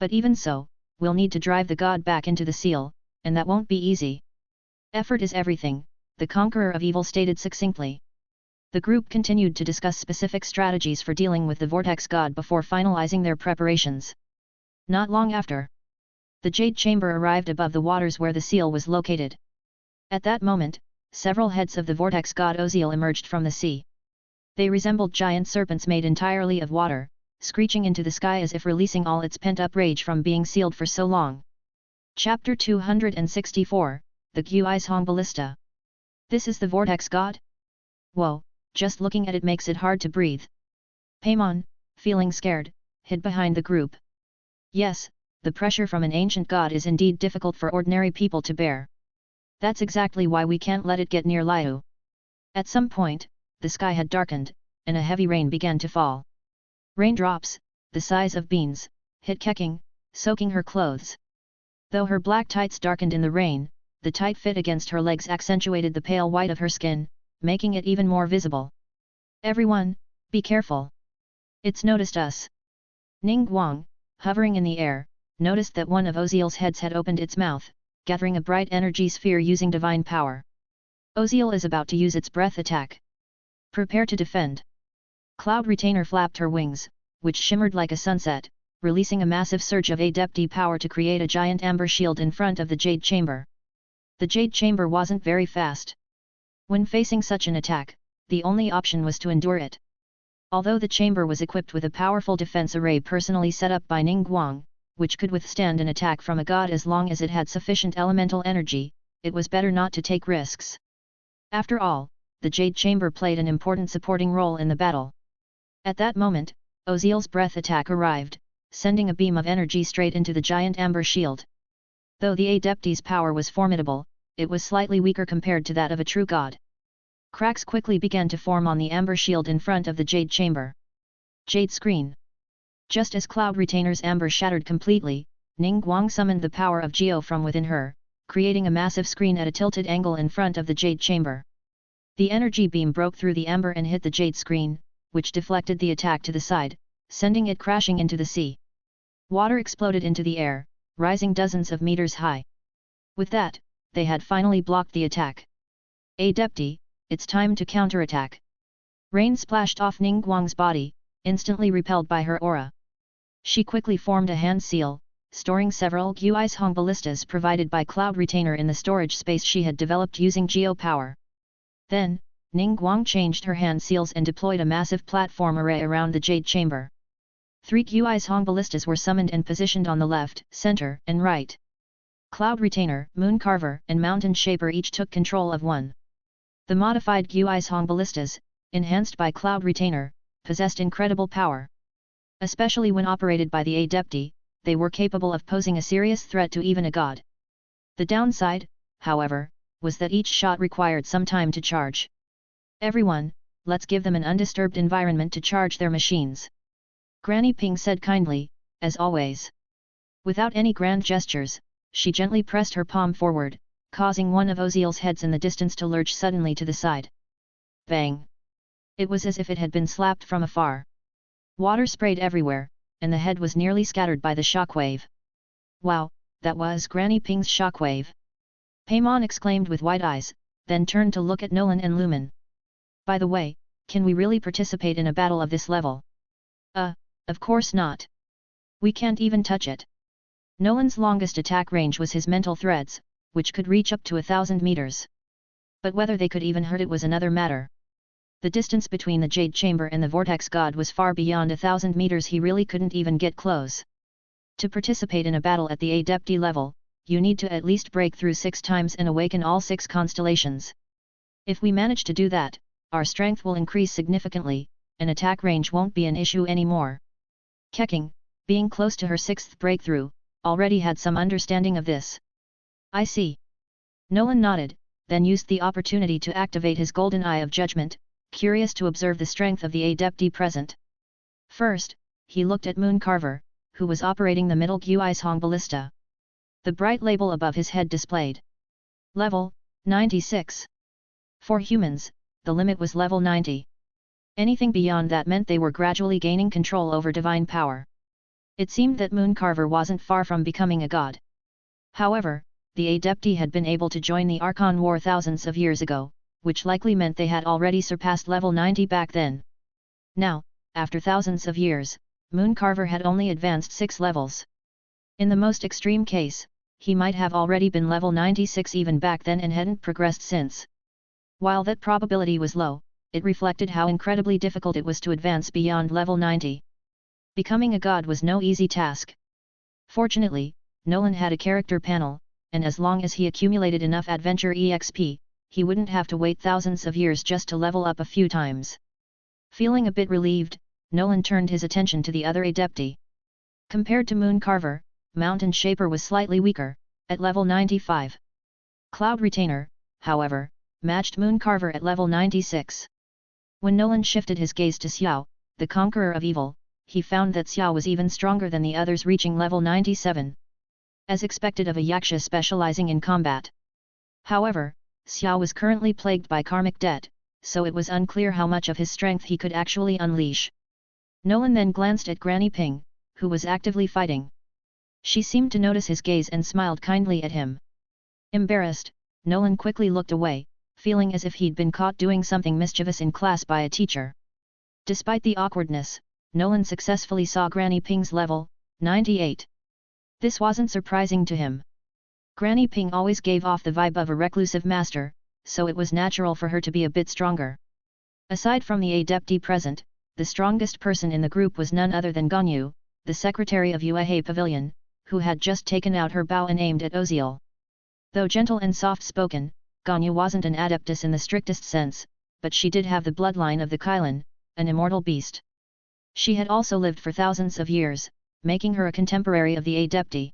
But even so, we'll need to drive the god back into the seal, and that won't be easy. Effort is everything, the Conqueror of Evil stated succinctly. The group continued to discuss specific strategies for dealing with the vortex god before finalizing their preparations. Not long after, the Jade Chamber arrived above the waters where the seal was located. At that moment, several heads of the vortex god Osial emerged from the sea. They resembled giant serpents made entirely of water, screeching into the sky as if releasing all its pent-up rage from being sealed for so long. Chapter 264, The Guishong Ballista. This is the vortex god? Whoa, just looking at it makes it hard to breathe. Paimon, feeling scared, hid behind the group. Yes, the pressure from an ancient god is indeed difficult for ordinary people to bear. That's exactly why we can't let it get near Liu. At some point, the sky had darkened, and a heavy rain began to fall. Raindrops, the size of beans, hit Keqing, soaking her clothes. Though her black tights darkened in the rain, the tight fit against her legs accentuated the pale white of her skin, making it even more visible. Everyone, be careful. It's noticed us. Ning Guang, hovering in the air, noticed that one of Osial's heads had opened its mouth, gathering a bright energy sphere using divine power. Osial is about to use its breath attack. Prepare to defend. Cloud Retainer flapped her wings, which shimmered like a sunset, releasing a massive surge of Adepti power to create a giant amber shield in front of the Jade Chamber. The Jade Chamber wasn't very fast. When facing such an attack, the only option was to endure it. Although the chamber was equipped with a powerful defense array personally set up by Ning Guang, which could withstand an attack from a god as long as it had sufficient elemental energy, it was better not to take risks. After all, the Jade Chamber played an important supporting role in the battle. At that moment, Osial's breath attack arrived, sending a beam of energy straight into the giant amber shield. Though the Adepti's power was formidable, it was slightly weaker compared to that of a true god. Cracks quickly began to form on the amber shield in front of the Jade Chamber. Jade Screen. Just as Cloud Retainer's amber shattered completely, Ning Guang summoned the power of Geo from within her, creating a massive screen at a tilted angle in front of the Jade Chamber. The energy beam broke through the amber and hit the Jade Screen, which deflected the attack to the side, sending it crashing into the sea. Water exploded into the air, rising dozens of meters high. With that, they had finally blocked the attack. Adepti, it's time to counterattack. Rain splashed off Ning Guang's body, instantly repelled by her aura. She quickly formed a hand seal, storing several Guishong ballistas provided by Cloud Retainer in the storage space she had developed using geo power. Then, Ning Guang changed her hand seals and deployed a massive platform array around the Jade Chamber. 3 Guishong ballistas were summoned and positioned on the left, center, and right. Cloud Retainer, Moon Carver, and Mountain Shaper each took control of one. The modified Guishong ballistas, enhanced by Cloud Retainer, possessed incredible power. Especially when operated by the Adepti, they were capable of posing a serious threat to even a god. The downside, however, was that each shot required some time to charge. Everyone, let's give them an undisturbed environment to charge their machines. Granny Ping said kindly, as always. Without any grand gestures, she gently pressed her palm forward, causing one of Osial's heads in the distance to lurch suddenly to the side. Bang! It was as if it had been slapped from afar. Water sprayed everywhere, and the head was nearly scattered by the shockwave. Wow, that was Granny Ping's shockwave! Paimon exclaimed with wide eyes, then turned to look at Nolan and Lumen. By the way, can we really participate in a battle of this level? Of course not. We can't even touch it. Nolan's longest attack range was his mental threads, which could reach up to 1,000 meters. But whether they could even hurt it was another matter. The distance between the Jade Chamber and the Vortex God was far beyond 1,000 meters. He really couldn't even get close. To participate in a battle at the Adepti level, you need to at least break through 6 times and awaken all 6 constellations. If we manage to do that, our strength will increase significantly, and attack range won't be an issue anymore. Keqing, being close to her 6th breakthrough, already had some understanding of this. I see. Nolan nodded, then used the opportunity to activate his golden eye of judgment, curious to observe the strength of the Adepti present. First, he looked at Moon Carver, who was operating the middle Guishong ballista. The bright label above his head displayed Level 96. For humans, the limit was level 90. Anything beyond that meant they were gradually gaining control over divine power. It seemed that Moon Carver wasn't far from becoming a god. However, the Adepti had been able to join the Archon War thousands of years ago, which likely meant they had already surpassed level 90 back then. Now, after thousands of years, Mooncarver had only advanced 6 levels. In the most extreme case, he might have already been level 96 even back then and hadn't progressed since. While that probability was low, it reflected how incredibly difficult it was to advance beyond level 90. Becoming a god was no easy task. Fortunately, Nolan had a character panel, and as long as he accumulated enough Adventure EXP, he wouldn't have to wait thousands of years just to level up a few times. Feeling a bit relieved, Nolan turned his attention to the other Adepti. Compared to Mooncarver, Mountain Shaper was slightly weaker, at level 95. Cloud Retainer, however, matched Mooncarver at level 96. When Nolan shifted his gaze to Xiao, the Conqueror of Evil, he found that Xiao was even stronger than the others, reaching level 97. As expected of a Yaksha specializing in combat. However, Xiao was currently plagued by karmic debt, so it was unclear how much of his strength he could actually unleash. Nolan then glanced at Granny Ping, who was actively fighting. She seemed to notice his gaze and smiled kindly at him. Embarrassed, Nolan quickly looked away, feeling as if he'd been caught doing something mischievous in class by a teacher. Despite the awkwardness, Nolan successfully saw Granny Ping's level, 98. This wasn't surprising to him. Granny Ping always gave off the vibe of a reclusive master, so it was natural for her to be a bit stronger. Aside from the Adepti present, the strongest person in the group was none other than Ganyu, the secretary of Yuehei Pavilion, who had just taken out her bow and aimed at Osial. Though gentle and soft-spoken, Ganyu wasn't an adeptus in the strictest sense, but she did have the bloodline of the Kylan, an immortal beast. She had also lived for thousands of years, making her a contemporary of the Adepti.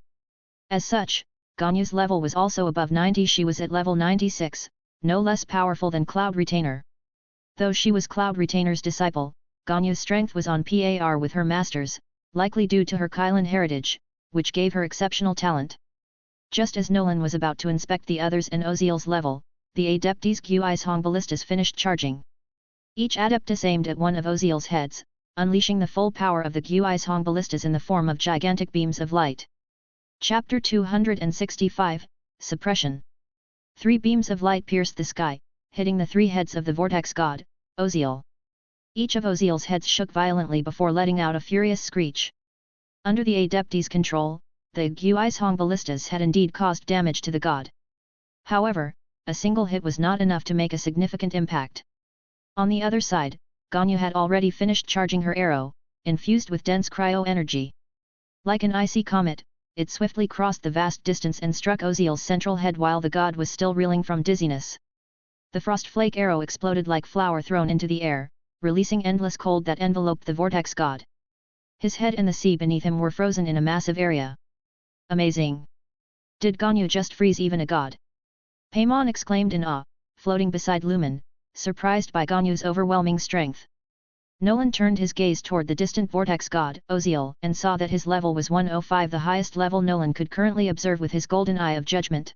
As such, Ganyu's level was also above 90. She was at level 96, no less powerful than Cloud Retainer. Though she was Cloud Retainer's disciple, Ganyu's strength was on par with her master's, likely due to her Kylan heritage, which gave her exceptional talent. Just as Nolan was about to inspect the others and Osial's level, the Adepti's Guishong ballistas finished charging. Each Adeptus aimed at one of Osial's heads, unleashing the full power of the Guishong ballistas in the form of gigantic beams of light. Chapter 265, Suppression. 3 beams of light pierced the sky, hitting the 3 heads of the vortex god, Osial. Each of Osial's heads shook violently before letting out a furious screech. Under the Adepti's control, the Guishong ballistas had indeed caused damage to the god. However, a single hit was not enough to make a significant impact. On the other side, Ganyu had already finished charging her arrow, infused with dense cryo-energy. Like an icy comet, it swiftly crossed the vast distance and struck Osial's central head while the god was still reeling from dizziness. The frost flake arrow exploded like flour thrown into the air, releasing endless cold that enveloped the vortex god. His head and the sea beneath him were frozen in a massive area. Amazing! Did Ganyu just freeze even a god? Paimon exclaimed in awe, floating beside Lumen, surprised by Ganyu's overwhelming strength. Nolan turned his gaze toward the distant vortex god, Osial, and saw that his level was 105, the highest level Nolan could currently observe with his golden eye of judgment.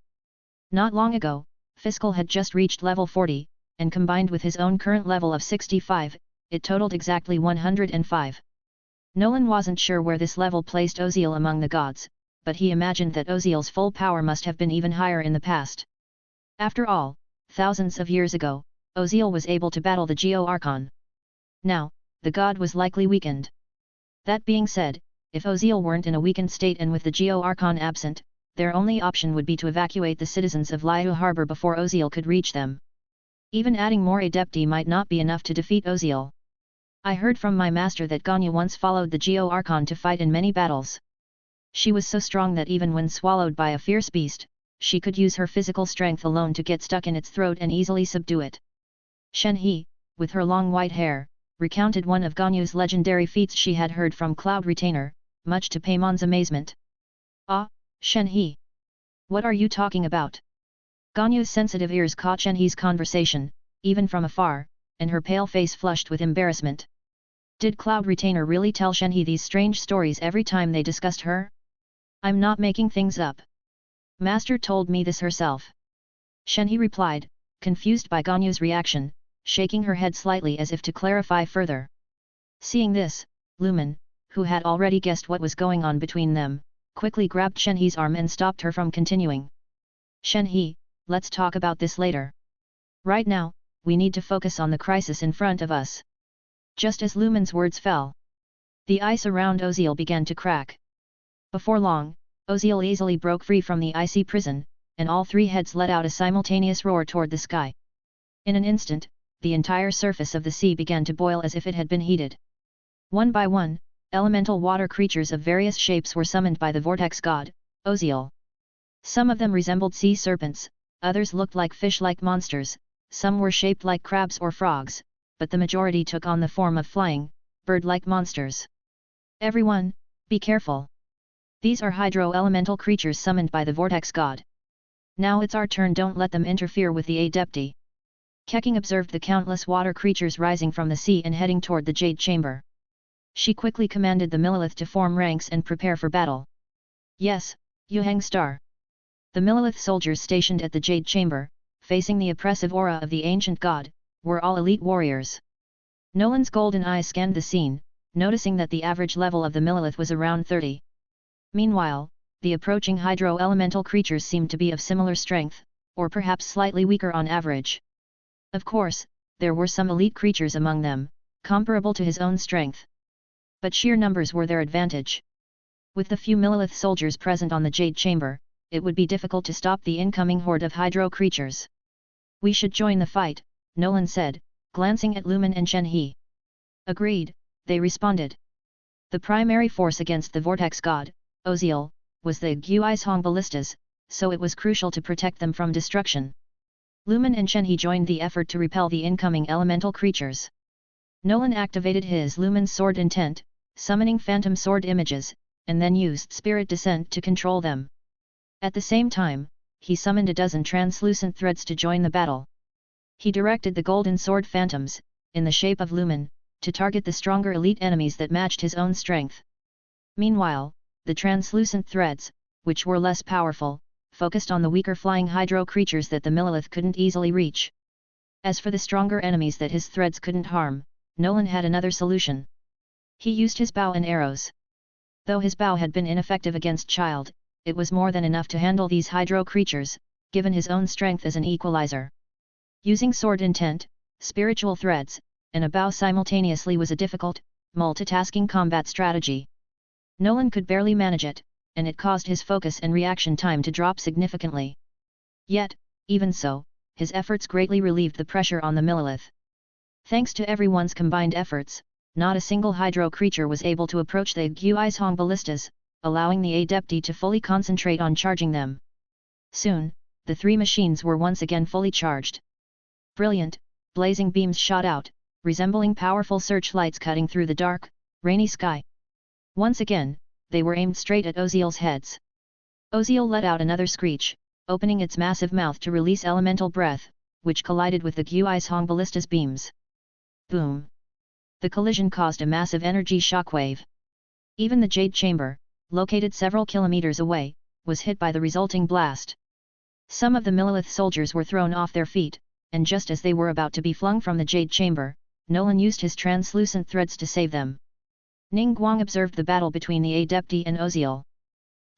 Not long ago, Fiskal had just reached level 40, and combined with his own current level of 65, it totaled exactly 105. Nolan wasn't sure where this level placed Osial among the gods, but he imagined that Osial's full power must have been even higher in the past. After all, thousands of years ago, Osial was able to battle the Geo Archon. Now, the god was likely weakened. That being said, if Osial weren't in a weakened state and with the Geo Archon absent, their only option would be to evacuate the citizens of Liu Harbor before Osial could reach them. Even adding more Adepti might not be enough to defeat Osial. I heard from my master that Ganyu once followed the Geo Archon to fight in many battles. She was so strong that even when swallowed by a fierce beast, she could use her physical strength alone to get stuck in its throat and easily subdue it. Shen He, with her long white hair, recounted one of Ganyu's legendary feats she had heard from Cloud Retainer, much to Paimon's amazement. Ah, Shen He! What are you talking about? Ganyu's sensitive ears caught Shen He's conversation, even from afar, and her pale face flushed with embarrassment. Did Cloud Retainer really tell Shen He these strange stories every time they discussed her? I'm not making things up. Master told me this herself. Shen He replied, confused by Ganyu's reaction, shaking her head slightly as if to clarify further. Seeing this, Lumen, who had already guessed what was going on between them, quickly grabbed Shen He's arm and stopped her from continuing. Shen He, let's talk about this later. Right now, we need to focus on the crisis in front of us. Just as Lumen's words fell, the ice around Osial began to crack. Before long, Osial easily broke free from the icy prison, and all three heads let out a simultaneous roar toward the sky. In an instant, the entire surface of the sea began to boil as if it had been heated. One by one, elemental water creatures of various shapes were summoned by the vortex god, Osial. Some of them resembled sea serpents, others looked like fish-like monsters, some were shaped like crabs or frogs, but the majority took on the form of flying, bird-like monsters. Everyone, be careful. These are hydro-elemental creatures summoned by the vortex god. Now it's our turn, don't let them interfere with the Adepti. Keking observed the countless water creatures rising from the sea and heading toward the Jade Chamber. She quickly commanded the Milleith to form ranks and prepare for battle. Yes, Yuheng Star. The Milleith soldiers stationed at the Jade Chamber, facing the oppressive aura of the ancient god, were all elite warriors. Nolan's golden eye scanned the scene, noticing that the average level of the Milleith was around 30. Meanwhile, the approaching hydro-elemental creatures seemed to be of similar strength, or perhaps slightly weaker on average. Of course, there were some elite creatures among them, comparable to his own strength. But sheer numbers were their advantage. With the few Milleith soldiers present on the Jade Chamber, it would be difficult to stop the incoming horde of hydro creatures. We should join the fight, Nolan said, glancing at Lumen and Shenhe. Agreed, they responded. The primary force against the vortex god, Osial, was the Guizhong ballistas, so it was crucial to protect them from destruction. Lumen and Shenhe joined the effort to repel the incoming elemental creatures. Nolan activated his Lumen's sword intent, summoning phantom sword images, and then used spirit descent to control them. At the same time, he summoned a dozen translucent threads to join the battle. He directed the golden sword phantoms, in the shape of Lumen, to target the stronger elite enemies that matched his own strength. Meanwhile, the translucent threads, which were less powerful, focused on the weaker flying hydro creatures that the Milleith couldn't easily reach. As for the stronger enemies that his threads couldn't harm, Nolan had another solution. He used his bow and arrows. Though his bow had been ineffective against Childe, it was more than enough to handle these hydro creatures, given his own strength as an equalizer. Using sword intent, spiritual threads, and a bow simultaneously was a difficult, multitasking combat strategy. Nolan could barely manage it, and it caused his focus and reaction time to drop significantly. Yet, even so, his efforts greatly relieved the pressure on the Milleith. Thanks to everyone's combined efforts, not a single hydro creature was able to approach the Guizhong ballistas, allowing the Adepti to fully concentrate on charging them. Soon, the three machines were once again fully charged. Brilliant, blazing beams shot out, resembling powerful searchlights cutting through the dark, rainy sky. Once again, they were aimed straight at Osial's heads. Osial let out another screech, opening its massive mouth to release elemental breath, which collided with the Guizhong ballista's beams. Boom! The collision caused a massive energy shockwave. Even the Jade Chamber, located several kilometers away, was hit by the resulting blast. Some of the Milleith soldiers were thrown off their feet, and just as they were about to be flung from the Jade Chamber, Nolan used his translucent threads to save them. Ningguang observed the battle between the Adepti and Osial.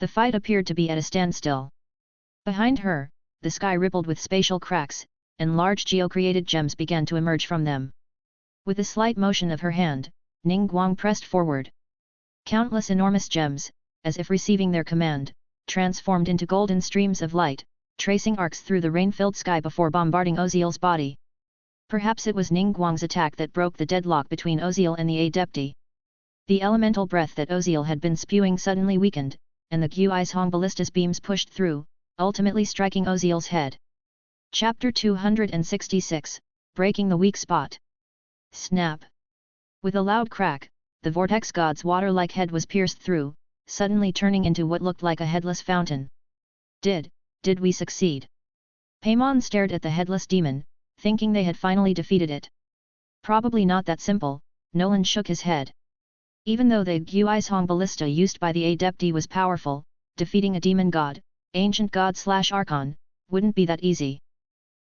The fight appeared to be at a standstill. Behind her, the sky rippled with spatial cracks, and large geo-created gems began to emerge from them. With a slight motion of her hand, Ningguang pressed forward. Countless enormous gems, as if receiving their command, transformed into golden streams of light, tracing arcs through the rain-filled sky before bombarding Osial's body. Perhaps it was Ningguang's attack that broke the deadlock between Osial and the Adepti. The elemental breath that Osial had been spewing suddenly weakened, and the Guizhong ballista's beams pushed through, ultimately striking Osial's head. Chapter 266, Breaking the Weak Spot. Snap! With a loud crack, the vortex god's water-like head was pierced through, suddenly turning into what looked like a headless fountain. Did we succeed? Paimon stared at the headless demon, thinking they had finally defeated it. Probably not that simple, Nolan shook his head. Even though the Guizhong ballista used by the Adepti was powerful, defeating a demon god, ancient god/archon, wouldn't be that easy.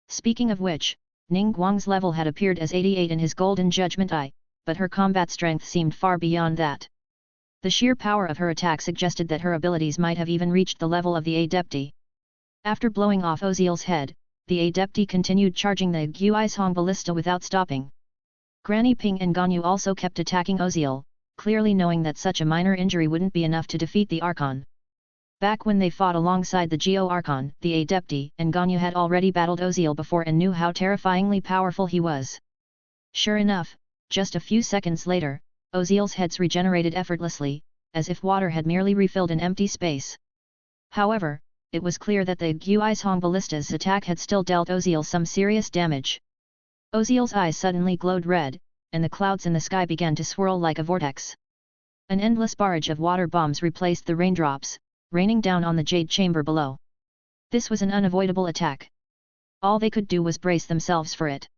Speaking of which, Ningguang's level had appeared as 88 in his golden judgment eye, but her combat strength seemed far beyond that. The sheer power of her attack suggested that her abilities might have even reached the level of the Adepti. After blowing off Osial's head, the Adepti continued charging the Guizhong ballista without stopping. Granny Ping and Ganyu also kept attacking Osial, clearly knowing that such a minor injury wouldn't be enough to defeat the Archon. Back when they fought alongside the Geo Archon, the Adepti and Ganyu had already battled Osial before and knew how terrifyingly powerful he was. Sure enough, just a few seconds later, Osial's heads regenerated effortlessly, as if water had merely refilled an empty space. However, it was clear that the Guizhong ballista's attack had still dealt Osial some serious damage. Osial's eyes suddenly glowed red, and the clouds in the sky began to swirl like a vortex. An endless barrage of water bombs replaced the raindrops, raining down on the Jade chamber below. This was an unavoidable attack. All they could do was brace themselves for it.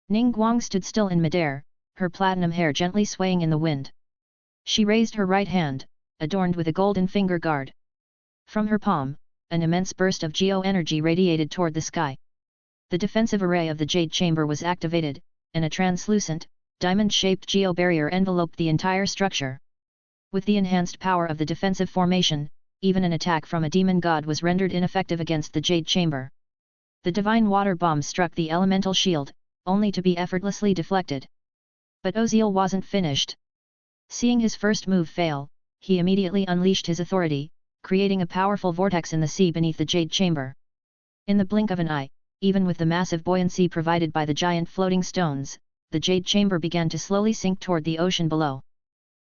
Ning Guang stood still in midair, her platinum hair gently swaying in the wind. She raised her right hand, adorned with a golden finger guard. From her palm, an immense burst of geo-energy radiated toward the sky. The defensive array of the Jade chamber was activated, and a translucent, diamond-shaped geo-barrier enveloped the entire structure. With the enhanced power of the defensive formation, even an attack from a demon god was rendered ineffective against the Jade chamber. The divine water bomb struck the elemental shield, only to be effortlessly deflected. But Osial wasn't finished. Seeing his first move fail, he immediately unleashed his authority, creating a powerful vortex in the sea beneath the Jade chamber. In the blink of an eye, even with the massive buoyancy provided by the giant floating stones, the Jade chamber began to slowly sink toward the ocean below.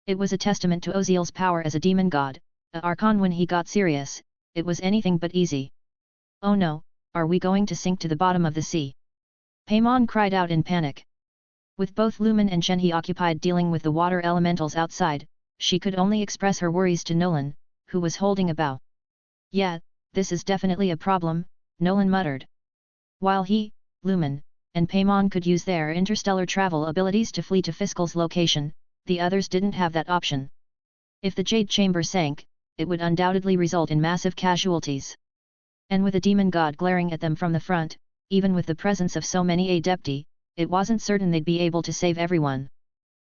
It was a testament to Osial's power as a demon god, a Archon when he got serious. It was anything but easy. "Oh no, are we going to sink to the bottom of the sea?" Paimon cried out in panic. With both Lumen and Shenhe occupied dealing with the water elementals outside, she could only express her worries to Nolan, who was holding a bow. "Yeah, this is definitely a problem," Nolan muttered. While he, Lumen, and Paimon could use their interstellar travel abilities to flee to Fiscal's location, the others didn't have that option. If the Jade chamber sank, it would undoubtedly result in massive casualties. And with a demon god glaring at them from the front, even with the presence of so many Adepti, it wasn't certain they'd be able to save everyone.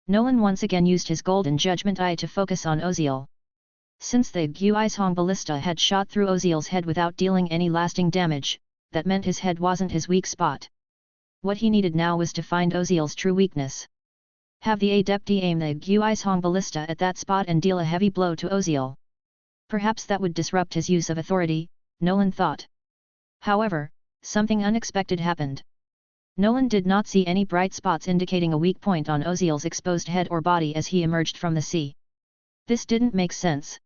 Nolan once again used his golden judgment eye to focus on Osial. Since the Guizhong ballista had shot through Osial's head without dealing any lasting damage, that meant his head wasn't his weak spot. What he needed now was to find Osial's true weakness. Have the Adepti aim the Guizhong ballista at that spot and deal a heavy blow to Osial. Perhaps that would disrupt his use of authority, Nolan thought. However, something unexpected happened. Nolan did not see any bright spots indicating a weak point on Osial's exposed head or body as he emerged from the sea. This didn't make sense.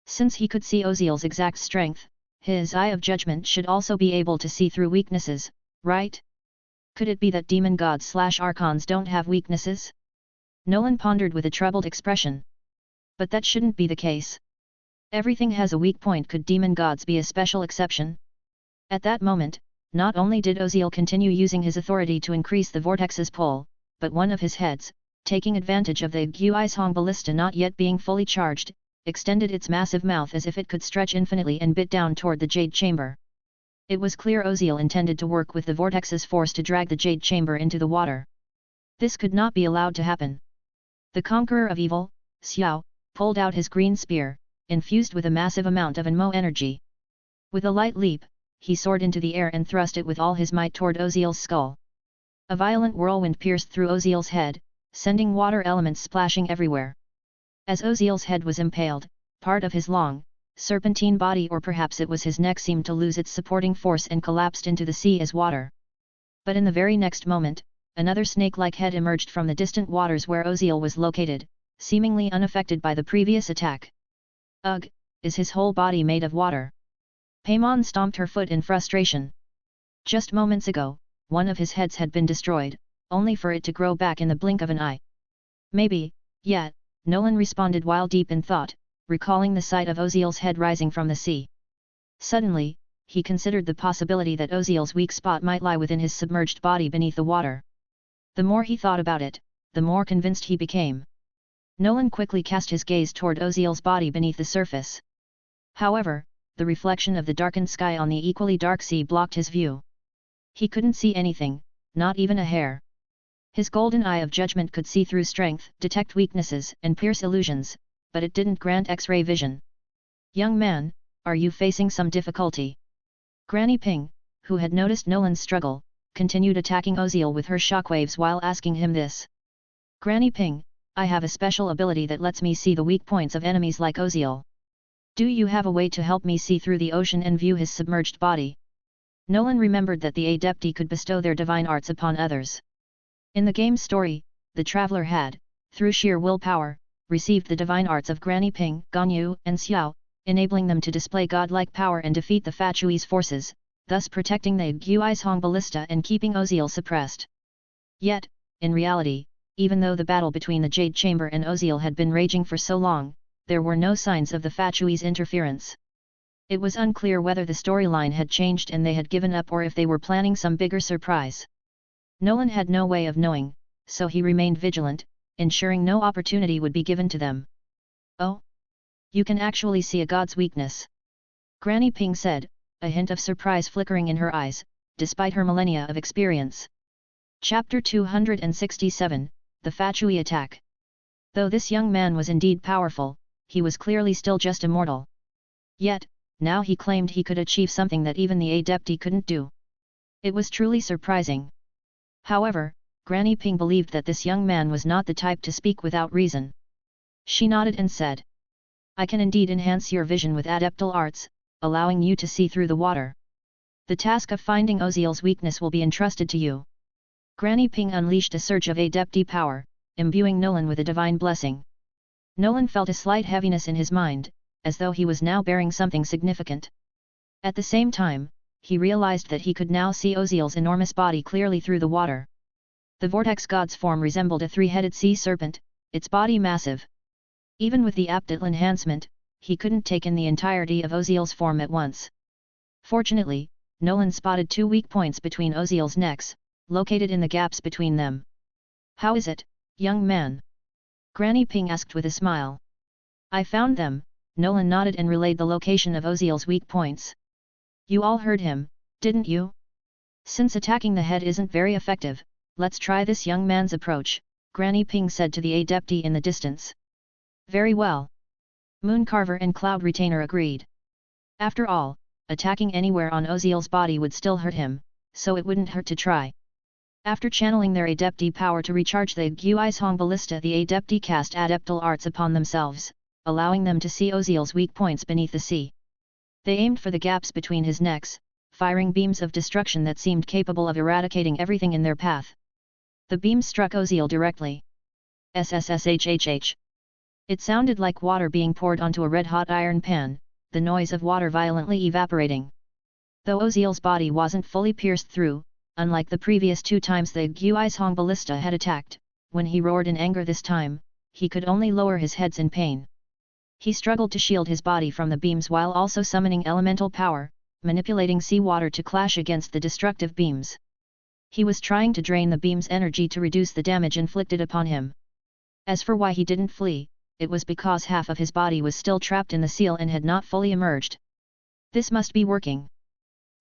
Since he could see Osial's exact strength, his eye of judgment should also be able to see through weaknesses, right? Could it be that demon gods/archons don't have weaknesses? Nolan pondered with a troubled expression. But that shouldn't be the case. Everything has a weak point. Could demon gods be a special exception? At that moment, not only did Osial continue using his authority to increase the vortex's pull, but one of his heads, taking advantage of the Guizhong ballista not yet being fully charged, extended its massive mouth as if it could stretch infinitely and bit down toward the Jade chamber. It was clear Osial intended to work with the vortex's force to drag the Jade chamber into the water. This could not be allowed to happen. The conqueror of evil, Xiao, pulled out his green spear, infused with a massive amount of Anmo energy. With a light leap, he soared into the air and thrust it with all his might toward Osial's skull. A violent whirlwind pierced through Osial's head, sending water elements splashing everywhere. As Osial's head was impaled, part of his long, serpentine body, or perhaps it was his neck, seemed to lose its supporting force and collapsed into the sea as water. But in the very next moment, another snake-like head emerged from the distant waters where Osial was located, seemingly unaffected by the previous attack. Ugh, is his whole body made of water? Paimon stomped her foot in frustration. Just moments ago, one of his heads had been destroyed, only for it to grow back in the blink of an eye. Maybe, yeah, Nolan responded while deep in thought, recalling the sight of Osial's head rising from the sea. Suddenly, he considered the possibility that Osial's weak spot might lie within his submerged body beneath the water. The more he thought about it, the more convinced he became. Nolan quickly cast his gaze toward Osial's body beneath the surface. However, the reflection of the darkened sky on the equally dark sea blocked his view. He couldn't see anything, not even a hair. His golden eye of judgment could see through strength, detect weaknesses, and pierce illusions, but it didn't grant X-ray vision. "Young man, are you facing some difficulty?" Granny Ping, who had noticed Nolan's struggle, continued attacking Osial with her shockwaves while asking him this. Granny Ping, I have a special ability that lets me see the weak points of enemies like Osial. Do you have a way to help me see through the ocean and view his submerged body? Nolan remembered that the Adepti could bestow their divine arts upon others. In the game's story, the traveler had, through sheer willpower, received the divine arts of Granny Ping, Ganyu, and Xiao, enabling them to display godlike power and defeat the Fatui's forces, thus protecting the Guizhong ballista and keeping Osial suppressed. Yet, in reality, even though the battle between the Jade Chamber and Osial had been raging for so long, there were no signs of the Fatui's interference. It was unclear whether the storyline had changed and they had given up or if they were planning some bigger surprise. Nolan had no way of knowing, so he remained vigilant, ensuring no opportunity would be given to them. Oh? You can actually see a god's weakness. Granny Ping said, a hint of surprise flickering in her eyes, despite her millennia of experience. Chapter 267, The Fatui Attack. Though this young man was indeed powerful, he was clearly still just a mortal. Yet, now he claimed he could achieve something that even the Adepti couldn't do. It was truly surprising. However, Granny Ping believed that this young man was not the type to speak without reason. She nodded and said, I can indeed enhance your vision with adeptal arts, allowing you to see through the water. The task of finding Osial's weakness will be entrusted to you. Granny Ping unleashed a surge of Adepti power, imbuing Nolan with a divine blessing. Nolan felt a slight heaviness in his mind, as though he was now bearing something significant. At the same time, he realized that he could now see Osial's enormous body clearly through the water. The vortex god's form resembled a three-headed sea serpent, its body massive. Even with the Aptil enhancement, he couldn't take in the entirety of Osial's form at once. Fortunately, Nolan spotted two weak points between Osial's necks, located in the gaps between them. How is it, young man? Granny Ping asked with a smile. I found them, Nolan nodded and relayed the location of Osial's weak points. You all heard him, didn't you? Since attacking the head isn't very effective, let's try this young man's approach, Granny Ping said to the Adepti in the distance. Very well. Mooncarver and Cloud Retainer agreed. After all, attacking anywhere on Osial's body would still hurt him, so it wouldn't hurt to try. After channeling their Adepti power to recharge the Guizhong ballista, the Adepti cast adeptal arts upon themselves, allowing them to see Osial's weak points beneath the sea. They aimed for the gaps between his necks, firing beams of destruction that seemed capable of eradicating everything in their path. The beams struck Osial directly. SSSHHH. It sounded like water being poured onto a red-hot iron pan, the noise of water violently evaporating. Though Osial's body wasn't fully pierced through, unlike the previous two times the Guizhong ballista had attacked, when he roared in anger this time, he could only lower his head in pain. He struggled to shield his body from the beams while also summoning elemental power, manipulating seawater to clash against the destructive beams. He was trying to drain the beam's energy to reduce the damage inflicted upon him. As for why he didn't flee, it was because half of his body was still trapped in the seal and had not fully emerged. This must be working.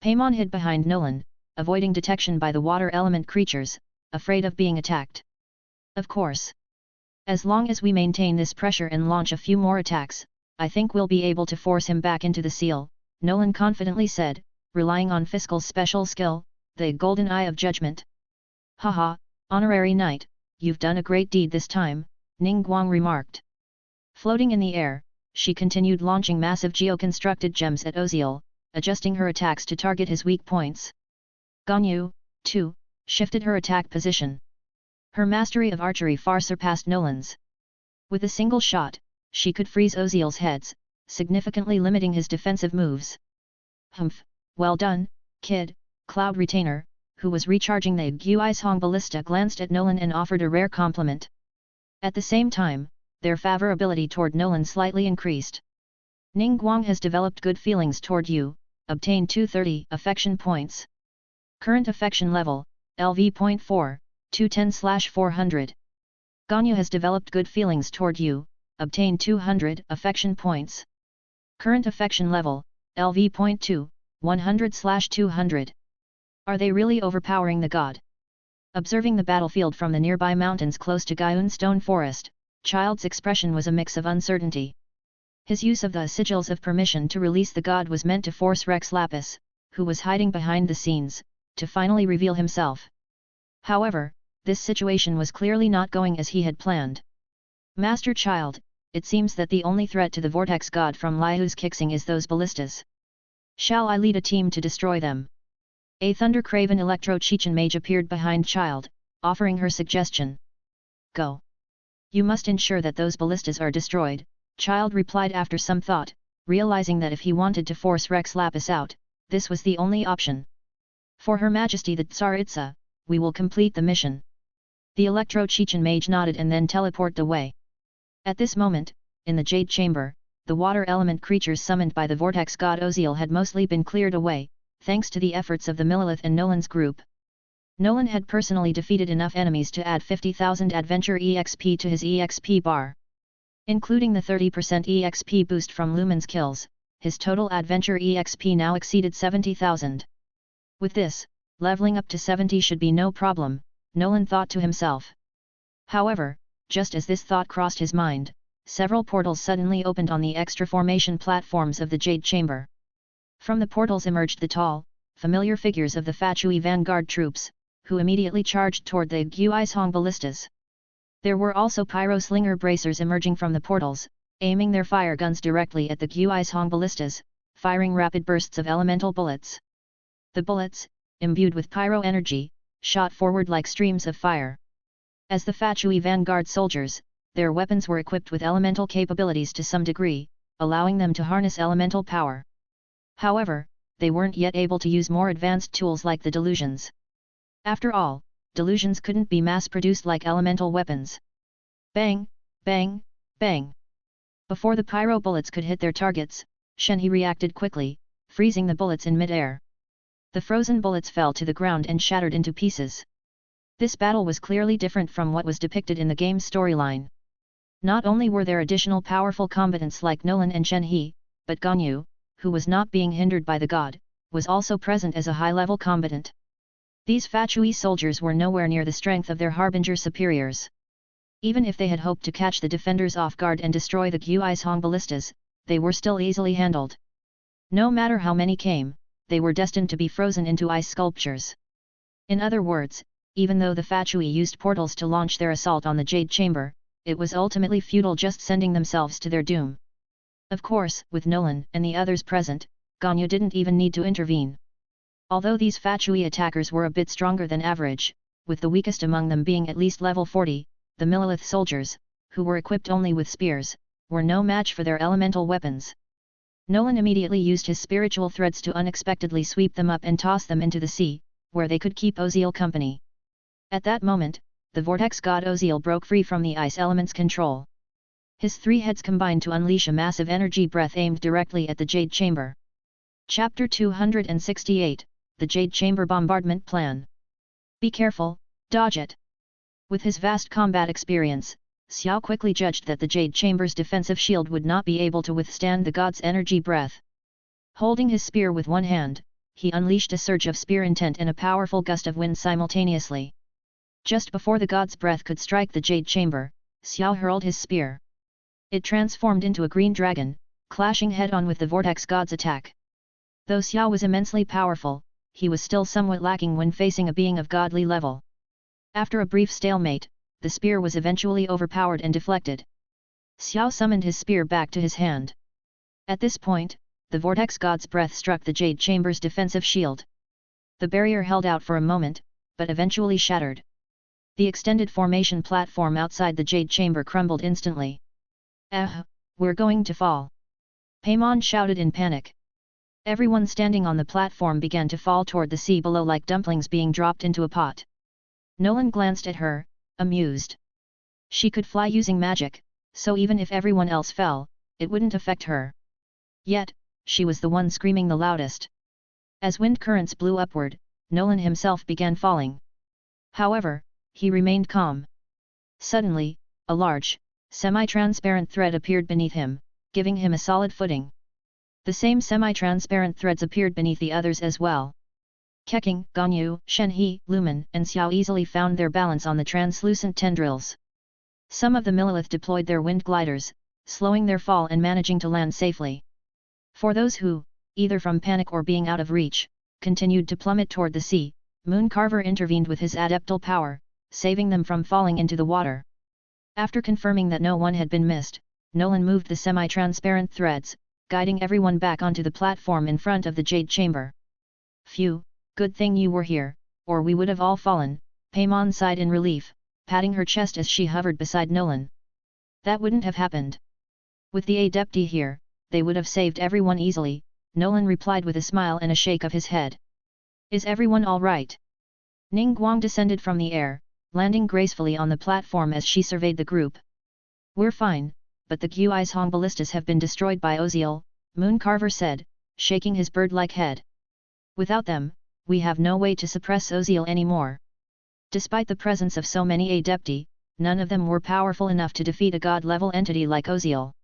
Paimon hid behind Nolan, avoiding detection by the water element creatures, afraid of being attacked. Of course. As long as we maintain this pressure and launch a few more attacks, I think we'll be able to force him back into the seal, Nolan confidently said, relying on Fiscal's special skill, the Golden Eye of Judgment. Haha, honorary knight, you've done a great deed this time, Ningguang remarked. Floating in the air, she continued launching massive geo-constructed gems at Osial, adjusting her attacks to target his weak points. Ganyu, too, shifted her attack position. Her mastery of archery far surpassed Nolan's. With a single shot, she could freeze Osial's heads, significantly limiting his defensive moves. Humph, well done, kid, Cloud Retainer, who was recharging the Guizhong ballista, glanced at Nolan and offered a rare compliment. At the same time, their favorability toward Nolan slightly increased. Ningguang has developed good feelings toward you, obtain 230 affection points. Current affection level, LV.4, 210/400. Ganyu has developed good feelings toward you, obtain 200 affection points. Current affection level, LV.2, 100/200. Are they really overpowering the god? Observing the battlefield from the nearby mountains close to Gaiun Stone Forest, Childe's expression was a mix of uncertainty. His use of the sigils of permission to release the god was meant to force Rex Lapis, who was hiding behind the scenes, to finally reveal himself. However, this situation was clearly not going as he had planned. Master Childe, it seems that the only threat to the vortex god from Liu's Kixing is those ballistas. Shall I lead a team to destroy them? A thunder-craven electro-Chechen mage appeared behind Childe, offering her suggestion. Go. You must ensure that those ballistas are destroyed, Childe replied after some thought, realizing that if he wanted to force Rex Lapis out, this was the only option. For Her Majesty the Tsaritsa, we will complete the mission. The electro-Chechen mage nodded and then teleported away. At this moment, in the Jade Chamber, the water element creatures summoned by the vortex god Osial had mostly been cleared away, thanks to the efforts of the Milleith and Nolan's group. Nolan had personally defeated enough enemies to add 50,000 Adventure EXP to his EXP bar. Including the 30% EXP boost from Lumen's kills, his total Adventure EXP now exceeded 70,000. With this, leveling up to 70 should be no problem, Nolan thought to himself. However, just as this thought crossed his mind, several portals suddenly opened on the extra formation platforms of the Jade Chamber. From the portals emerged the tall, familiar figures of the Fatui vanguard troops, who immediately charged toward the Guishong ballistas. There were also pyro-slinger bracers emerging from the portals, aiming their fire guns directly at the Guishong ballistas, firing rapid bursts of elemental bullets. The bullets, imbued with pyro energy, shot forward like streams of fire. As the Fatui vanguard soldiers, their weapons were equipped with elemental capabilities to some degree, allowing them to harness elemental power. However, they weren't yet able to use more advanced tools like the delusions. After all, delusions couldn't be mass-produced like elemental weapons. Bang, bang, bang. Before the pyro bullets could hit their targets, Shenhe reacted quickly, freezing the bullets in mid-air. The frozen bullets fell to the ground and shattered into pieces. This battle was clearly different from what was depicted in the game's storyline. Not only were there additional powerful combatants like Nolan and Shenhe, but Ganyu, who was not being hindered by the god, was also present as a high-level combatant. These Fatui soldiers were nowhere near the strength of their Harbinger superiors. Even if they had hoped to catch the defenders off guard and destroy the Guishong ballistas, they were still easily handled. No matter how many came, they were destined to be frozen into ice sculptures. In other words, even though the Fatui used portals to launch their assault on the Jade Chamber, it was ultimately futile just sending themselves to their doom. Of course, with Nolan and the others present, Ganyu didn't even need to intervene. Although these Fatui attackers were a bit stronger than average, with the weakest among them being at least level 40, the Milleith soldiers, who were equipped only with spears, were no match for their elemental weapons. Nolan immediately used his spiritual threads to unexpectedly sweep them up and toss them into the sea, where they could keep Osial company. At that moment, the vortex god Osial broke free from the ice element's control. His three heads combined to unleash a massive energy breath aimed directly at the Jade Chamber. Chapter 268, The Jade Chamber Bombardment Plan. Be careful, dodge it. With his vast combat experience, Xiao quickly judged that the Jade Chamber's defensive shield would not be able to withstand the god's energy breath. Holding his spear with one hand, he unleashed a surge of spear intent and a powerful gust of wind simultaneously. Just before the god's breath could strike the Jade Chamber, Xiao hurled his spear. It transformed into a green dragon, clashing head-on with the vortex god's attack. Though Xiao was immensely powerful, he was still somewhat lacking when facing a being of godly level. After a brief stalemate, the spear was eventually overpowered and deflected. Xiao summoned his spear back to his hand. At this point, the vortex god's breath struck the Jade Chamber's defensive shield. The barrier held out for a moment, but eventually shattered. The extended formation platform outside the Jade Chamber crumbled instantly. We're going to fall. Paimon shouted in panic. Everyone standing on the platform began to fall toward the sea below like dumplings being dropped into a pot. Nolan glanced at her, amused. She could fly using magic, so even if everyone else fell, it wouldn't affect her. Yet, she was the one screaming the loudest. As wind currents blew upward, Nolan himself began falling. However, he remained calm. Suddenly, a large, semi-transparent thread appeared beneath him, giving him a solid footing. The same semi-transparent threads appeared beneath the others as well. Keqing, Ganyu, Shenhe, Lumen, and Xiao easily found their balance on the translucent tendrils. Some of the Milleith deployed their wind gliders, slowing their fall and managing to land safely. For those who, either from panic or being out of reach, continued to plummet toward the sea. Mooncarver intervened with his adeptal power, saving them from falling into the water. After confirming that no one had been missed, Nolan moved the semi-transparent threads, guiding everyone back onto the platform in front of the Jade Chamber. Phew, good thing you were here, or we would have all fallen, Paimon sighed in relief, patting her chest as she hovered beside Nolan. That wouldn't have happened. With the Adepti here, they would have saved everyone easily, Nolan replied with a smile and a shake of his head. Is everyone all right? Ningguang descended from the air, landing gracefully on the platform as she surveyed the group. We're fine, but the Guizhong ballistas have been destroyed by Osial, Mooncarver said, shaking his bird-like head. Without them, we have no way to suppress Osial anymore. Despite the presence of so many Adepti, none of them were powerful enough to defeat a god-level entity like Osial.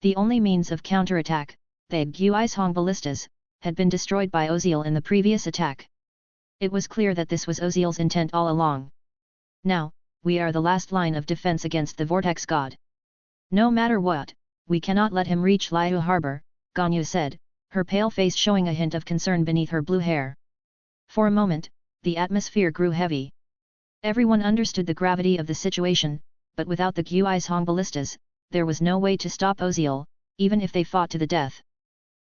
The only means of counterattack, the Guizhong ballistas, had been destroyed by Osial in the previous attack. It was clear that this was Osial's intent all along. Now, we are the last line of defense against the vortex god. No matter what, we cannot let him reach Liu Harbor, Ganyu said, her pale face showing a hint of concern beneath her blue hair. For a moment, the atmosphere grew heavy. Everyone understood the gravity of the situation, but without the Guizhong ballistas, there was no way to stop Osial, even if they fought to the death.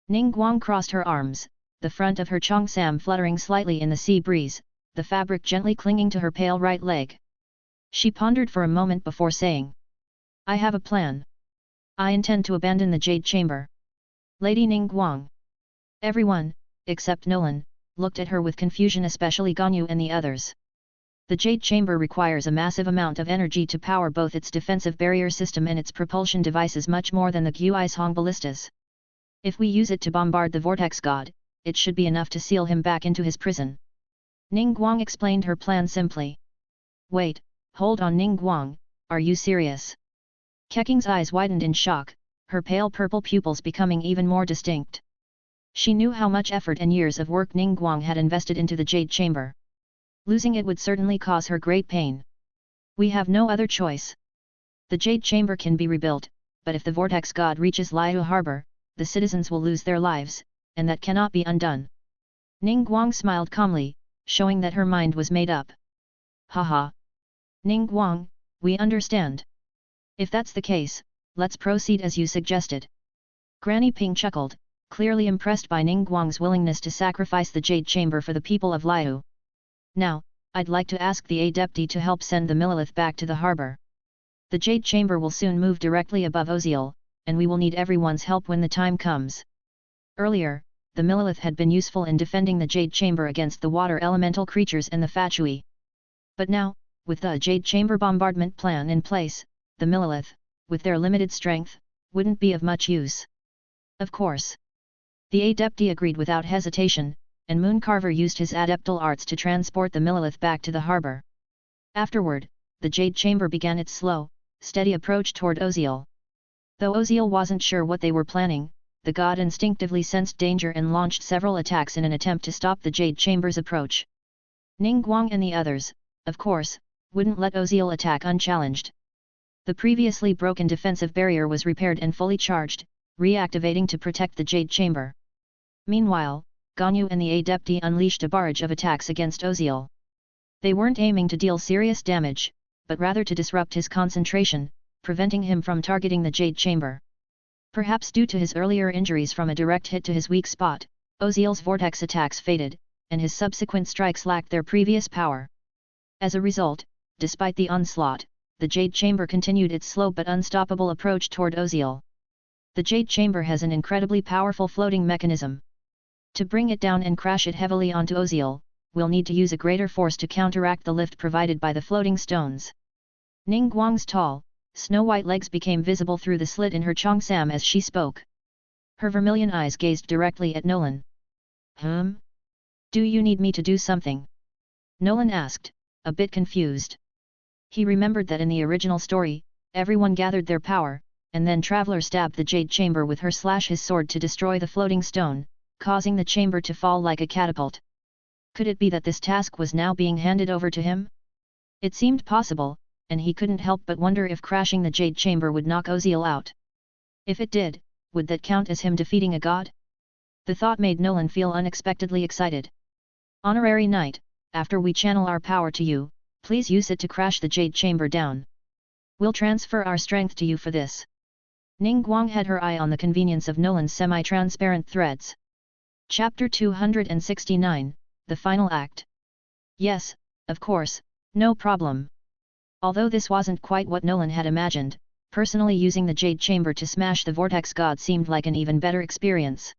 Ningguang crossed her arms, the front of her cheongsam fluttering slightly in the sea breeze, the fabric gently clinging to her pale right leg. She pondered for a moment before saying, I have a plan. I intend to abandon the Jade Chamber. Lady Ningguang. Everyone, except Nolan, looked at her with confusion, especially Ganyu and the others. The Jade Chamber requires a massive amount of energy to power both its defensive barrier system and its propulsion devices, much more than the Guizhong ballistas. If we use it to bombard the Vortex God, it should be enough to seal him back into his prison. Ningguang explained her plan simply. Wait, hold on Ningguang, are you serious? Keking's eyes widened in shock, her pale purple pupils becoming even more distinct. She knew how much effort and years of work Ningguang had invested into the Jade Chamber. Losing it would certainly cause her great pain. We have no other choice. The Jade Chamber can be rebuilt, but if the Vortex God reaches Liu Harbor, the citizens will lose their lives, and that cannot be undone. Ningguang smiled calmly, showing that her mind was made up. Haha. Ningguang, we understand. If that's the case, let's proceed as you suggested. Granny Ping chuckled, clearly impressed by Ningguang's willingness to sacrifice the Jade Chamber for the people of Liu. Now, I'd like to ask the Adepti to help send the Milleith back to the harbor. The Jade Chamber will soon move directly above Osial, and we will need everyone's help when the time comes. Earlier, the Milleith had been useful in defending the Jade Chamber against the water elemental creatures and the Fatui. But now, with the Jade Chamber bombardment plan in place, the Milleith, with their limited strength, wouldn't be of much use. Of course. The Adepti agreed without hesitation, and Mooncarver used his adeptal arts to transport the Milleith back to the harbor. Afterward, the Jade Chamber began its slow, steady approach toward Osial. Though Osial wasn't sure what they were planning, the god instinctively sensed danger and launched several attacks in an attempt to stop the Jade Chamber's approach. Ningguang and the others, of course, wouldn't let Osial attack unchallenged. The previously broken defensive barrier was repaired and fully charged, reactivating to protect the Jade Chamber. Meanwhile, Ganyu and the Adepti unleashed a barrage of attacks against Osial. They weren't aiming to deal serious damage, but rather to disrupt his concentration, preventing him from targeting the Jade Chamber. Perhaps due to his earlier injuries from a direct hit to his weak spot, Osial's vortex attacks faded, and his subsequent strikes lacked their previous power. As a result, despite the onslaught, the Jade Chamber continued its slow but unstoppable approach toward Osial. The Jade Chamber has an incredibly powerful floating mechanism. To bring it down and crash it heavily onto Osial, we'll need to use a greater force to counteract the lift provided by the floating stones. Ningguang's tall, snow-white legs became visible through the slit in her cheongsam as she spoke. Her vermilion eyes gazed directly at Nolan. Do you need me to do something? Nolan asked, a bit confused. He remembered that in the original story, everyone gathered their power, and then Traveler stabbed the Jade Chamber with his sword to destroy the floating stone, causing the chamber to fall like a catapult. Could it be that this task was now being handed over to him? It seemed possible, and he couldn't help but wonder if crashing the Jade Chamber would knock Osial out. If it did, would that count as him defeating a god? The thought made Nolan feel unexpectedly excited. Honorary Knight, after we channel our power to you, please use it to crash the Jade Chamber down. We'll transfer our strength to you for this. Ning Guang had her eye on the convenience of Nolan's semi-transparent threads. Chapter 269, The Final Act. Yes, of course, no problem. Although this wasn't quite what Nolan had imagined, personally using the Jade Chamber to smash the Vortex God seemed like an even better experience.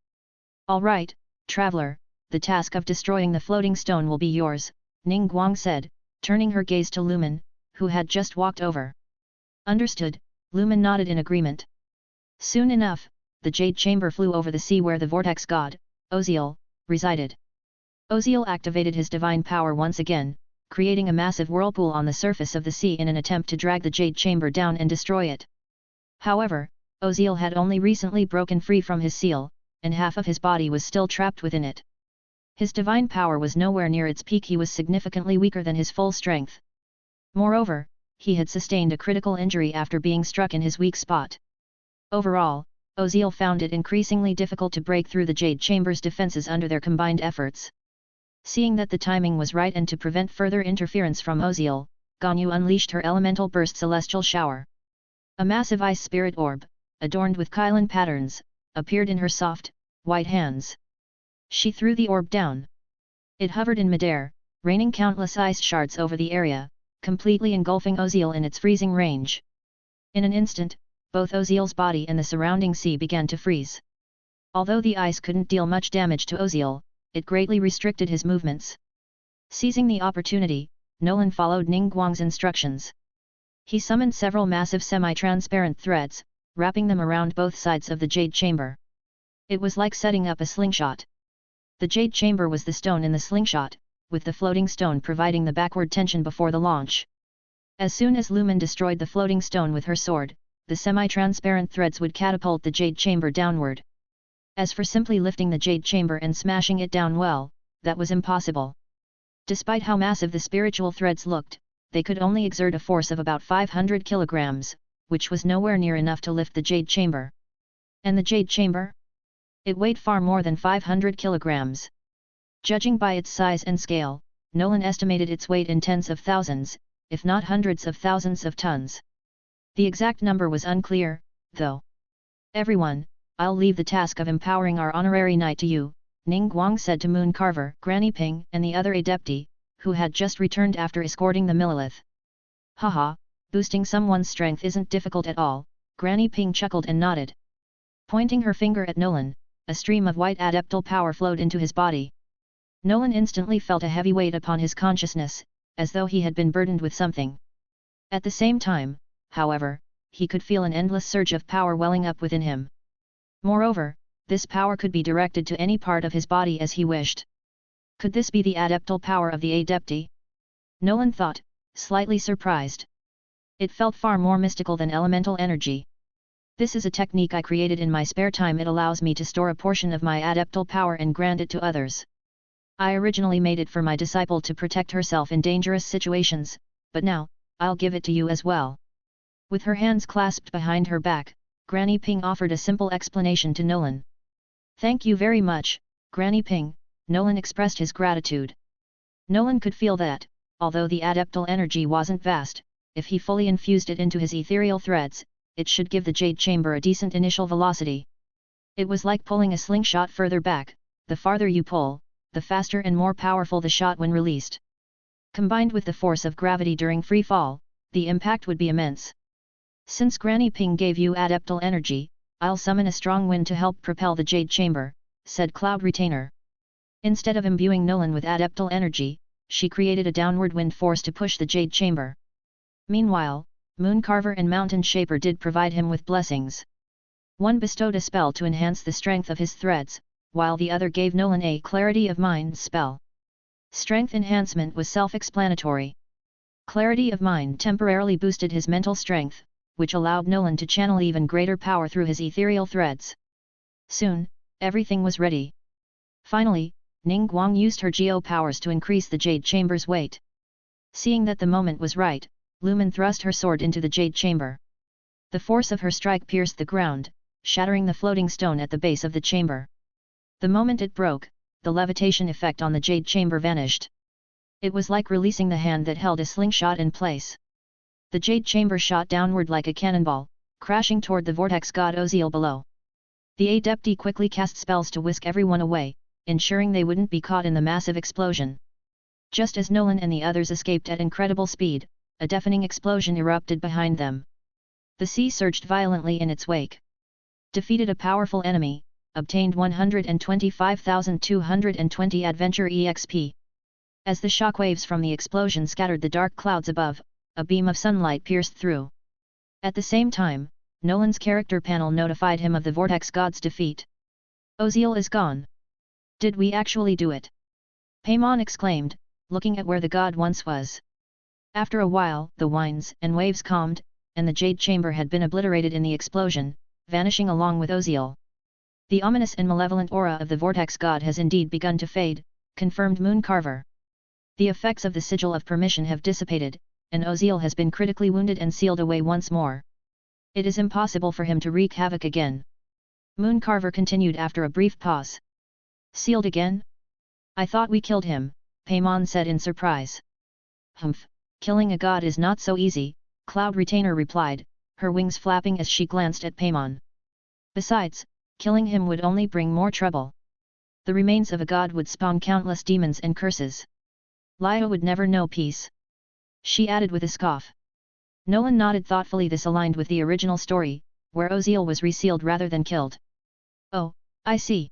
All right, traveler, the task of destroying the floating stone will be yours, Ning Guang said, turning her gaze to Lumen, who had just walked over. Understood, Lumen nodded in agreement. Soon enough, the Jade Chamber flew over the sea where the Vortex God, Osial, resided. Osial activated his divine power once again, creating a massive whirlpool on the surface of the sea in an attempt to drag the Jade Chamber down and destroy it. However, Osial had only recently broken free from his seal, and half of his body was still trapped within it. His divine power was nowhere near its peak. He was significantly weaker than his full strength. Moreover, he had sustained a critical injury after being struck in his weak spot. Overall, Osial found it increasingly difficult to break through the Jade Chamber's defenses under their combined efforts. Seeing that the timing was right and to prevent further interference from Osial, Ganyu unleashed her elemental burst celestial shower. A massive ice spirit orb, adorned with Kylan patterns, appeared in her soft, white hands. She threw the orb down. It hovered in midair, raining countless ice shards over the area, completely engulfing Osial in its freezing range. In an instant, both Osial's body and the surrounding sea began to freeze. Although the ice couldn't deal much damage to Osial, it greatly restricted his movements. Seizing the opportunity, Nolan followed Ning Guang's instructions. He summoned several massive semi-transparent threads, wrapping them around both sides of the Jade Chamber. It was like setting up a slingshot. The Jade Chamber was the stone in the slingshot, with the floating stone providing the backward tension before the launch. As soon as Lumen destroyed the floating stone with her sword, the semi-transparent threads would catapult the Jade Chamber downward. As for simply lifting the Jade Chamber and smashing it down, well, that was impossible. Despite how massive the spiritual threads looked, they could only exert a force of about 500 kilograms, which was nowhere near enough to lift the Jade Chamber. And the Jade Chamber? It weighed far more than 500 kilograms. Judging by its size and scale, Nolan estimated its weight in tens of thousands, if not hundreds of thousands of tons. The exact number was unclear, though. Everyone, I'll leave the task of empowering our honorary knight to you, Ning Guang said to Moon Carver, Granny Ping and the other adepti, who had just returned after escorting the Milleith. Haha, boosting someone's strength isn't difficult at all, Granny Ping chuckled and nodded. Pointing her finger at Nolan, a stream of white adeptal power flowed into his body. Nolan instantly felt a heavy weight upon his consciousness, as though he had been burdened with something. At the same time, however, he could feel an endless surge of power welling up within him. Moreover, this power could be directed to any part of his body as he wished. Could this be the adeptal power of the adepti? Nolan thought, slightly surprised. It felt far more mystical than elemental energy. This is a technique I created in my spare time. It allows me to store a portion of my adeptal power and grant it to others. I originally made it for my disciple to protect herself in dangerous situations, but now, I'll give it to you as well. With her hands clasped behind her back, Granny Ping offered a simple explanation to Nolan. Thank you very much, Granny Ping, Nolan expressed his gratitude. Nolan could feel that, although the adeptal energy wasn't vast, if he fully infused it into his ethereal threads, it should give the Jade Chamber a decent initial velocity. It was like pulling a slingshot further back. The farther you pull, the faster and more powerful the shot when released. Combined with the force of gravity during free fall, the impact would be immense. Since Granny Ping gave you adeptal energy, I'll summon a strong wind to help propel the Jade Chamber, said Cloud Retainer. Instead of imbuing Nolan with adeptal energy, she created a downward wind force to push the Jade Chamber. Meanwhile, Moon Carver and Mountain Shaper did provide him with blessings. One bestowed a spell to enhance the strength of his threads, while the other gave Nolan a Clarity of Mind spell. Strength enhancement was self-explanatory. Clarity of Mind temporarily boosted his mental strength, which allowed Nolan to channel even greater power through his ethereal threads. Soon, everything was ready. Finally, Ning Guang used her geo powers to increase the Jade Chamber's weight. Seeing that the moment was right, Lumen thrust her sword into the Jade Chamber. The force of her strike pierced the ground, shattering the floating stone at the base of the chamber. The moment it broke, the levitation effect on the jade chamber vanished. It was like releasing the hand that held a slingshot in place. The jade chamber shot downward like a cannonball, crashing toward the vortex god Osial below. The Adepti quickly cast spells to whisk everyone away, ensuring they wouldn't be caught in the massive explosion. Just as Nolan and the others escaped at incredible speed, a deafening explosion erupted behind them. The sea surged violently in its wake. Defeated a powerful enemy, obtained 125,220 Adventure EXP. As the shockwaves from the explosion scattered the dark clouds above, a beam of sunlight pierced through. At the same time, Nolan's character panel notified him of the vortex god's defeat. Osial is gone. Did we actually do it? Paimon exclaimed, looking at where the god once was. After a while, the winds and waves calmed, and the jade chamber had been obliterated in the explosion, vanishing along with Osial. The ominous and malevolent aura of the vortex god has indeed begun to fade, confirmed Mooncarver. The effects of the sigil of permission have dissipated, and Osial has been critically wounded and sealed away once more. It is impossible for him to wreak havoc again. Mooncarver continued after a brief pause. Sealed again? I thought we killed him, Paimon said in surprise. Humph, killing a god is not so easy, Cloud Retainer replied, her wings flapping as she glanced at Paimon. Besides, killing him would only bring more trouble. The remains of a god would spawn countless demons and curses. Laya would never know peace. She added with a scoff. Nolan nodded thoughtfully. This aligned with the original story, where Osial was resealed rather than killed. Oh, I see.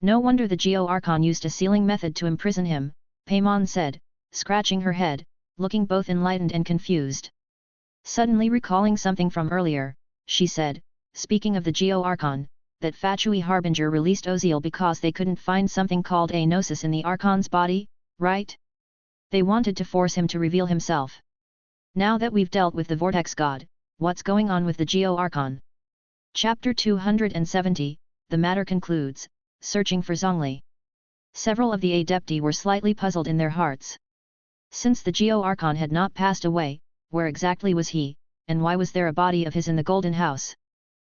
No wonder the Geo Archon used a sealing method to imprison him, Paimon said, scratching her head, looking both enlightened and confused. Suddenly recalling something from earlier, she said, speaking of the Geo Archon, that Fatui Harbinger released Osial because they couldn't find something called a gnosis in the Archon's body, right? They wanted to force him to reveal himself. Now that we've dealt with the Vortex God, what's going on with the Geo Archon? Chapter 270, the matter concludes, searching for Zhongli. Several of the Adepti were slightly puzzled in their hearts. Since the Geo Archon had not passed away, where exactly was he, and why was there a body of his in the Golden House?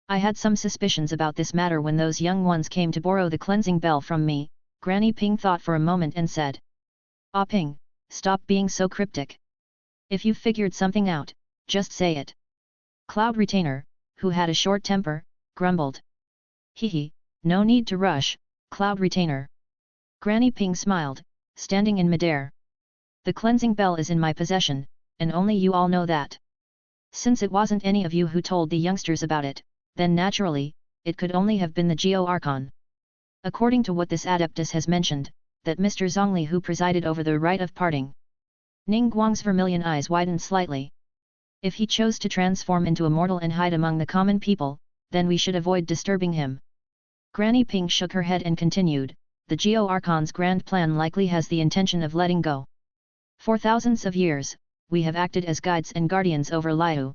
I had some suspicions about this matter when those young ones came to borrow the cleansing bell from me, Granny Ping thought for a moment and said. Ah Ping, stop being so cryptic. If you've figured something out, just say it. Cloud Retainer, who had a short temper, grumbled. Hee, no need to rush, Cloud Retainer. Granny Ping smiled, standing in midair. The cleansing bell is in my possession, and only you all know that. Since it wasn't any of you who told the youngsters about it, then naturally, it could only have been the Geo Archon. According to what this Adeptus has mentioned, that Mr. Zhongli who presided over the rite of parting. Ning Guang's vermilion eyes widened slightly. If he chose to transform into a mortal and hide among the common people, then we should avoid disturbing him. Granny Ping shook her head and continued, the Geo Archon's grand plan likely has the intention of letting go. For thousands of years, we have acted as guides and guardians over Liu.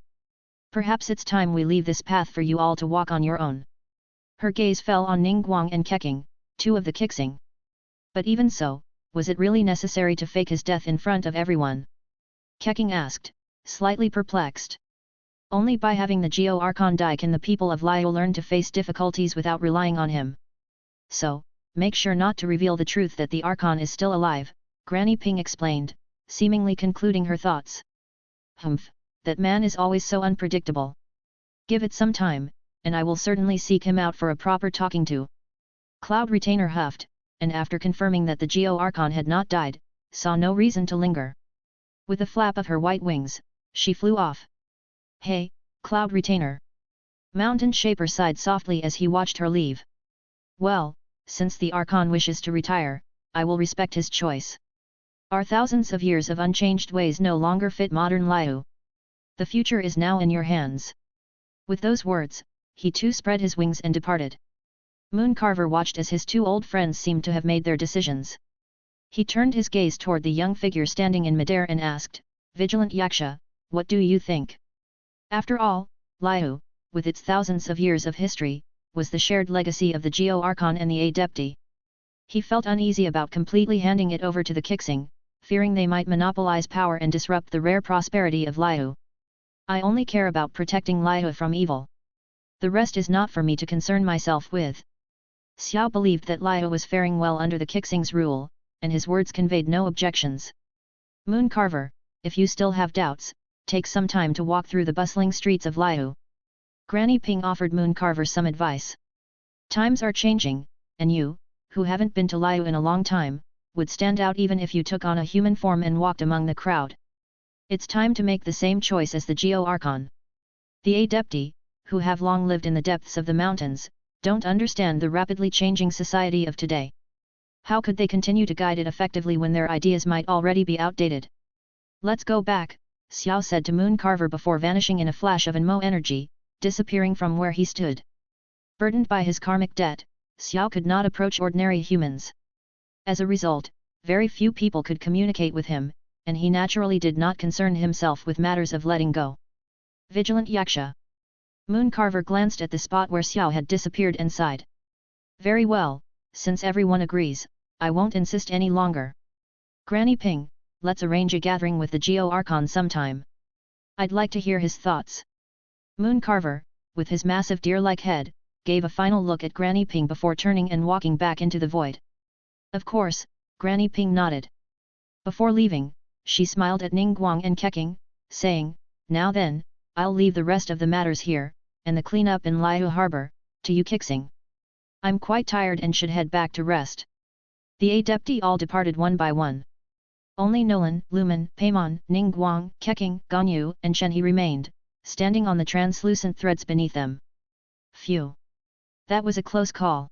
Perhaps it's time we leave this path for you all to walk on your own. Her gaze fell on Ning Guang and Keqing, two of the Kixing. But even so, was it really necessary to fake his death in front of everyone? Keqing asked, slightly perplexed. Only by having the Geo Archon die can the people of Liu learn to face difficulties without relying on him. So, make sure not to reveal the truth that the Archon is still alive, Granny Ping explained, seemingly concluding her thoughts. Humph, that man is always so unpredictable. Give it some time, and I will certainly seek him out for a proper talking to. Cloud Retainer huffed, and after confirming that the Geo Archon had not died, saw no reason to linger. With a flap of her white wings, she flew off. Hey, Cloud Retainer! Mountain Shaper sighed softly as he watched her leave. Well, since the Archon wishes to retire, I will respect his choice. Our thousands of years of unchanged ways no longer fit modern Liu. The future is now in your hands. With those words, he too spread his wings and departed. Mooncarver watched as his two old friends seemed to have made their decisions. He turned his gaze toward the young figure standing in midair and asked, Vigilant Yaksha, what do you think? After all, Liu, with its thousands of years of history, was the shared legacy of the Geo Archon and the Adepti. He felt uneasy about completely handing it over to the Kixing, fearing they might monopolize power and disrupt the rare prosperity of Liu. I only care about protecting Liu from evil. The rest is not for me to concern myself with. Xiao believed that Liu was faring well under the Kixing's rule, and his words conveyed no objections. Moon Carver, if you still have doubts, take some time to walk through the bustling streets of Liu. Granny Ping offered Moon Carver some advice. Times are changing, and you, who haven't been to Liu in a long time, would stand out even if you took on a human form and walked among the crowd. It's time to make the same choice as the Geo Archon. The Adepti, who have long lived in the depths of the mountains, don't understand the rapidly changing society of today. How could they continue to guide it effectively when their ideas might already be outdated? Let's go back, Xiao said to Moon Carver before vanishing in a flash of Anmo energy, disappearing from where he stood. Burdened by his karmic debt, Xiao could not approach ordinary humans. As a result, very few people could communicate with him, and he naturally did not concern himself with matters of letting go. Vigilant Yaksha. Moon Carver glanced at the spot where Xiao had disappeared and sighed. Very well, since everyone agrees, I won't insist any longer. Granny Ping, let's arrange a gathering with the Geo Archon sometime. I'd like to hear his thoughts. Moon Carver, with his massive deer-like head, gave a final look at Granny Ping before turning and walking back into the void. Of course, Granny Ping nodded. Before leaving, she smiled at Ningguang and Keqing, saying, now then, I'll leave the rest of the matters here, and the cleanup in Liu Harbor, to you Kixing. I'm quite tired and should head back to rest. The Adepti all departed one by one. Only Nolan, Lumen, Paimon, Ningguang, Keqing, Ganyu, and Shenhe remained, standing on the translucent threads beneath them. Phew! That was a close call.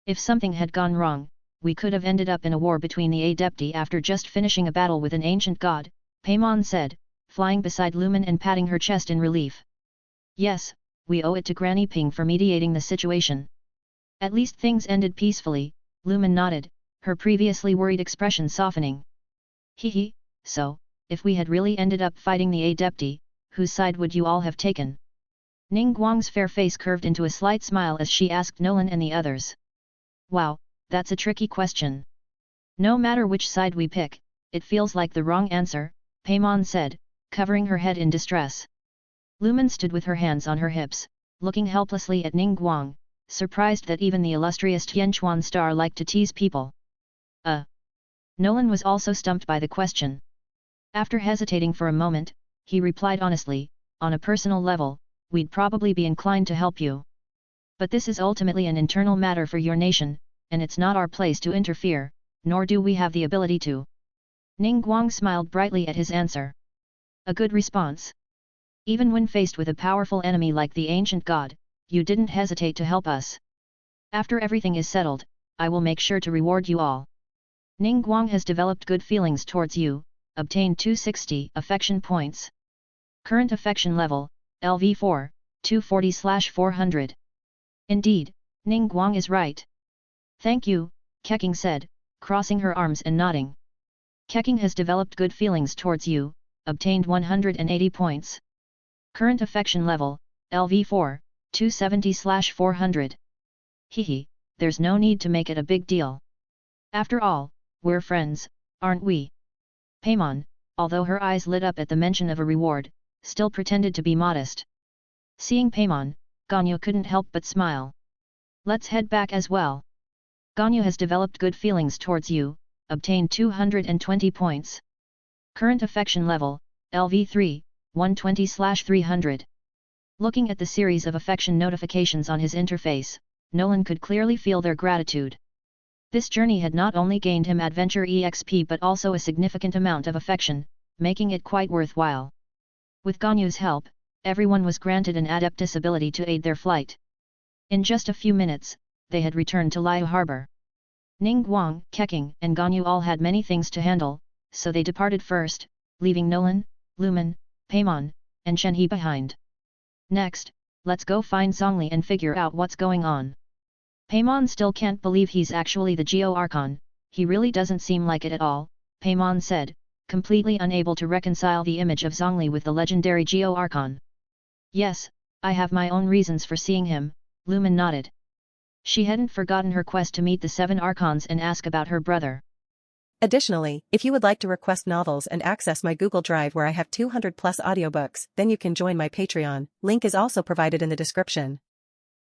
If something had gone wrong, we could have ended up in a war between the Adepti after just finishing a battle with an ancient god, Paimon said, flying beside Lumen and patting her chest in relief. Yes, we owe it to Granny Ping for mediating the situation. At least things ended peacefully, Lumen nodded, her previously worried expression softening. Hehe, so, if we had really ended up fighting the Adepti, whose side would you all have taken? Ningguang's fair face curved into a slight smile as she asked Nolan and the others. Wow, that's a tricky question. No matter which side we pick, it feels like the wrong answer, Paimon said, covering her head in distress. Lumen stood with her hands on her hips, looking helplessly at Ningguang, surprised that even the illustrious Tianquan star liked to tease people. Nolan was also stumped by the question. After hesitating for a moment, he replied honestly, on a personal level, we'd probably be inclined to help you. But this is ultimately an internal matter for your nation, and it's not our place to interfere, nor do we have the ability to. Ningguang smiled brightly at his answer. A good response. Even when faced with a powerful enemy like the ancient god, you didn't hesitate to help us. After everything is settled, I will make sure to reward you all. Ningguang has developed good feelings towards you, obtained 260 affection points. Current affection level, LV4, 240/400. Indeed, Ningguang is right. Thank you, Keqing said, crossing her arms and nodding. Keqing has developed good feelings towards you, obtained 180 points. Current affection level, LV4, 270/400. Hehe, there's no need to make it a big deal. After all, we're friends, aren't we? Paimon, although her eyes lit up at the mention of a reward, still pretended to be modest. Seeing Paimon, Ganyu couldn't help but smile. Let's head back as well. Ganyu has developed good feelings towards you, obtained 220 points. Current affection level, LV3, 120/300. Looking at the series of affection notifications on his interface, Nolan could clearly feel their gratitude. This journey had not only gained him Adventure EXP but also a significant amount of affection, making it quite worthwhile. With Ganyu's help, everyone was granted an Adeptus ability to aid their flight. In just a few minutes, they had returned to Liu Harbor. Ningguang, Keqing and Ganyu all had many things to handle, so they departed first, leaving Nolan, Lumen, Paimon, and Shenhe behind. Next, let's go find Zhongli and figure out what's going on. Paimon still can't believe he's actually the Geo Archon, he really doesn't seem like it at all, Paimon said, completely unable to reconcile the image of Zhongli with the legendary Geo Archon. Yes, I have my own reasons for seeing him, Lumen nodded. She hadn't forgotten her quest to meet the 7 Archons and ask about her brother. Additionally, if you would like to request novels and access my Google Drive where I have 200+ audiobooks, then you can join my Patreon, link is also provided in the description.